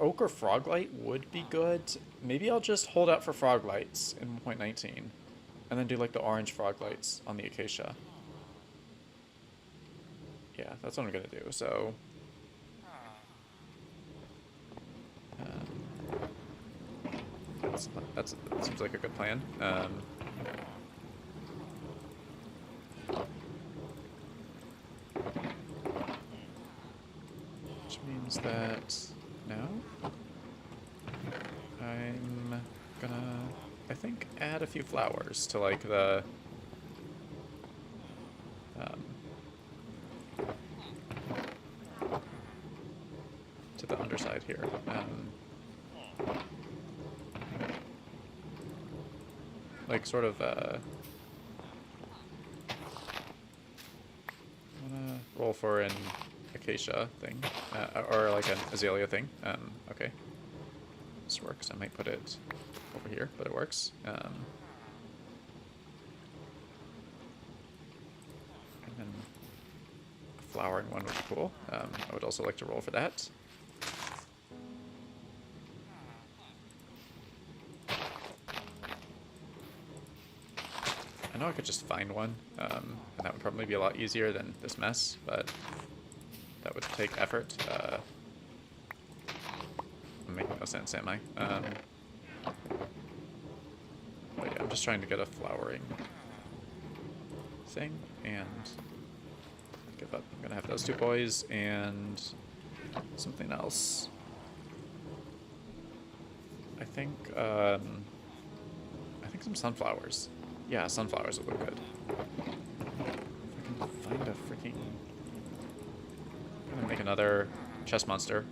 A: oak or frog light would be good. Maybe I'll just hold out for frog lights in 1.19, and then do like the orange frog lights on the acacia. Yeah, that's what I'm gonna do, so... that seems like a good plan. Which means that now I'm gonna, I think, add a few flowers to like the underside here. Like sort of I'm gonna roll for an acacia thing, or like an azalea thing. Okay, this works. I might put it over here, but it works. And then a flowering one would be cool. I would also like to roll for that. know I could just find one, and that would probably be a lot easier than this mess, but that would take effort. I'm making no sense, am I? But yeah, I'm just trying to get a flowering thing, and give up. I'm gonna have those two boys and something else. I think some sunflowers. Yeah, sunflowers would look good. If I can find a freaking... I'm gonna make another chest monster.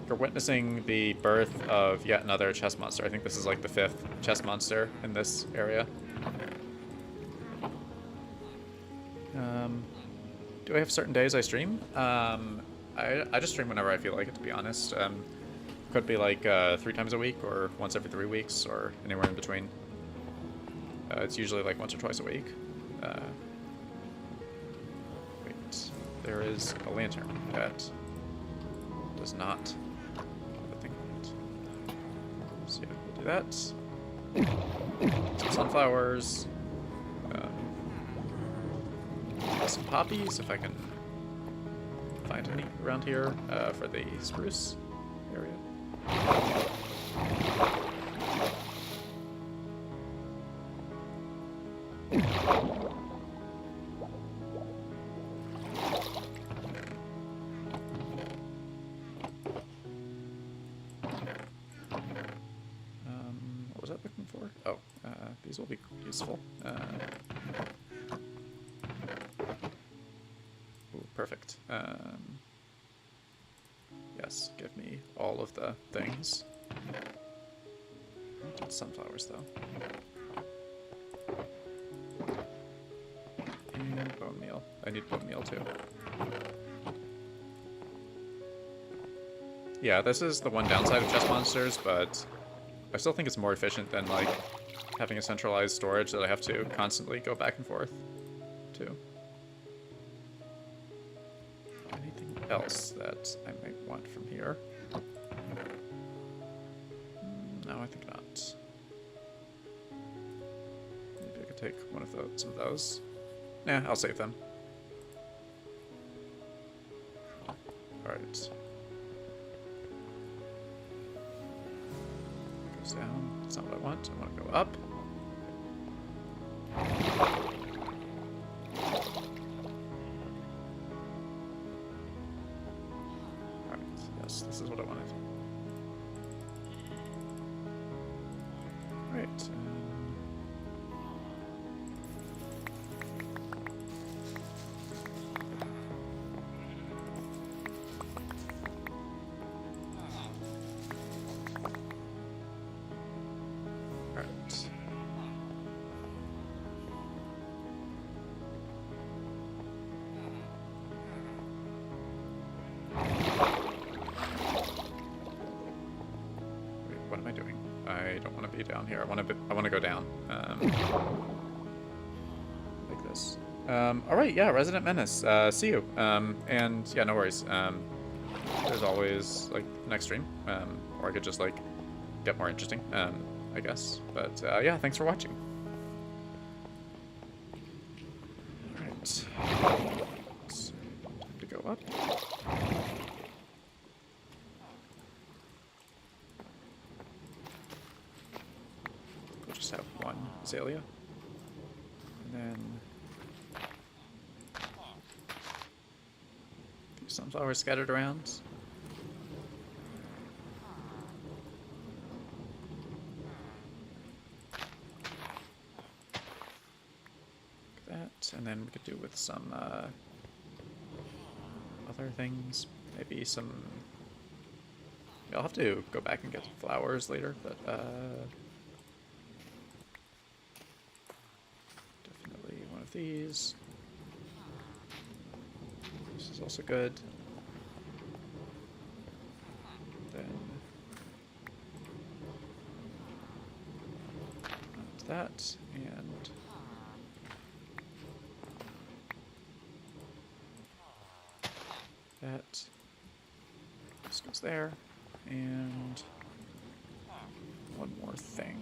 A: You're witnessing the birth of yet another chest monster. I think this is like the 5th chest monster in this area. Do I have certain days I stream? I just stream whenever I feel like it, to be honest. Could be like 3 times a week, or once every 3 weeks, or anywhere in between. It's usually like once or twice a week. Wait, there is a lantern that does not have a thing on it. So yeah, we'll do that. Some sunflowers. Some poppies, if I can find any around here, for the spruce area. What was I looking for? Oh, these will be useful. Ooh, perfect. Yes, give me all of the things. I did sunflowers, though. And bone meal. I need bone meal, too. Yeah, this is the one downside of chest monsters, but I still think it's more efficient than, like, having a centralized storage that I have to constantly go back and forth to. Anything else that I might want from here? No, I think not. Maybe I could take one of those, some of those. Nah, I'll save them. Alright. Goes down. That's not what I want. I want to go up. Alright, yes, this is what I wanted. Alright. What am I doing? I don't want to be down here. I want to go down. Like this. All right, yeah, Resident Menace. See you. And yeah, no worries. There's always like next stream. Or I could just like get more interesting. I guess. But yeah, thanks for watching. All right. So, time to go up. We'll just have one azalea. And then a few sunflowers scattered around. Like that. And then we could do with some other things. Maybe some... I'll have to go back and get flowers later, but definitely one of these. This is also good. Then that, and that. This goes there. And one more thing.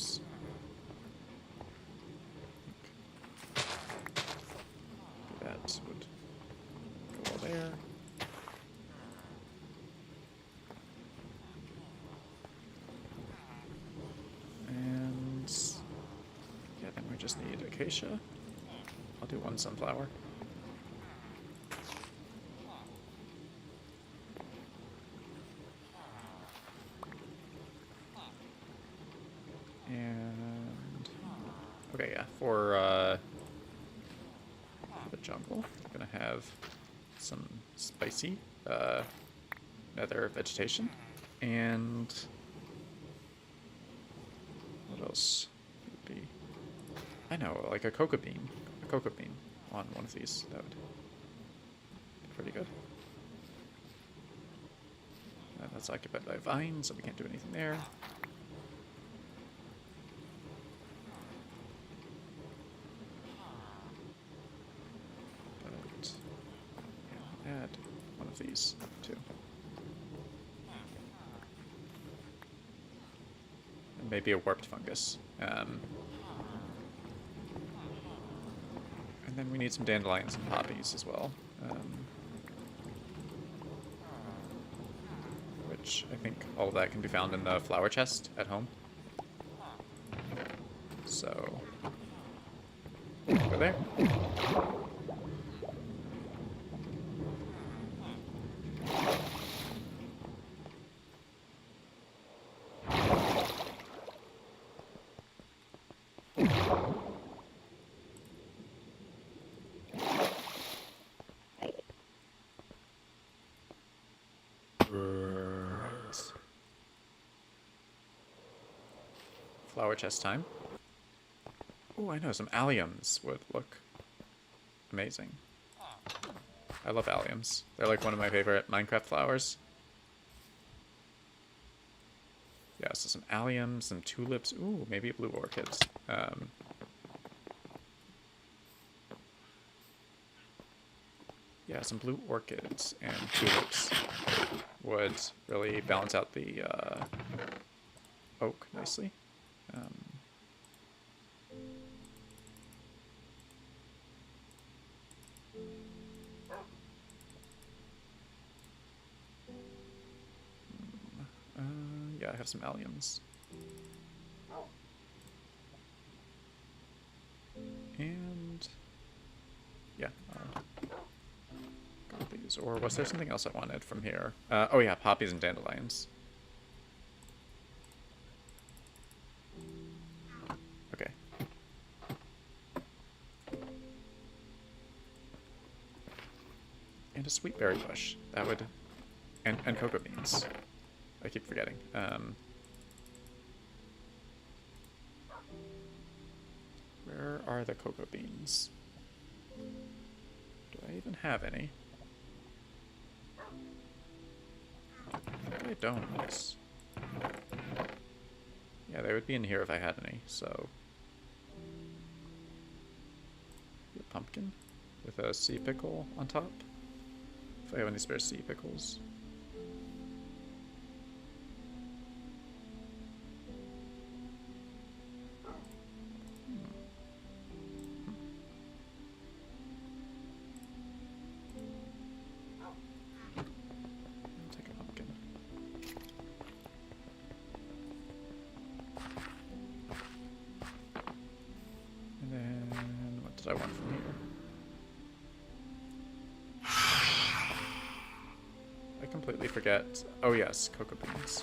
A: use. That would go all there. And yeah, then we just need acacia. I'll do one sunflower. And okay, yeah, for the jungle, I'm gonna have some spicy nether vegetation. And what else would be? I know, like a cocoa bean. A cocoa bean on one of these. That would be pretty good. That's occupied by vines, so we can't do anything there. But yeah, add one of these too. And maybe a warped fungus. And then we need some dandelions and poppies as well. Which I think all of that can be found in the flower chest at home. So, go there. Flower chest time. Oh, I know, some alliums would look amazing. I love alliums. They're like one of my favorite Minecraft flowers. Yeah, so some alliums, some tulips. Ooh, maybe blue orchids. Yeah, some blue orchids and tulips would really balance out the oak nicely. Yeah, I have some alliums. And yeah, got these. Or was there something else I wanted from here? Oh yeah, poppies and dandelions. Okay. And a sweet berry bush. That would... And cocoa beans. I keep forgetting. Where are the cocoa beans? Do I even have any? I don't. Yeah, they would be in here if I had any, so... A pumpkin with a sea pickle on top. If I have any spare sea pickles. I want from here. I completely forget. Oh yes, cocoa beans.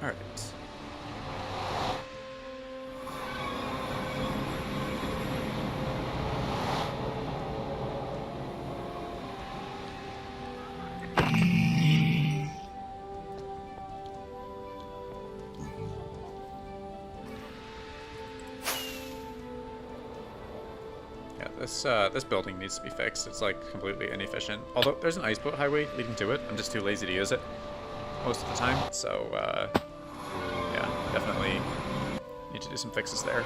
A: All right. this building needs to be fixed. It's like completely inefficient. Although there's an ice boat highway leading to it, I'm just too lazy to use it most of the time. So yeah, definitely need to do some fixes there.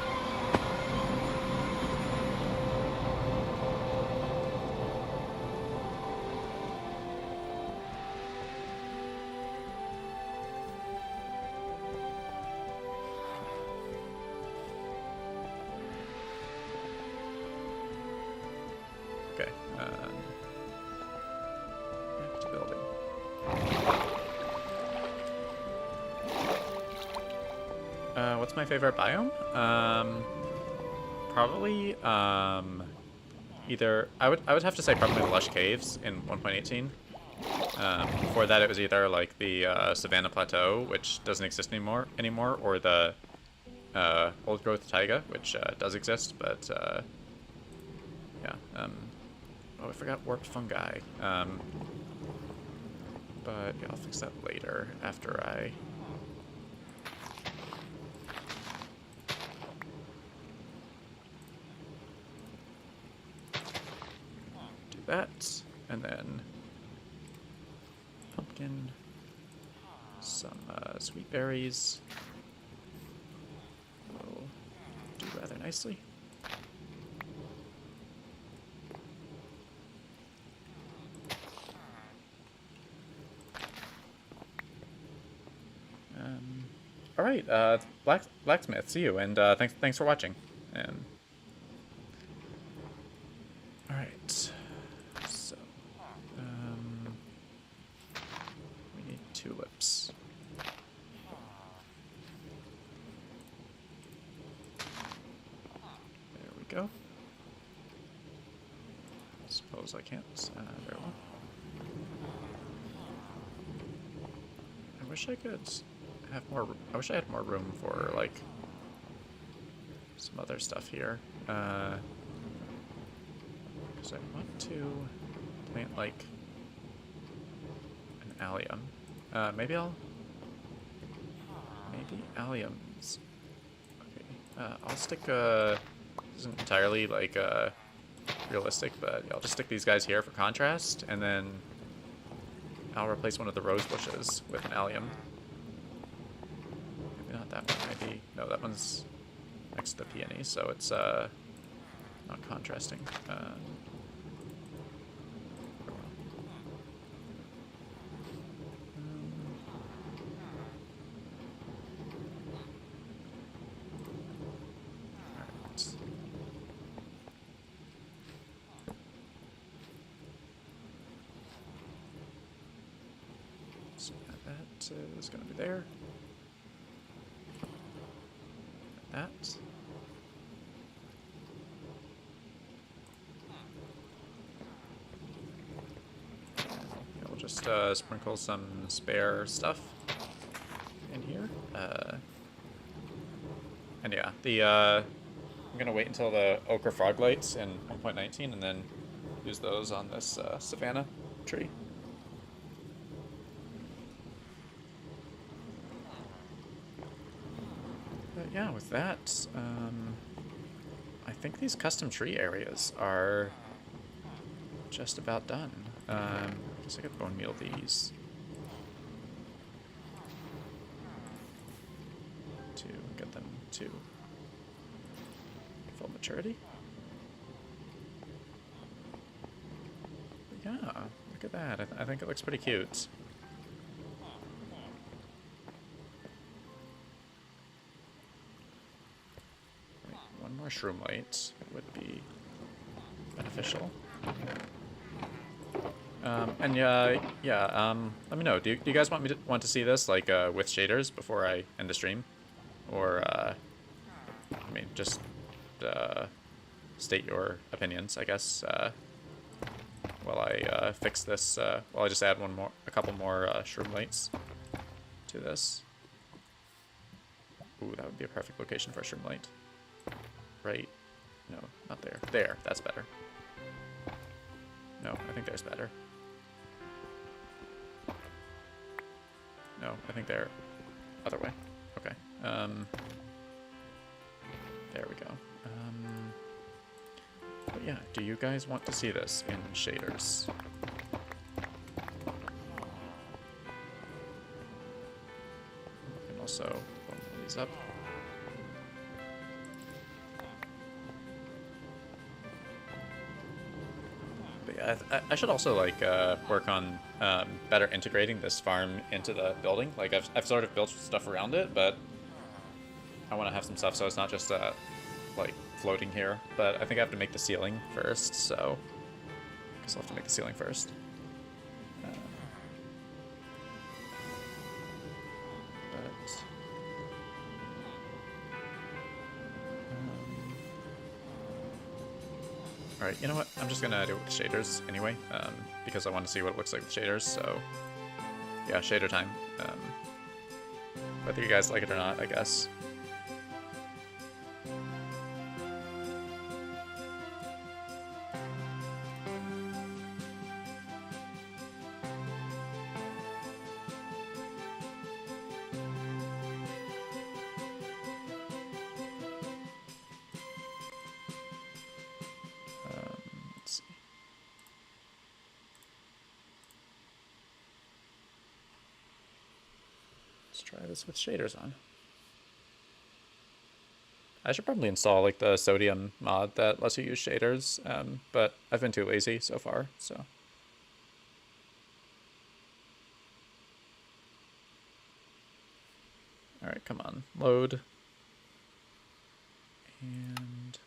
A: Okay, back to building. What's my favorite biome? Probably either I would have to say probably the lush caves in 1.18. Before that, it was either like the Savannah Plateau, which doesn't exist anymore, or the old growth taiga, which does exist, but yeah. Oh, I forgot warped fungi. But yeah, I'll fix that later after I. Do that, and then pumpkin, some sweet berries. Will do rather nicely. All right, blacksmith. See you, and thanks for watching. And all right, so we need tulips. There we go. Suppose I can't. Very well. I wish I could have more. I wish I had more room for like some other stuff here. Because I want to plant like an allium. Maybe alliums. Okay. I'll stick. This isn't entirely like realistic, but I'll just stick these guys here for contrast, and then I'll replace one of the rose bushes with an allium. Maybe not that one, maybe. No, that one's next to the peony, so it's not contrasting. That is going to be there. That. We'll just sprinkle some spare stuff in here. And yeah, I'm gonna wait until the ochre frog lights in 1.19 and then use those on this Savannah tree. But yeah, with that, I think these custom tree areas are just about done. I guess I could bone meal these to get them to full maturity. But yeah, look at that. I think it looks pretty cute. One more shroom light would be beneficial. And yeah, let me know. Do you guys want to see this like with shaders before I end the stream, or I mean just state your opinions, I guess. While I fix this, while I just add a couple more shroom lights to this. Ooh, that would be a perfect location for a shroom light. Right? No, not there. There, that's better. No, I think there's better. No, I think they're other way. Okay. There we go. But yeah, do you guys want to see this in shaders? And also bump these up. But yeah, I should also like work on better integrating this farm into the building. Like I've sort of built stuff around it, but I want to have some stuff so it's not just like floating here. But I think I have to make the ceiling first, so I guess I'll have to make the ceiling first. Alright, you know what? I'm just gonna do it with shaders anyway, because I want to see what it looks like with shaders, so yeah, shader time. Whether you guys like it or not, I guess. Let's see. Let's try this with shaders on. I should probably install like the sodium mod that lets you use shaders, but I've been too lazy so far, so. Alright, come on, load. And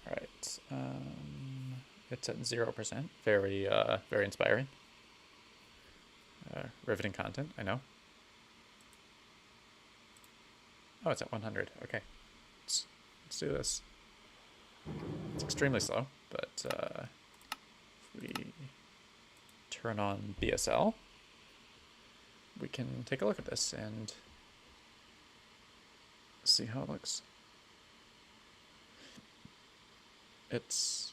A: alright, it's at 0%. Very, very inspiring. Riveting content, I know. Oh, it's at 100. Okay, let's do this. It's extremely slow, but if we turn on BSL, we can take a look at this and see how it looks. It's...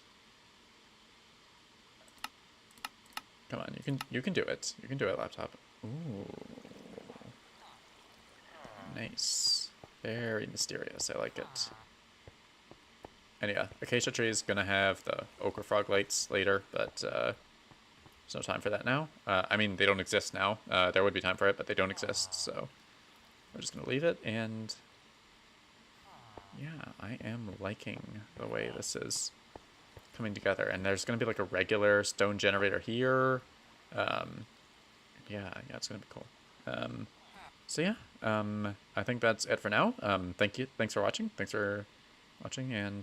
A: Come on, you can do it. You can do it, laptop. Ooh. Nice. Very mysterious. I like it. And yeah, Acacia Tree is gonna have the Ochre Frog lights later, but there's no time for that now. I mean, they don't exist now. There would be time for it, but they don't exist, so we're just gonna leave it, and yeah, I am liking the way this is coming together. And there's gonna be like a regular stone generator here. Yeah, it's gonna be cool. So yeah, I think that's it for now. Thanks for watching. Thanks for watching, and